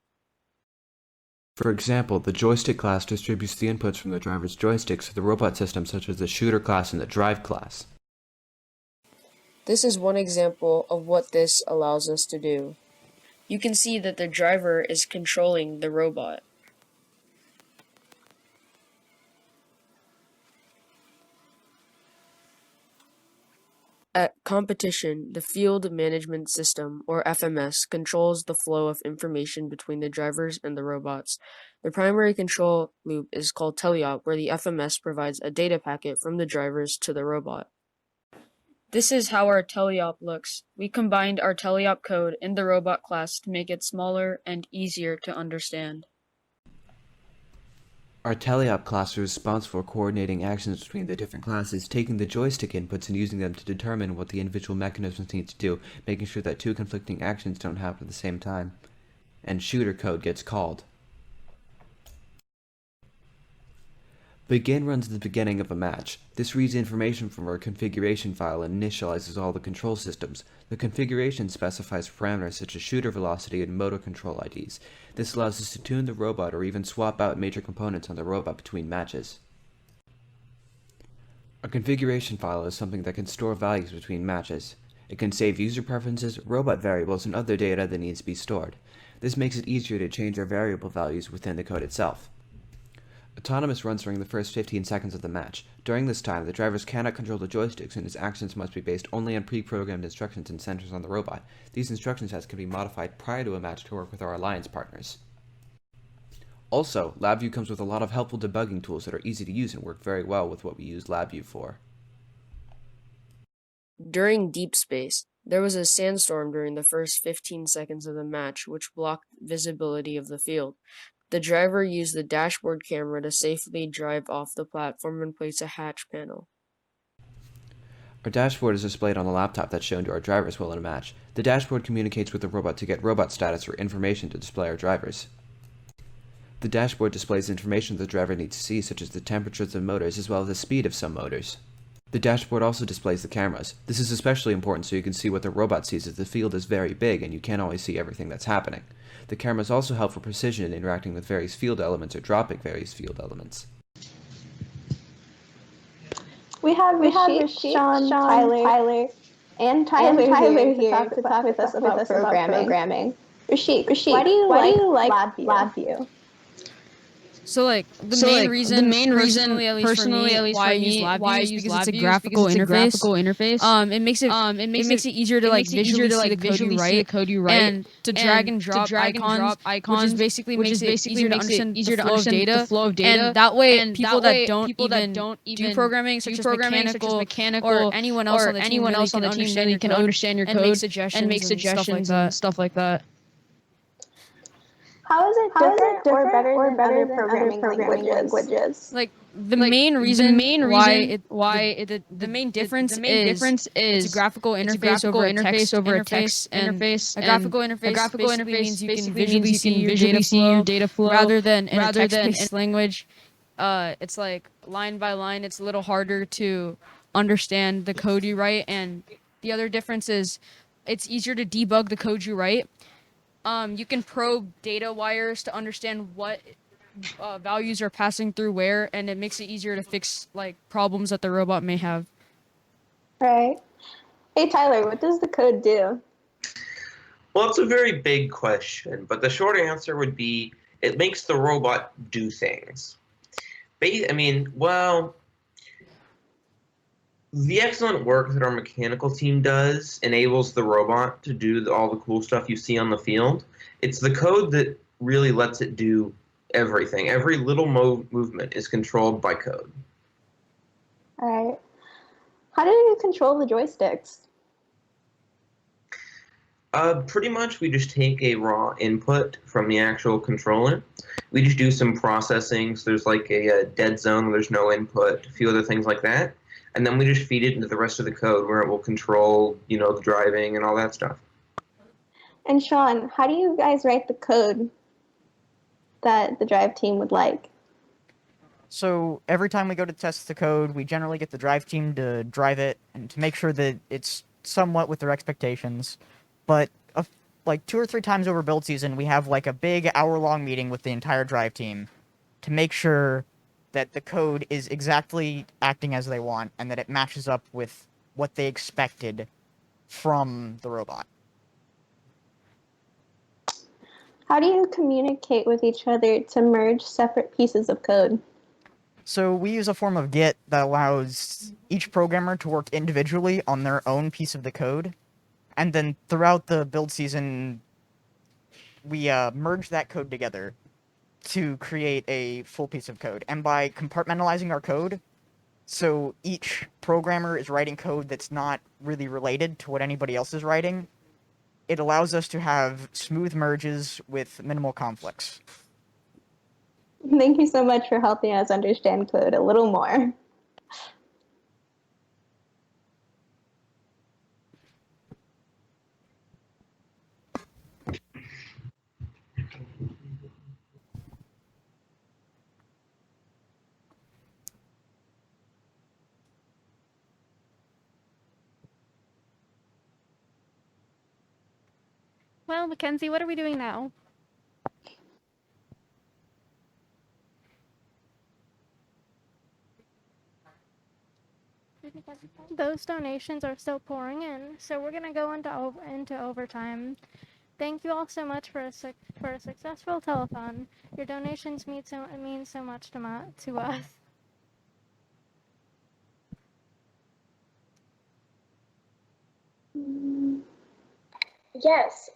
For example, the joystick class distributes the inputs from the driver's joysticks to the robot system, such as the shooter class and the drive class. This is one example of what this allows us to do. You can see that the driver is controlling the robot. At competition, the Field Management System, or FMS, controls the flow of information between the drivers and the robots. The primary control loop is called teleop, where the FMS provides a data packet from the drivers to the robot. This is how our teleop looks. We combined our teleop code in the robot class to make it smaller and easier to understand. Our teleop class is responsible for coordinating actions between the different classes, taking the joystick inputs and using them to determine what the individual mechanisms need to do, making sure that two conflicting actions don't happen at the same time. And shooter code gets called. Begin runs at the beginning of a match. This reads information from our configuration file and initializes all the control systems. The configuration specifies parameters such as shooter velocity and motor control IDs. This allows us to tune the robot or even swap out major components on the robot between matches. A configuration file is something that can store values between matches. It can save user preferences, robot variables, and other data that needs to be stored. This makes it easier to change our variable values within the code itself. Autonomous runs during the first 15 seconds of the match. During this time, the drivers cannot control the joysticks and his actions must be based only on pre-programmed instructions and sensors on the robot. These instruction sets can be modified prior to a match to work with our alliance partners. Also, LabView comes with a lot of helpful debugging tools that are easy to use and work very well with what we use LabView for. During deep space, there was a sandstorm during the first 15 seconds of the match, which blocked visibility of the field. The driver used the dashboard camera to safely drive off the platform and place a hatch panel. Our dashboard is displayed on the laptop that's shown to our drivers while in a match. The dashboard communicates with the robot to get robot status or information to display our drivers. The dashboard displays information the driver needs to see, such as the temperatures of motors as well as the speed of some motors. The dashboard also displays the cameras. This is especially important so you can see what the robot sees, as the field is very big and you can't always see everything that's happening. The cameras also help for precision in interacting with various field elements or dropping various field elements. We have Rishik, Sean, Tyler, and Tyler here to talk with us about programming. Rishik, why do you like LabView? So like the main reason personally at least for me why I use LabView is because it's a graphical interface. It makes it easier to like visually see the code you write and to drag and drop icons, which basically makes it easier to understand the flow of data. And that way people that don't do programming such as mechanical or anyone else on the team really can understand your code and make suggestions and stuff like that. How is it different or better than other programming languages? Like the main reason why the main difference is it's a graphical interface over a text interface. A graphical interface means you can visually see your data flow rather than in a text-based language. It's like line by line. It's a little harder to understand the code you write, and the other difference is it's easier to debug the code you write. You can probe data wires to understand what values are passing through where, and it makes it easier to fix like problems that the robot may have. Right. Hey Tyler, what does the code do? Well, it's a very big question, but the short answer would be it makes the robot do things. The excellent work that our mechanical team does enables the robot to do all the cool stuff you see on the field. It's the code that really lets it do everything. Every little movement is controlled by code. All right. How do you control the joysticks? Pretty much we just take a raw input from the actual controller. We just do some processing. So there's like a dead zone where there's no input, a few other things like that. And then we just feed it into the rest of the code where it will control, the driving and all that stuff. And Sean, how do you guys write the code that the drive team would like? So every time we go to test the code, we generally get the drive team to drive it and to make sure that it's somewhat with their expectations. But like 2 or 3 times over build season, we have like a big hour-long meeting with the entire drive team to make sure that the code is exactly acting as they want and that it matches up with what they expected from the robot. How do you communicate with each other to merge separate pieces of code? So we use a form of Git that allows each programmer to work individually on their own piece of the code. And then throughout the build season, we merge that code together to create a full piece of code. And by compartmentalizing our code, so each programmer is writing code that's not really related to what anybody else is writing, it allows us to have smooth merges with minimal conflicts. Thank you so much for helping us understand code a little more. Well, Mackenzie, what are we doing now? Those donations are still pouring in, so we're gonna go into overtime. Thank you all so much for a successful telethon. Your donations mean so much to us. Yes,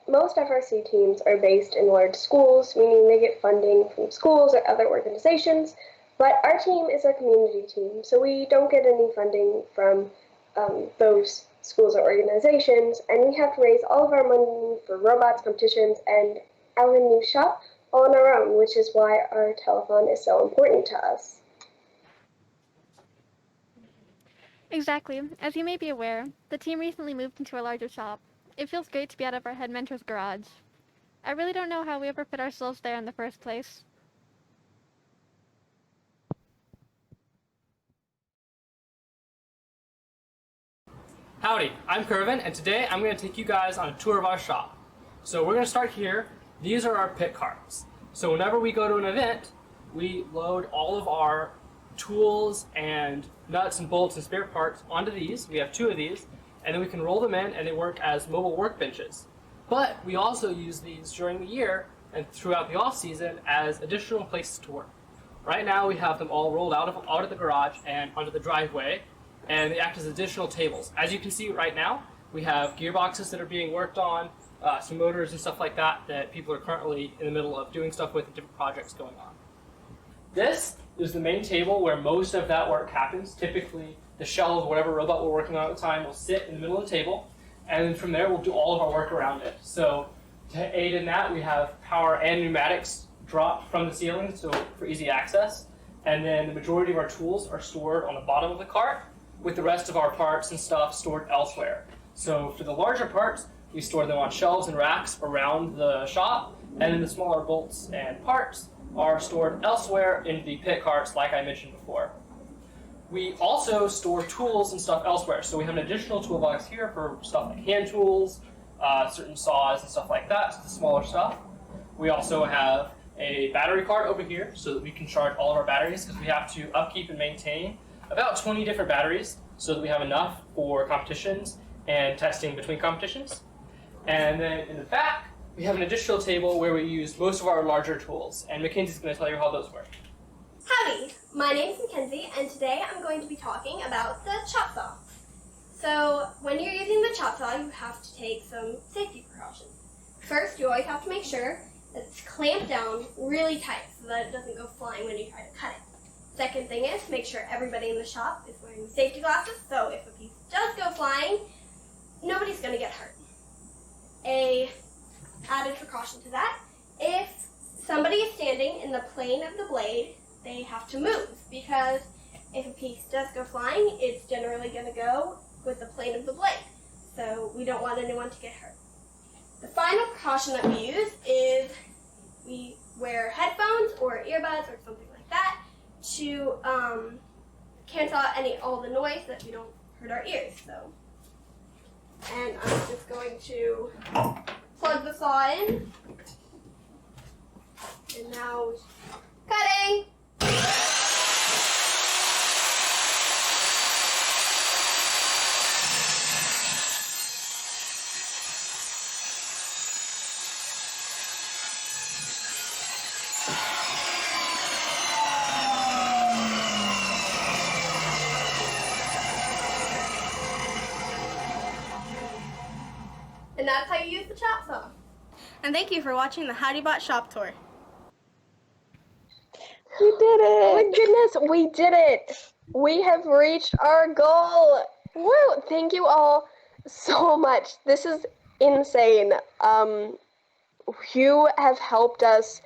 most FRC teams are based in large schools, meaning they get funding from schools or other organizations, but our team is a community team, so we don't get any funding from those schools or organizations, and we have to raise all of our money for robots, competitions, and our new shop all on our own, which is why our telethon is so important to us. Exactly. As you may be aware, the team recently moved into a larger shop. It feels great to be out of our head mentor's garage. I really don't know how we ever put ourselves there in the first place. Howdy, I'm Kirven, and today I'm going to take you guys on a tour of our shop. So we're going to start here. These are our pick carts. So whenever we go to an event, we load all of our tools and nuts and bolts and spare parts onto these. We have 2 of these, and then we can roll them in and they work as mobile workbenches. But we also use these during the year and throughout the off season as additional places to work. Right now we have them all rolled out of the garage and onto the driveway, and they act as additional tables. As you can see right now, we have gearboxes that are being worked on, some motors and stuff like that that people are currently in the middle of doing stuff with and different projects going on. This is the main table where most of that work happens. Typically, the shell of whatever robot we're working on at the time will sit in the middle of the table, and then from there we'll do all of our work around it. So to aid in that, we have power and pneumatics dropped from the ceiling so for easy access, and then the majority of our tools are stored on the bottom of the cart, with the rest of our parts and stuff stored elsewhere. So for the larger parts, we store them on shelves and racks around the shop, and then the smaller bolts and parts are stored elsewhere in the pit carts like I mentioned before. We also store tools and stuff elsewhere. So we have an additional toolbox here for stuff like hand tools, certain saws and stuff like that, so the smaller stuff. We also have a battery cart over here so that we can charge all of our batteries, because we have to upkeep and maintain about 20 different batteries so that we have enough for competitions and testing between competitions. And then in the back, we have an additional table where we use most of our larger tools, and Mackenzie's going to tell you how those work. Howdy, my name is Mackenzie, and today I'm going to be talking about the chop saw. So when you're using the chop saw, you have to take some safety precautions. First, you always have to make sure that it's clamped down really tight so that it doesn't go flying when you try to cut it. Second thing is, make sure everybody in the shop is wearing safety glasses, so if a piece does go flying, nobody's going to get hurt. A added precaution to that, if somebody is standing in the plane of the blade, they have to move, because if a piece does go flying, it's generally going to go with the plane of the blade. So we don't want anyone to get hurt. The final precaution that we use is we wear headphones or earbuds or something like that to cancel out all the noise so that we don't hurt our ears. So, and I'm just going to plug the saw in, and now cutting. And that's how you use the chop saw. And thank you for watching the Howdybot shop tour. We did it! Oh my goodness, we did it! We have reached our goal! Woo! Thank you all so much. This is insane. You have helped us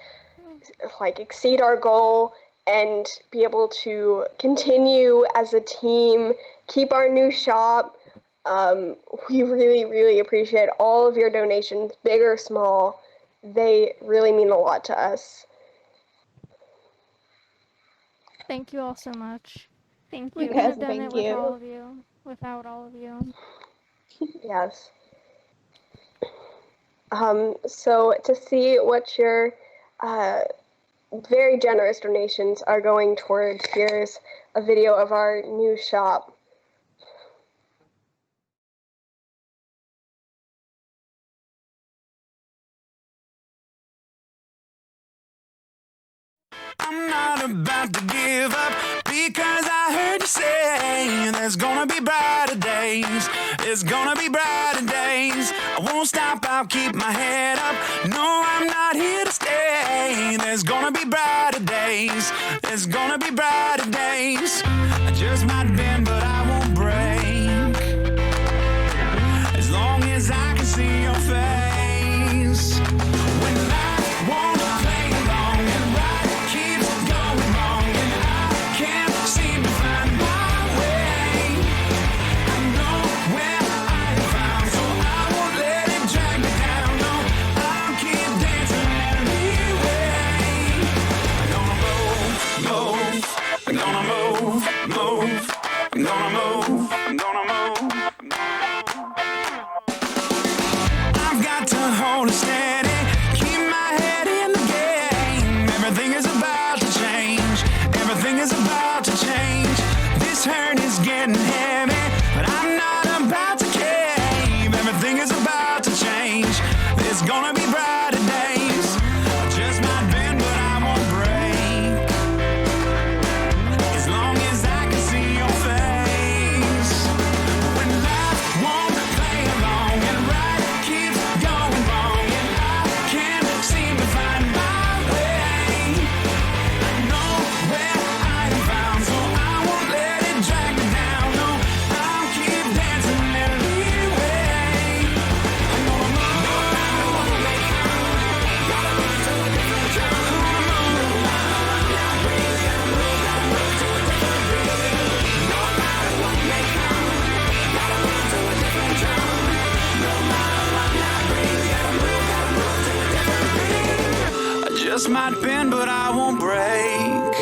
exceed our goal and be able to continue as a team, keep our new shop. We really, really appreciate all of your donations, big or small. They really mean a lot to us. Thank you all so much. Thank you. We We couldn't have guys, done thank it with you. all of you, without all of you. Yes. So to see what your very generous donations are going towards, here's a video of our new shop. I'm not about to give up because I heard you say there's gonna be brighter days. There's gonna be brighter days. I won't stop, I'll keep my head up. No, I'm not here to stay. There's gonna be brighter days. There's gonna be brighter days. I just might bend, but I won't break. As long as I can see your face. When I wanna play along and right keeps going wrong and I can't seem to find my way. trust might bend, but I won't break.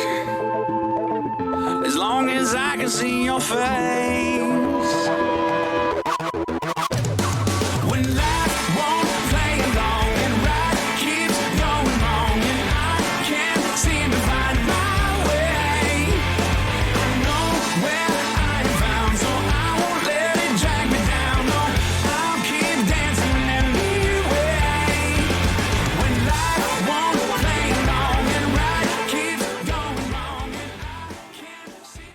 As long as I can see your face. When life won't play along and right keeps going wrong and I can't seem to find my way, I know where I am found, so I won't let it drag me down. No, I'll keep dancing anyway. When life won't play along and right keeps going wrong and I can't see.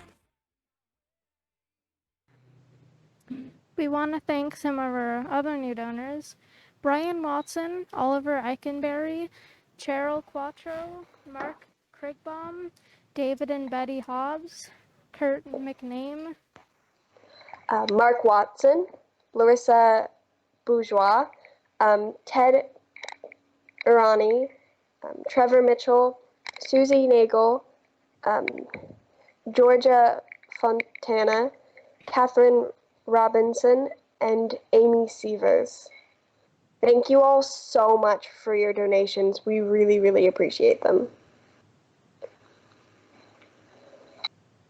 We want to thank some of our other new donors: Brian Watson, Oliver Eikenberry, Cheryl Quattro, Mark Krigbaum, David and Betty Hobbs, Kurt McName, Mark Watson, Larissa Bourgeois, Ted Irani, Trevor Mitchell, Susie Nagel, Georgia Fontana, Catherine Robinson, and Amy Severs. Thank you all so much for your donations. We really, really appreciate them.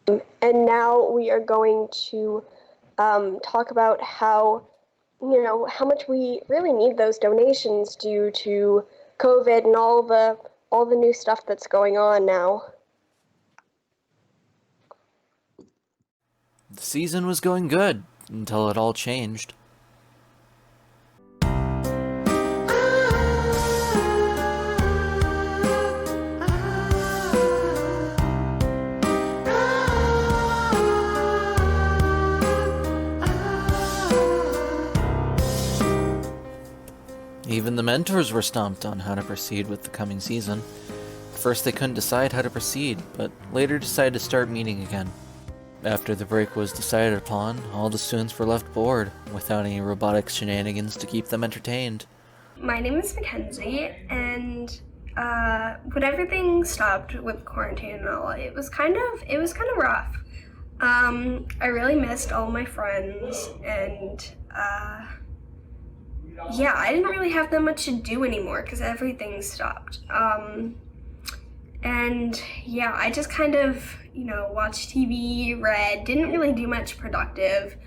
And now we are going to talk about how much we really need those donations due to COVID and all the new stuff that's going on now. The season was going good until it all changed. Even the mentors were stumped on how to proceed with the coming season. First they couldn't decide how to proceed, but later decided to start meeting again. After the break was decided upon, all the students were left bored, without any robotics shenanigans to keep them entertained. My name is Mackenzie, and when everything stopped with quarantine and all, it was kind of rough. I really missed all my friends, and yeah, I didn't really have that much to do anymore because everything stopped. And yeah, I just kind of, watched TV, read, didn't really do much productive,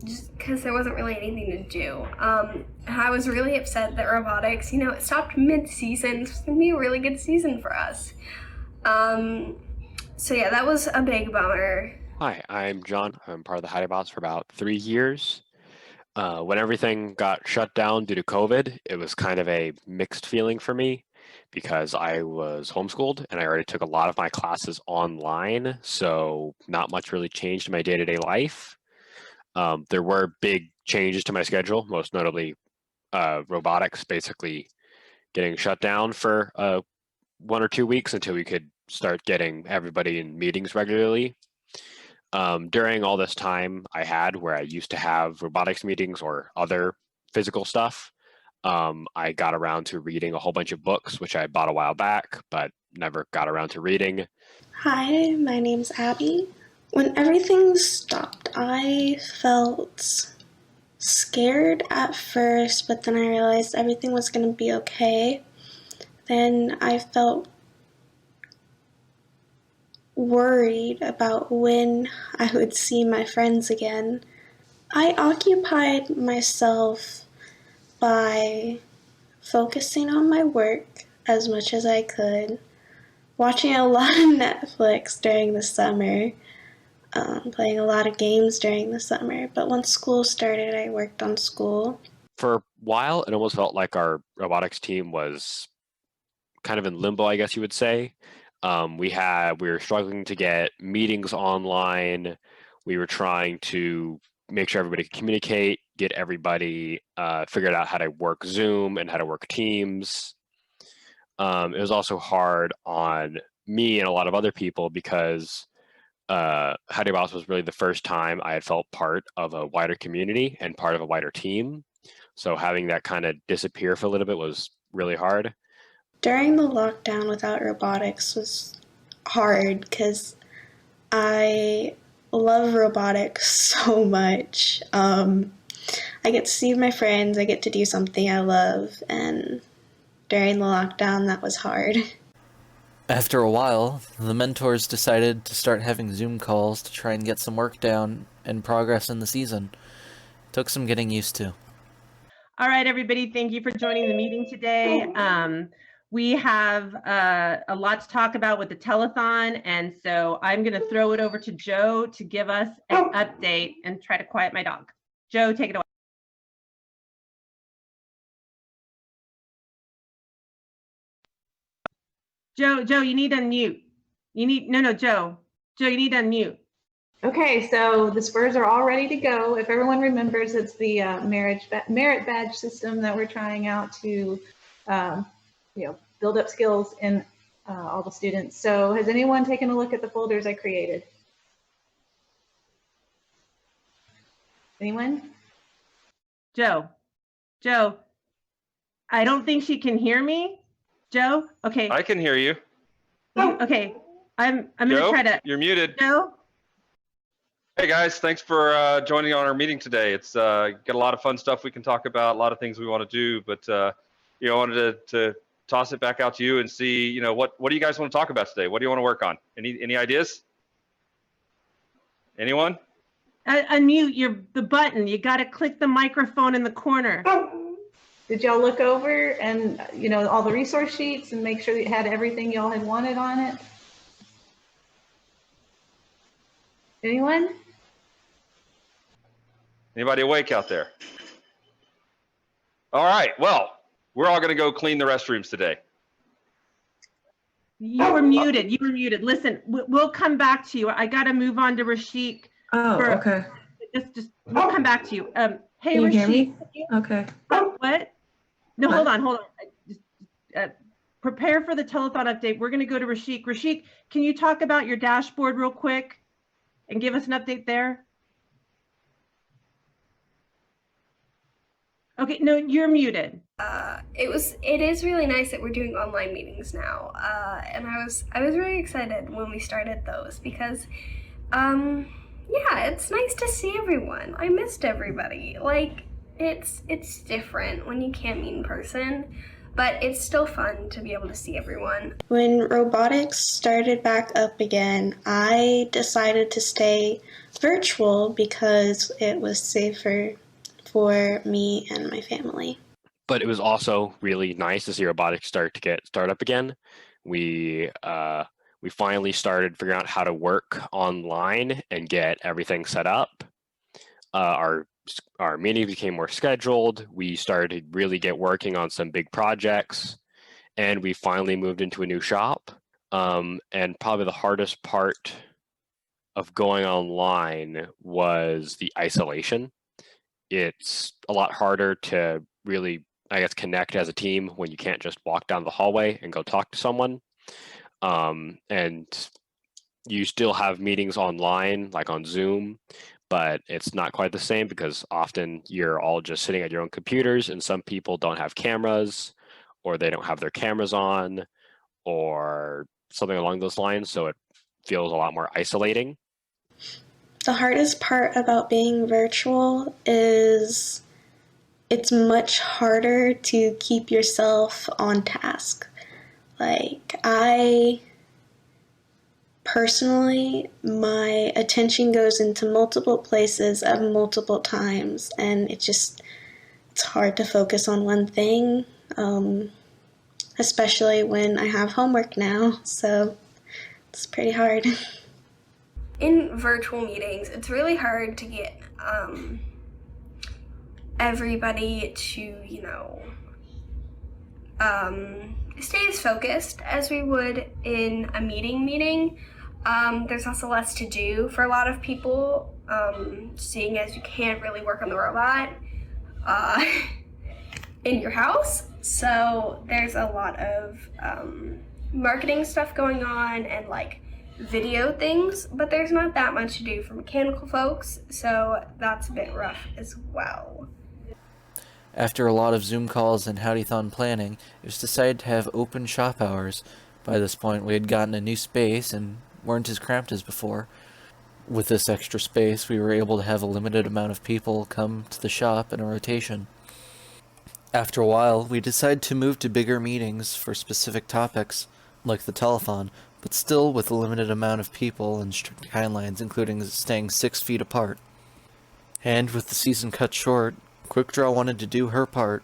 just because there wasn't really anything to do. And I was really upset that robotics, it stopped mid-season. It's going to be a really good season for us. So yeah, that was a big bummer. Hi, I'm John. I'm part of the Howdybots for about 3 years. When everything got shut down due to COVID, it was kind of a mixed feeling for me because I was homeschooled and I already took a lot of my classes online, so not much really changed in my day-to-day life. There were big changes to my schedule, most notably robotics basically getting shut down for 1 or 2 weeks until we could start getting everybody in meetings regularly. During all this time I had where I used to have robotics meetings or other physical stuff, I got around to reading a whole bunch of books, which I bought a while back, but never got around to reading. Hi, my name's Abby. When everything stopped, I felt scared at first, but then I realized everything was going to be okay. Then I felt worried about when I would see my friends again. I occupied myself by focusing on my work as much as I could, watching a lot of Netflix during the summer, playing a lot of games during the summer. But once school started, I worked on school. For a while, it almost felt like our robotics team was kind of in limbo, I guess you would say. We were struggling to get meetings online. We were trying to make sure everybody could communicate, get everybody figured out how to work Zoom and how to work Teams. It was also hard on me and a lot of other people because Howdybots was really the first time I had felt part of a wider community and part of a wider team. So having that kind of disappear for a little bit was really hard. During the lockdown without robotics was hard because I love robotics so much. I get to see my friends, I get to do something I love, and during the lockdown, that was hard. After a while, the mentors decided to start having Zoom calls to try and get some work down and progress in the season. Took some getting used to. All right, everybody, thank you for joining the meeting today. We have a lot to talk about with the telethon, and so I'm going to throw it over to Joe to give us an update and try to quiet my dog. Joe, take it away. Joe, you need to unmute. Joe, you need to unmute. Okay, so the Spurs are all ready to go. If everyone remembers, it's the merit badge system that we're trying out to, build up skills in all the students. So has anyone taken a look at the folders I created? Anyone? Joe, I don't think she can hear me. Joe, okay. I can hear you. Okay, I'm gonna try to. You're muted. Joe. Hey guys, thanks for joining on our meeting today. It's got a lot of fun stuff we can talk about, a lot of things we want to do, but I wanted to toss it back out to you and see, what do you guys want to talk about today? What do you want to work on? Any ideas? Anyone? Unmute the button. You got to click the microphone in the corner. Did y'all look over and all the resource sheets and make sure that you had everything y'all had wanted on it? Anyone? Anybody awake out there? All right, well, we're all going to go clean the restrooms today. You were muted. Listen, we'll come back to you. I got to move on to Rishik. Okay. Just we'll come back to you. Hey, Can you Rishik. hear me? Okay. What? No, hold on. Just, prepare for the telethon update. We're going to go to Rishik. Rishik, can you talk about your dashboard real quick and give us an update there? Okay, no, you're muted. It is really nice that we're doing online meetings now, and I was really excited when we started those because, yeah, it's nice to see everyone. I missed everybody. Like, it's different when you can't meet in person, but it's still fun to be able to see everyone. When robotics started back up again, I decided to stay virtual because it was safer for me and my family. But it was also really nice to see robotics start up again. We finally started figuring out how to work online and get everything set up. Our meetings became more scheduled. We started to really get working on some big projects, and we finally moved into a new shop. And probably the hardest part of going online was the isolation. It's a lot harder to really, connect as a team when you can't just walk down the hallway and go talk to someone. And you still have meetings online, like on Zoom, but it's not quite the same because often you're all just sitting at your own computers, and some people don't have cameras, or they don't have their cameras on, or something along those lines. So it feels a lot more isolating. The hardest part about being virtual is it's much harder to keep yourself on task. Like, personally, my attention goes into multiple places at multiple times, and it's hard to focus on one thing, especially when I have homework now, so it's pretty hard. In virtual meetings, it's really hard to get everybody to, stay as focused as we would in a meeting. There's also less to do for a lot of people, seeing as you can't really work on the robot in your house. So there's a lot of marketing stuff going on and video things, but there's not that much to do for mechanical folks, so that's a bit rough as well. After a lot of Zoom calls and Howdython planning, it was decided to have open shop hours. By this point, we had gotten a new space and weren't as cramped as before. With this extra space, we were able to have a limited amount of people come to the shop in a rotation. After a while, we decided to move to bigger meetings for specific topics, like the telethon, but still with a limited amount of people and strict guidelines, including staying 6 feet apart. And with the season cut short, QuickDraw wanted to do her part.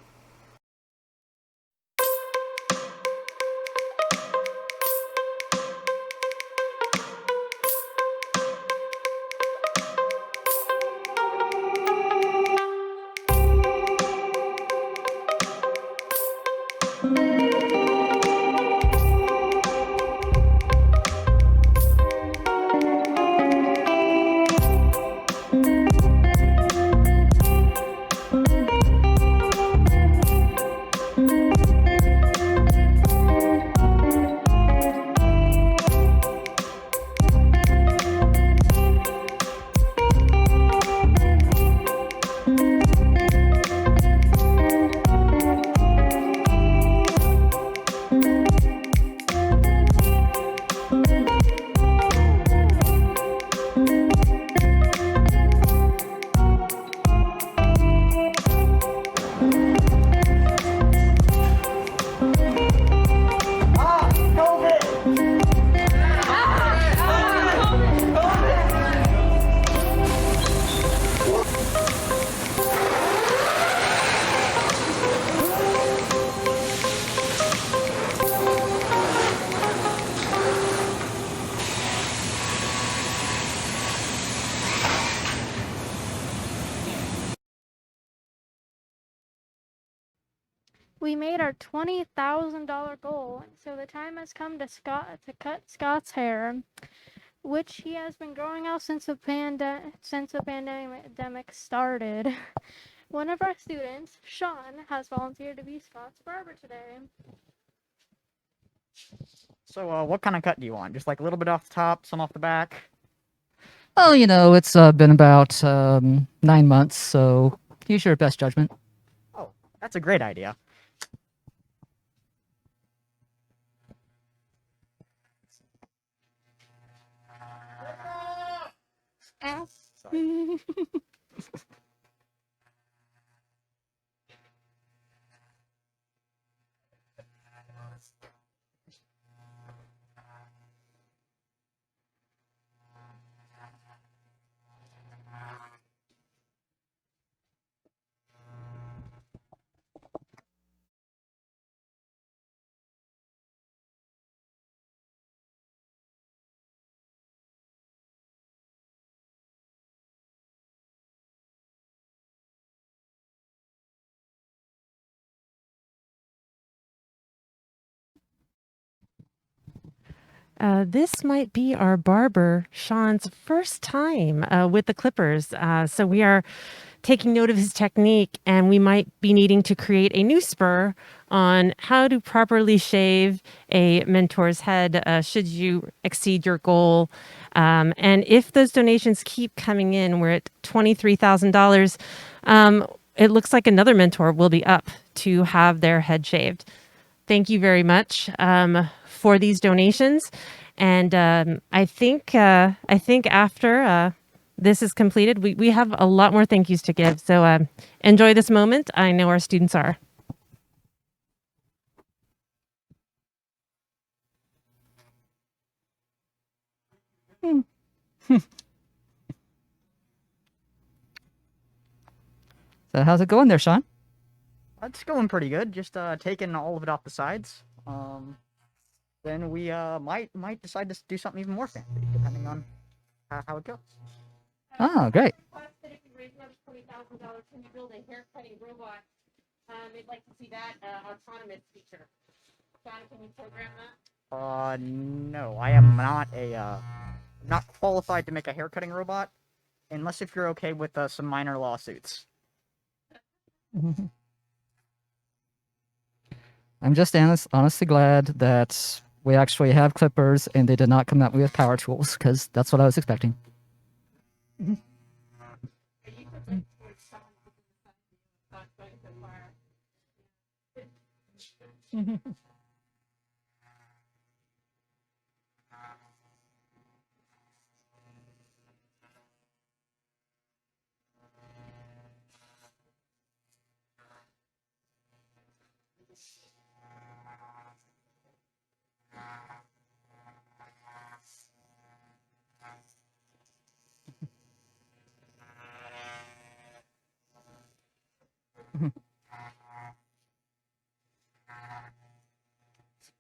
We made our $20,000 goal, so the time has come to cut Scott's hair, which he has been growing out since the pandemic started. One of our students, Sean, has volunteered to be Scott's barber today. So, what kind of cut do you want? Just like a little bit off the top, some off the back? Well, it's been about 9 months, so use your best judgment. Oh, that's a great idea. Sorry. This might be our barber, Sean's first time with the clippers. So we are taking note of his technique, and we might be needing to create a new spur on how to properly shave a mentor's head should you exceed your goal. And if those donations keep coming in, we're at $23,000. It looks like another mentor will be up to have their head shaved. Thank you very much for these donations. And I think after this is completed, we have a lot more thank yous to give. So enjoy this moment. I know our students are. So how's it going there, Sean? It's going pretty good. Just taking all of it off the sides. Then we might decide to do something even more fancy, depending on how it goes. Oh, great. If you raise another $20,000, can you build a hair cutting robot? We'd like to see that autonomous feature. John, can you program that? No, I am not not qualified to make a haircutting robot, unless if you're okay with some minor lawsuits. I'm just honestly glad that we actually have clippers and they did not come out with power tools, because that's what I was expecting.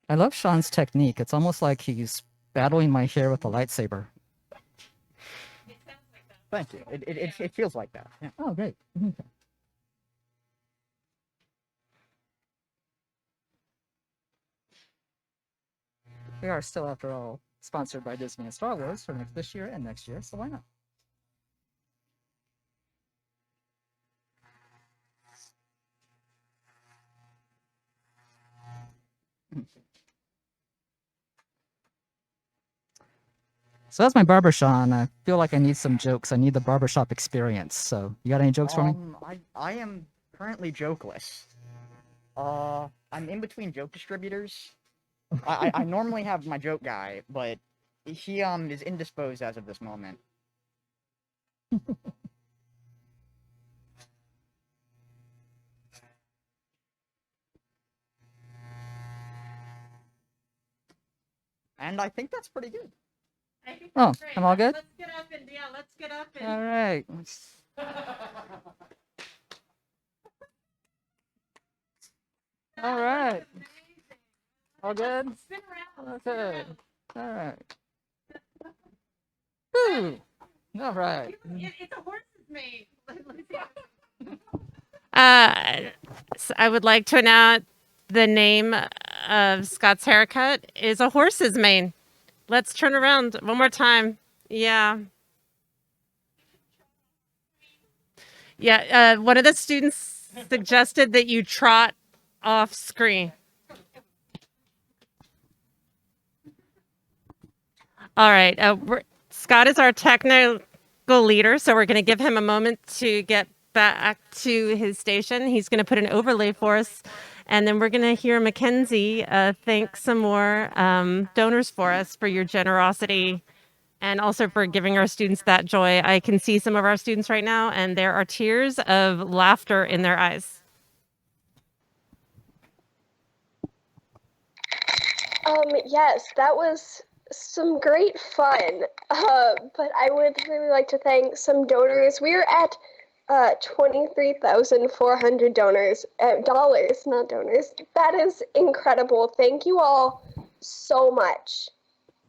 I love Sean's technique. It's almost like he's battling my hair with a lightsaber. Thank you. It feels like that. Yeah. Oh, great. Okay. We are still, after all, sponsored by Disney and Star Wars for this year and next year, so why not? So that's my barber, Sean. I feel like I need some jokes. I need the barbershop experience. So you got any jokes for me? I am currently jokeless. I'm in between joke distributors. I normally have my joke guy, but he is indisposed as of this moment. And I think that's pretty good. Oh, I'm all good? Let's get up and let's get up and. All right. All right. All good? Okay. All right. Woo. All right. It's a horse's mane. So I would like to announce the name of Scott's haircut is a horse's mane. Let's turn around one more time. Yeah. Yeah. One of the students suggested that you trot off screen. All right. Scott is our technical leader, so we're going to give him a moment to get back to his station. He's going to put an overlay for us, and then we're going to hear Mackenzie thank some more donors for us for your generosity and also for giving our students that joy. I can see some of our students right now, and there are tears of laughter in their eyes. Yes, that was some great fun. But I would really like to thank some donors. We are at 23,400 dollars, not donors. That is incredible. Thank you all so much.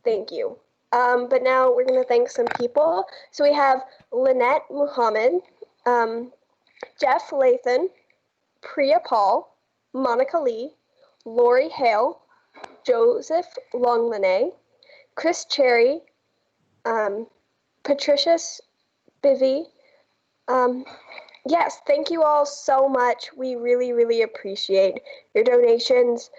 Thank you. But now we're going to thank some people. So we have Lynette Muhammad, Jeff Lathan, Priya Paul, Monica Lee, Lori Hale, Joseph Longlinay, Chris Cherry, Patricia Bivy. Yes, thank you all so much. We really, really appreciate your donations.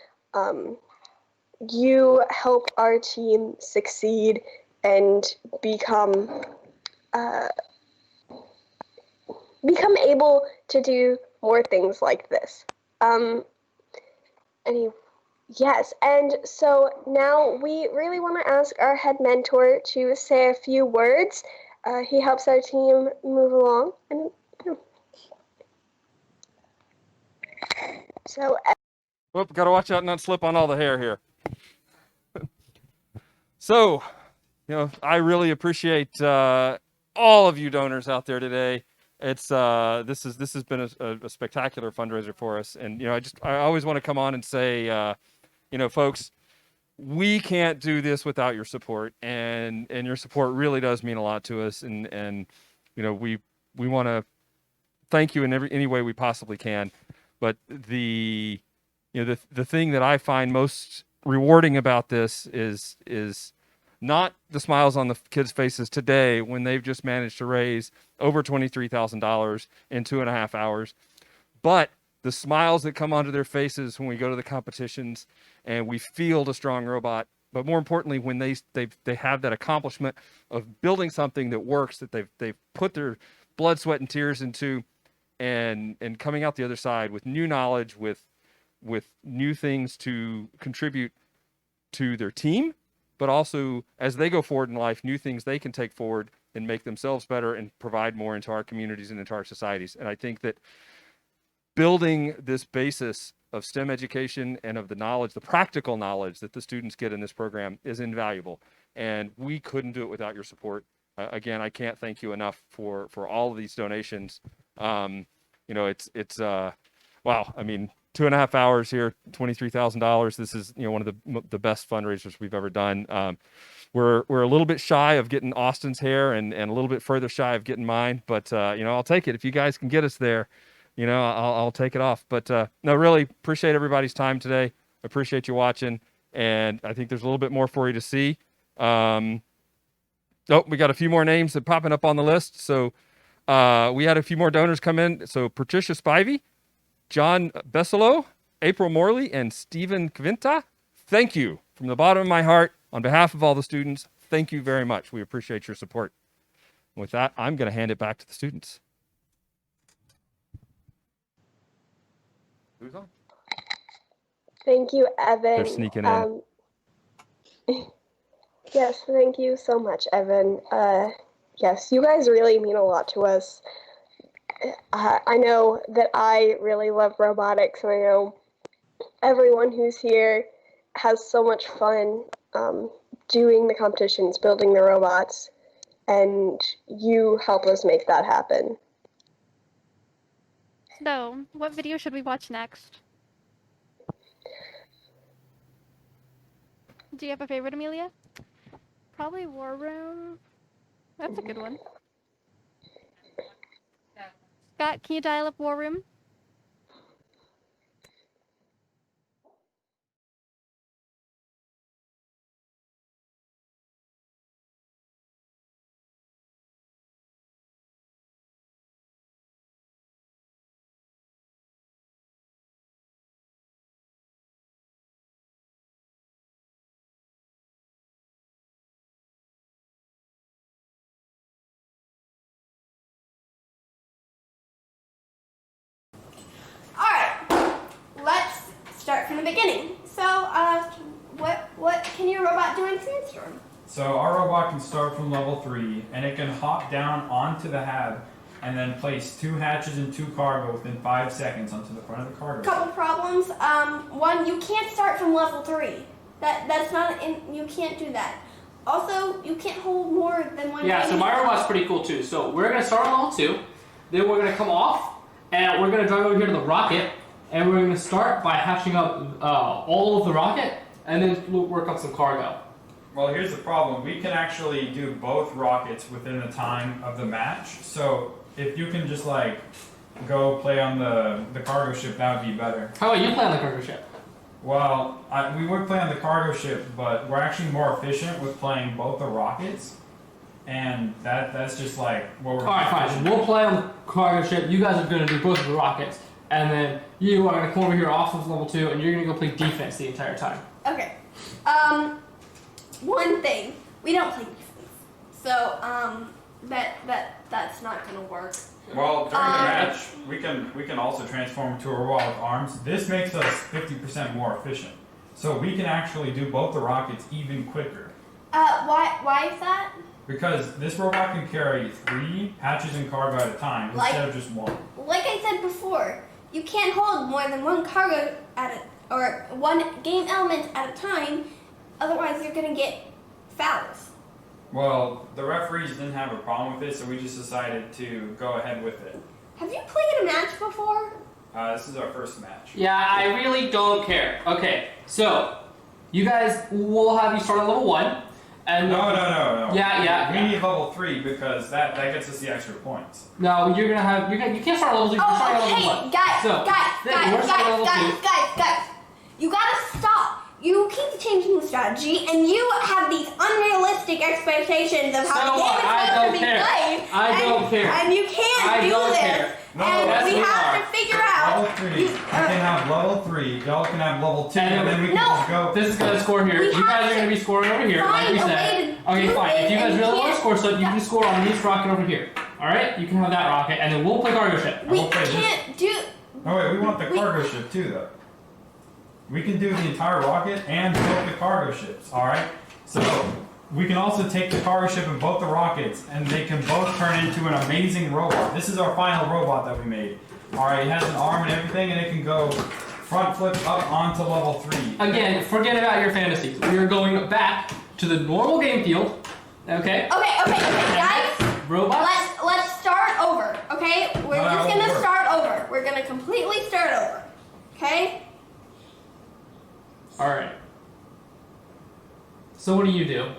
You help our team succeed and become able to do more things like this. Yes, and so now we really want to ask our head mentor to say a few words. He helps our team move along. And so, Whoop, gotta watch out not slip on all the hair here. So, I really appreciate all of you donors out there today. It's this has been a spectacular fundraiser for us, and I always want to come on and say, folks, we can't do this without your support, and your support really does mean a lot to us, and we want to thank you in any way we possibly can. But the thing that I find most rewarding about this is not the smiles on the kids' faces today when they've just managed to raise over $23,000 in 2.5 hours, but the smiles that come onto their faces when we go to the competitions and we field a strong robot. But more importantly, when they have that accomplishment of building something that works, that they've put their blood, sweat, and tears into, and coming out the other side with new knowledge, with new things to contribute to their team, but also as they go forward in life, new things they can take forward and make themselves better and provide more into our communities and into our societies. And I think that building this basis of STEM education and of the knowledge, the practical knowledge that the students get in this program is invaluable. And we couldn't do it without your support. Again, I can't thank you enough for all of these donations. Wow. I mean, 2.5 hours here, $23,000. This is, one of the best fundraisers we've ever done. We're a little bit shy of getting Austin's hair and a little bit further shy of getting mine, but I'll take it. If you guys can get us there, I'll take it off. But no, really appreciate everybody's time today. Appreciate you watching, and I think there's a little bit more for you to see. We got a few more names that popping up on the list. So we had a few more donors come in. So Patricia Spivey, John Besselo, April Morley, and Stephen Quinta. Thank you from the bottom of my heart. On behalf of all the students, thank you very much. We appreciate your support. With that, I'm going to hand it back to the students. Who's on? Thank you, Evan. They're sneaking in. Yes, thank you so much, Evan. Yes, you guys really mean a lot to us. I know that I really love robotics, and I know everyone who's here has so much fun doing the competitions, building the robots, and you help us make that happen. So, what video should we watch next? Do you have a favorite, Amelia? Probably War Room. That's a good one. Scott, can you dial up War Room? Start from the beginning. So, what can your robot do in Sandstorm? So our robot can start from level 3, and it can hop down onto the hab, and then place 2 hatches and 2 cargo within 5 seconds onto the front of the cargo. Couple problems. One, you can't start from level 3. That's not you can't do that. Also, you can't hold more than one. Yeah, so my robot's pretty cool too. So we're gonna start on level 2, then we're gonna come off, and we're gonna drive over here to the rocket. And we're going to start by hatching up all of the rocket, and then work up some cargo. Well, here's the problem. We can actually do both rockets within the time of the match. So if you can just go play on the cargo ship, that would be better. How about you play on the cargo ship? Well, we would play on the cargo ship, but we're actually more efficient with playing both the rockets. And that's just what we're... Alright, fine. We'll play on the cargo ship. You guys are going to do both of the rockets. And then you are going to come over here off of level 2, and you're going to go play defense the entire time. Okay. One thing. We don't play defense. So, that's not going to work. Well, during the match, we can also transform into a robot with arms. This makes us 50% more efficient. So we can actually do both the rockets even quicker. Why is that? Because this robot can carry 3 hatches and cargo at a time instead of just 1. Like I said before, you can't hold more than 1 cargo or 1 game element at a time, otherwise you're gonna get fouls. Well, the referees didn't have a problem with it, so we just decided to go ahead with it. Have you played a match before? This is our first match. Yeah, I really don't care. Okay, so you guys will have you start at level 1. And No. Yeah. We need level 3 because that gets us the extra points. No, you can't start at level 2. You start at level 1. Guys, you gotta stop. You keep changing the strategy, and you have these unrealistic expectations of how the game is supposed to be played. I don't care. And you can't do this. No, and we have to figure out. Level 3. We can have level 3. Y'all can have level 2, and then we can just go. This is gonna score here. You guys are gonna be scoring over here, like we said. Okay, fine. If you guys really want to score stuff, you can score on this rocket over here. All right, you can have that rocket, and then we'll play cargo ship. We can't do. Oh wait, we want the cargo ship too, though. We can do the entire rocket and both the cargo ships. All right. So we can also take the cargo ship and both the rockets, and they can both turn into an amazing robot. This is our final robot that we made. All right, it has an arm and everything, and it can go front flip up onto level 3. Again, forget about your fantasies. We are going back to the normal game field. Okay. Okay, guys. Robots. Let's start over. Okay, we're just gonna start over. We're gonna completely start over. Okay? All right. So what do you do?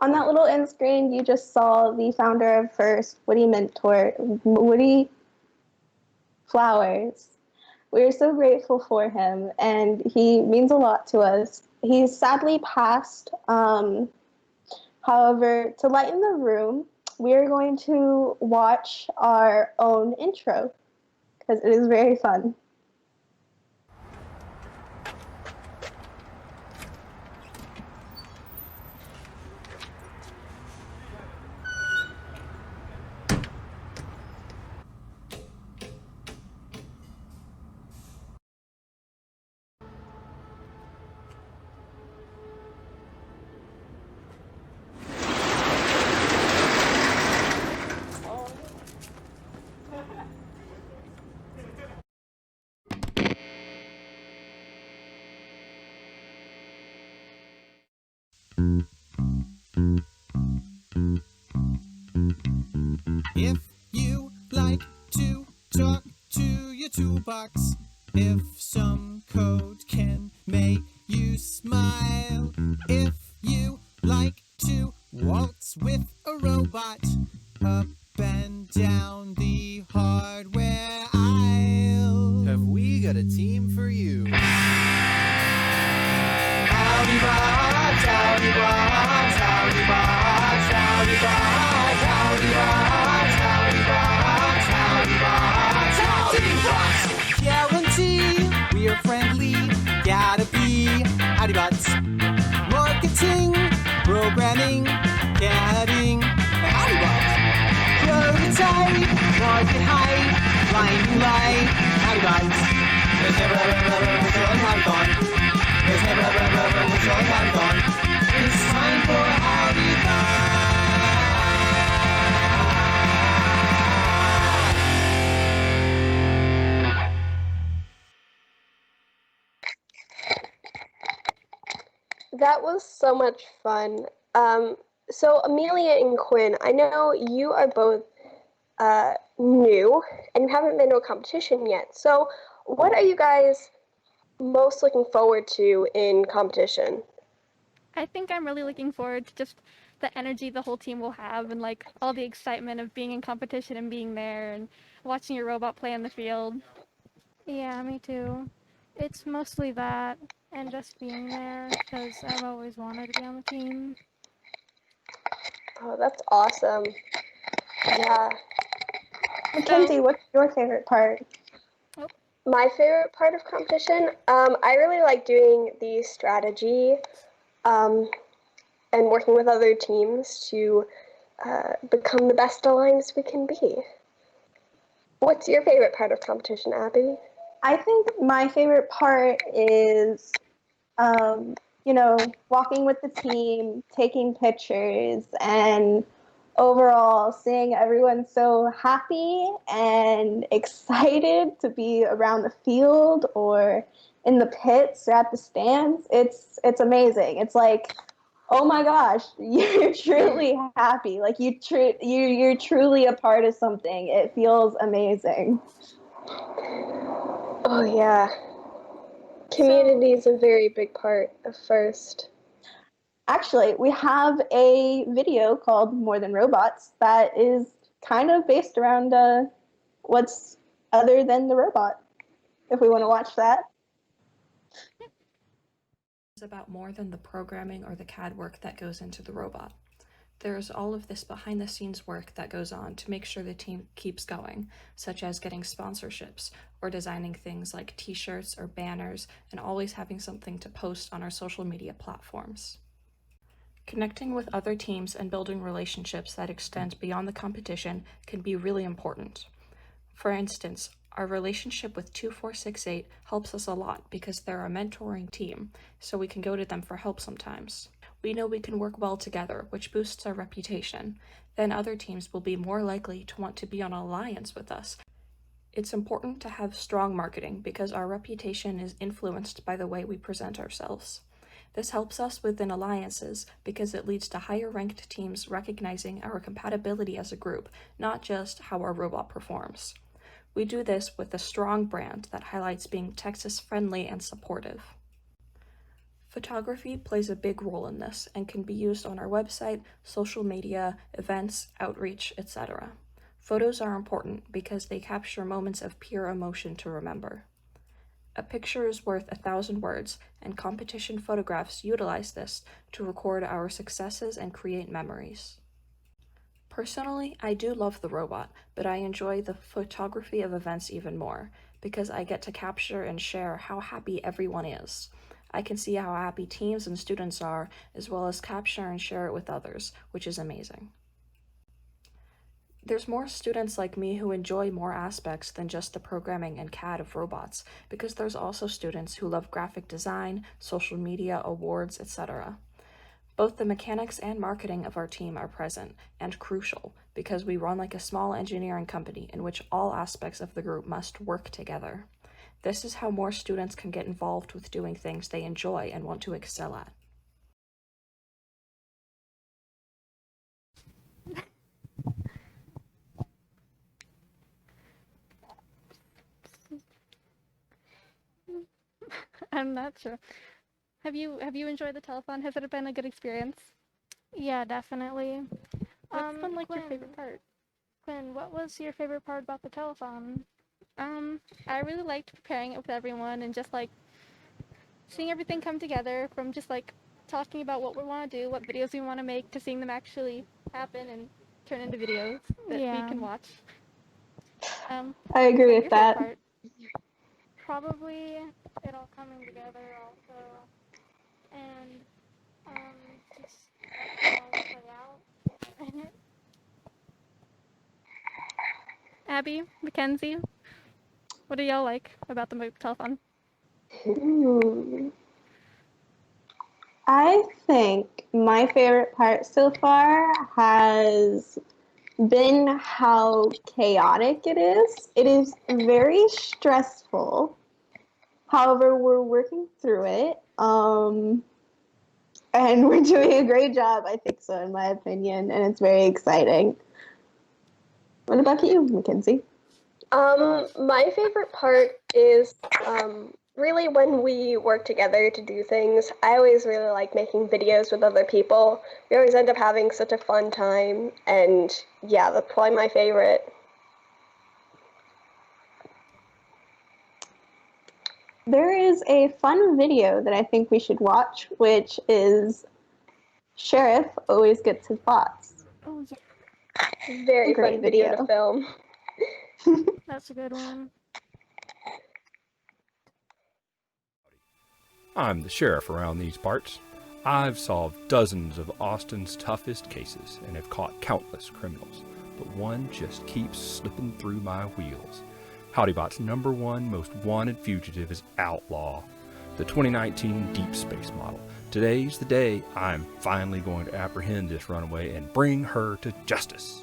On that little end screen, you just saw the founder of First, Woody Flowers. We are so grateful for him, and he means a lot to us. He's sadly passed. However, to lighten the room, we are going to watch our own intro, because it is very fun. If you like to talk to your toolbox, if some code can make you smile, if you like to waltz with a robot up and down the hardware aisle, have we got a team for you? HowdyBot, HowdyBot, HowdyBot, HowdyBot, HowdyBot, HowdyBot, HowdyBot, HowdyBot. Guarantee we are friendly, gotta be HowdyBots. Marketing, programming, getting HowdyBots. Prototype, market hype, blinding light, HowdyBots. There's never HowdyBot. There's never HowdyBot. It's time for Howdython. That was so much fun. So Amelia and Quinn, I know you are both new and you haven't been to a competition yet. So what are you guys most looking forward to in competition? I think I'm really looking forward to just the energy the whole team will have and like all the excitement of being in competition and being there and watching your robot play in the field. Yeah, me too. It's mostly that and just being there because I've always wanted to be on the team. Oh, that's awesome. Yeah. Mackenzie, what's your favorite part? My favorite part of competition, I really like doing the strategy and working with other teams to become the best alliance we can be. What's your favorite part of competition, Abby? I think my favorite part is, walking with the team, taking pictures, and overall seeing everyone so happy and excited to be around the field or in the pits or at the stands. It's amazing. It's like, oh my gosh, you're truly happy. Like you're truly a part of something. It feels amazing. Oh yeah. Community is a very big part of First. Actually, we have a video called More Than Robots that is kind of based around what's other than the robot, if we want to watch that. It's about more than the programming or the CAD work that goes into the robot. There's all of this behind the scenes work that goes on to make sure the team keeps going, such as getting sponsorships or designing things like t-shirts or banners and always having something to post on our social media platforms. Connecting with other teams and building relationships that extend beyond the competition can be really important. For instance, Our relationship with 2468 helps us a lot because they're a mentoring team, so we can go to them for help sometimes. We know we can work well together, which boosts our reputation. Then other teams will be more likely to want to be on an alliance with us. It's important to have strong marketing because our reputation is influenced by the way we present ourselves. This helps us within alliances because it leads to higher ranked teams recognizing our compatibility as a group, not just how our robot performs. We do this with a strong brand that highlights being Texas friendly and supportive. Photography plays a big role in this and can be used on our website, social media, events, outreach, etc. Photos are important because they capture moments of pure emotion to remember. A picture is worth 1,000 words, and competition photographs utilize this to record our successes and create memories. Personally, I do love the robot, but I enjoy the photography of events even more, because I get to capture and share how happy everyone is. I can see how happy teams and students are, as well as capture and share it with others, which is amazing. There's more students like me who enjoy more aspects than just the programming and CAD of robots, because there's also students who love graphic design, social media, awards, etc. Both the mechanics and marketing of our team are present and crucial because we run like a small engineering company in which all aspects of the group must work together. This is how more students can get involved with doing things they enjoy and want to excel at. I'm not sure. Have you enjoyed the telethon? Has it been a good experience? Yeah, definitely. What's been like your favorite part? Quinn, what was your favorite part about the telethon? I really liked preparing it with everyone and just like seeing everything come together, from just like talking about what we want to do, what videos we want to make, to seeing them actually happen and turn into videos that we can watch. I agree with your favorite that. part? Probably it all coming together also, and just letting it all play out. Abby, Mackenzie, what do y'all like about the telethon? I think my favorite part so far has been how chaotic it is. It is very stressful. However, we're working through it. And we're doing a great job, I think so, in my opinion, and it's very exciting. What about you, Mackenzie? My favorite part is really when we work together to do things. I always really like making videos with other people. We always end up having such a fun time, and yeah, that's probably my favorite. There is a fun video that I think we should watch, which is Sheriff Always Gets His Bots. Oh, yeah. Very Great fun video to film. That's a good one. I'm the sheriff around these parts. I've solved dozens of Austin's toughest cases and have caught countless criminals, but one just keeps slipping through my wheels. Howdybot's #1 most wanted fugitive is Outlaw, the 2019 Deep Space model. Today's the day I'm finally going to apprehend this runaway and bring her to justice.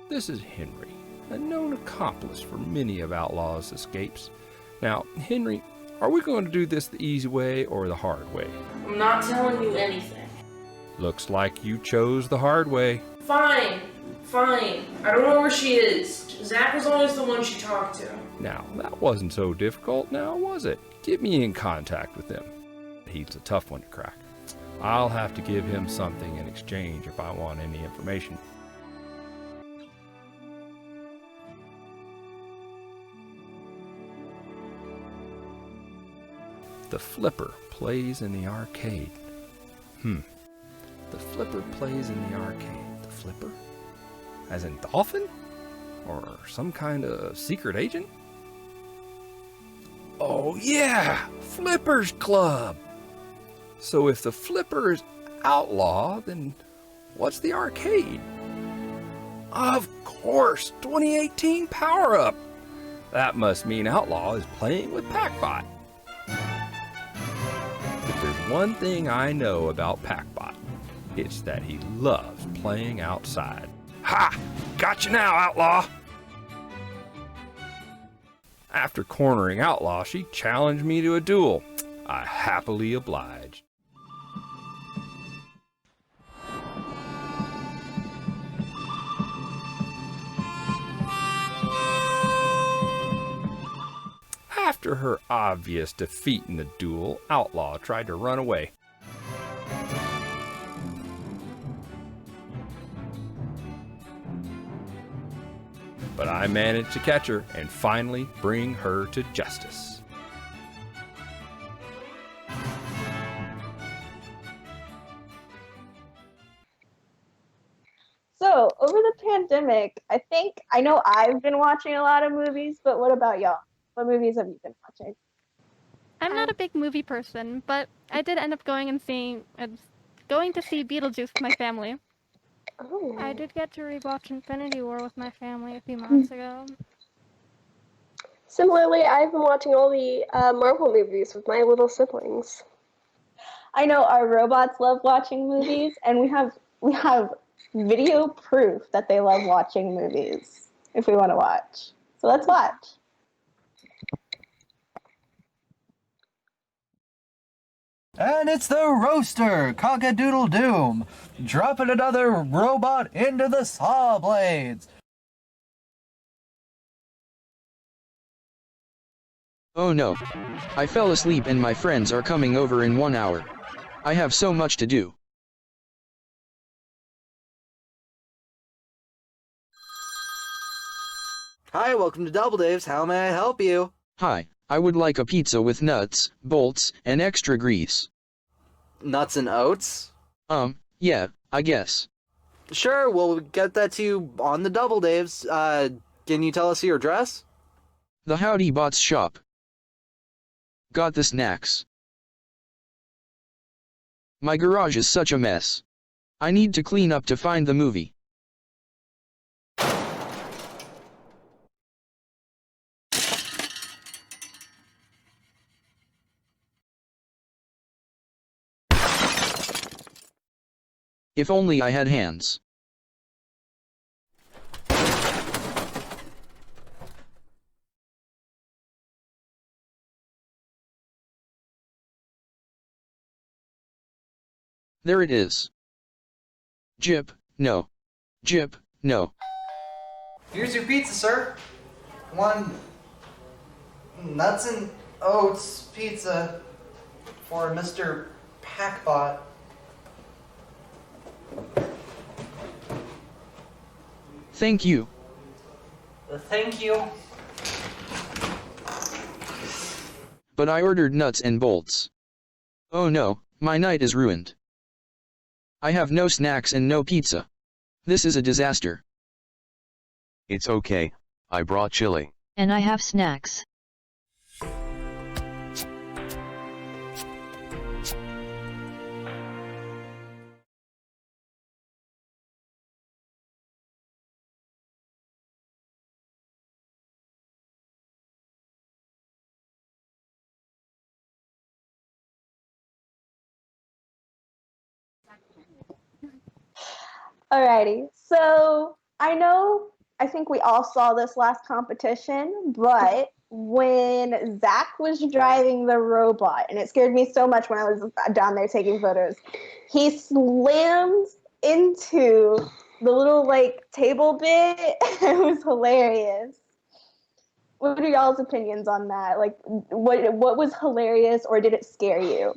This is Henry, a known accomplice for many of Outlaw's escapes. Now, Henry, are we going to do this the easy way or the hard way? I'm not telling you anything. Looks like you chose the hard way. Fine. I don't know where she is. Zach was always the one she talked to. Now, that wasn't so difficult now, was it? Get me in contact with him. He's a tough one to crack. I'll have to give him something in exchange if I want any information. The flipper plays in the arcade. The flipper plays in the arcade. The flipper? As in dolphin? Or some kind of secret agent? Oh yeah! Flippers Club! So if the flipper is Outlaw, then what's the arcade? Of course! 2018 Power Up! That must mean Outlaw is playing with Pac-Bot. If there's one thing I know about Pac-Bot, it's that he loves playing outside. Ha! Got you now, Outlaw! After cornering Outlaw, she challenged me to a duel. I happily obliged. After her obvious defeat in the duel, Outlaw tried to run away. But I managed to catch her and finally bring her to justice. So, over the pandemic, I know I've been watching a lot of movies, but what about y'all? What movies have you been watching? I'm not a big movie person, but I did end up going to see Beetlejuice with my family. Oh. I did get to rewatch Infinity War with my family a few months ago. Similarly, I've been watching all the Marvel movies with my little siblings. I know our robots love watching movies, and we have video proof that they love watching movies if we want to watch. So let's watch. And it's the roaster, Cock-a-doodle-doom, dropping another robot into the saw blades. Oh no. I fell asleep and my friends are coming over in 1 hour. I have so much to do. Hi, welcome to Double Dave's. How may I help you? Hi, I would like a pizza with nuts, bolts, and extra grease. Nuts and oats? Yeah, I guess. Sure, we'll get that to you on the Double Dave's. Can you tell us your address? The Howdy Bot's shop. Got the snacks. My garage is such a mess. I need to clean up to find the movie. If only I had hands. There it is. Jip, no. Jip, no. Here's your pizza, sir. One nuts and oats pizza for Mr. Pac-Bot. Thank you. Thank you. But I ordered nuts and bolts. Oh no, my night is ruined. I have no snacks and no pizza. This is a disaster. It's okay, I brought chili. And I have snacks. Alrighty, so I think we all saw this last competition, but when Zach was driving the robot, and it scared me so much when I was down there taking photos, he slammed into the little table bit. It was hilarious. What are y'all's opinions on that? What was hilarious, or did it scare you?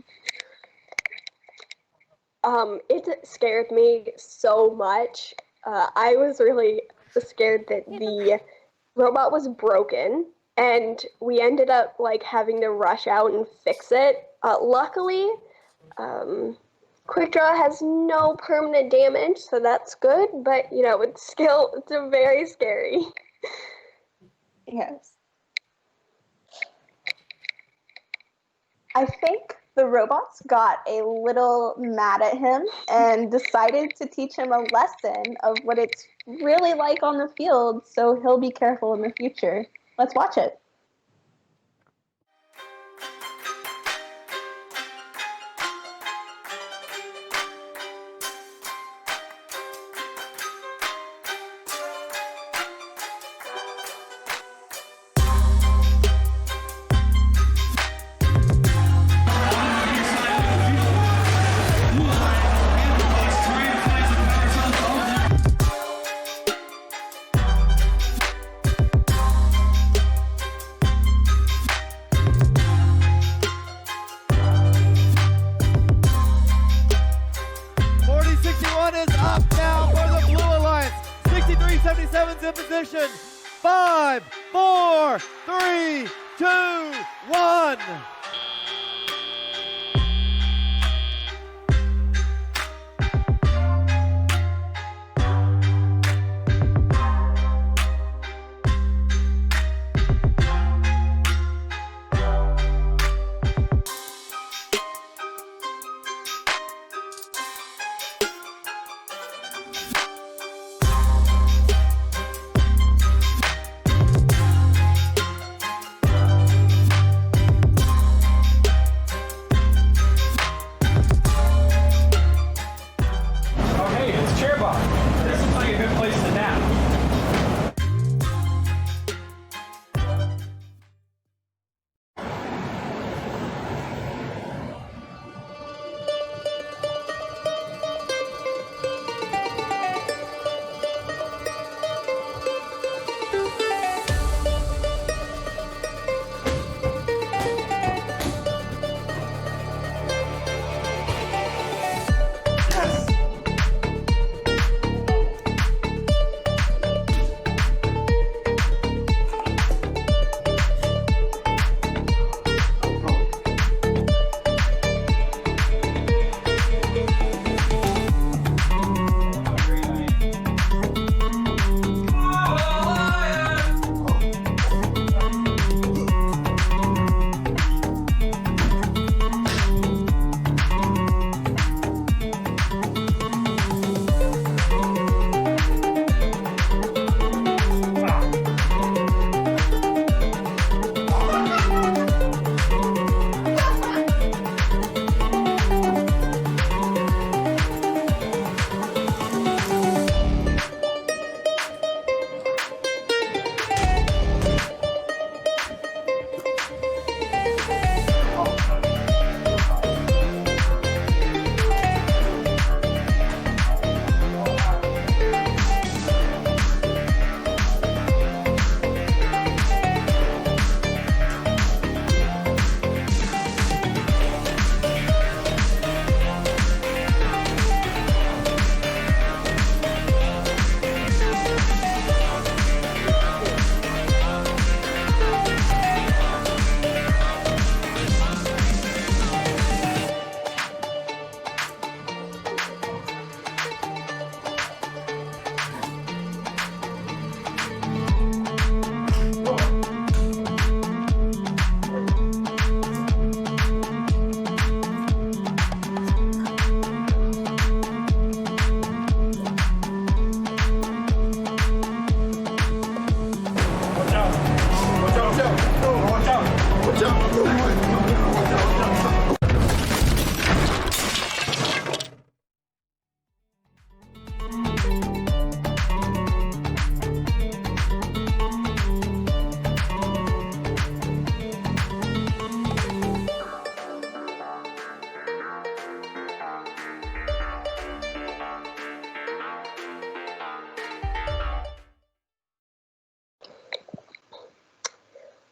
It scared me so much. I was really scared that the robot was broken, and we ended up having to rush out and fix it. Luckily, QuickDraw has no permanent damage, so that's good, but it's very scary. Yes. I think the robots got a little mad at him and decided to teach him a lesson of what it's really like on the field, so he'll be careful in the future. Let's watch it. in position. 5, 4, 3, 2, 1.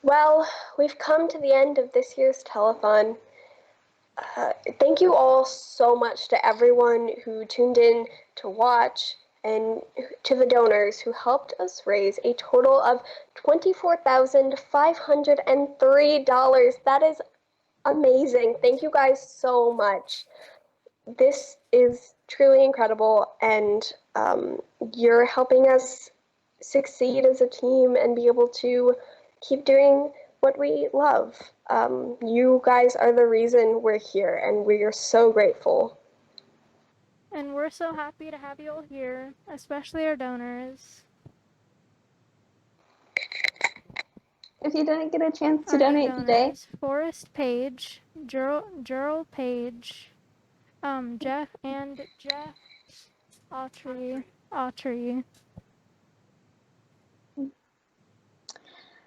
Well, we've come to the end of this year's telethon. Thank you all so much to everyone who tuned in to watch and to the donors who helped us raise a total of $24,503. That is amazing. Thank you guys so much. This is truly incredible, and you're helping us succeed as a team and be able to keep doing what we love. You guys are the reason we're here, and we are so grateful. And we're so happy to have you all here, especially our donors. If you didn't get a chance to donate today, Forrest Page, Gerald Page, Jeff Autry.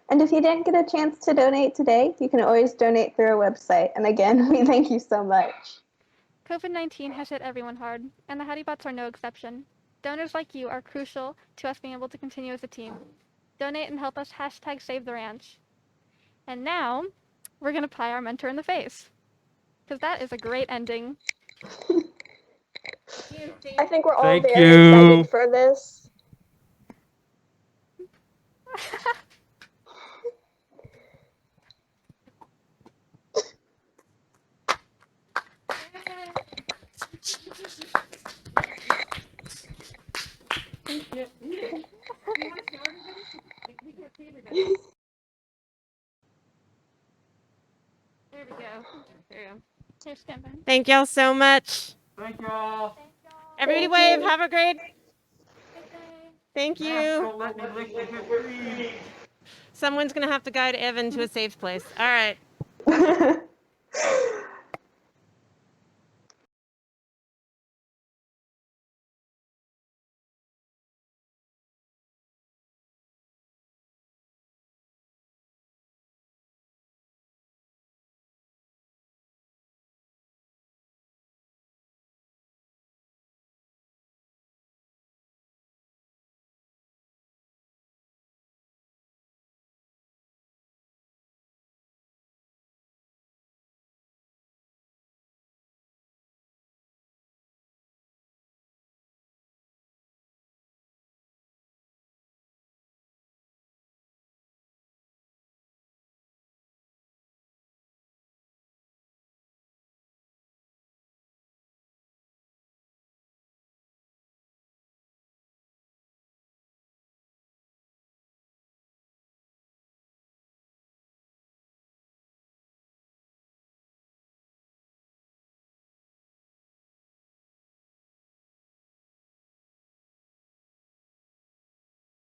and if you didn't get a chance to donate today, you can always donate through our website. And again, we thank you so much. COVID-19 has hit everyone hard, and the Howdybots are no exception. Donors like you are crucial to us being able to continue as a team. Donate and help us #save the ranch. And now, we're going to pie our mentor in the face. Because that is a great ending. I think we're all Thank very you. excited for this. There we go. There you go. Here's Campaign. Thank y'all so much. Thank y'all. Everybody wave. Have a great. Thank you. Someone's going to have to guide Evan to a safe place. All right.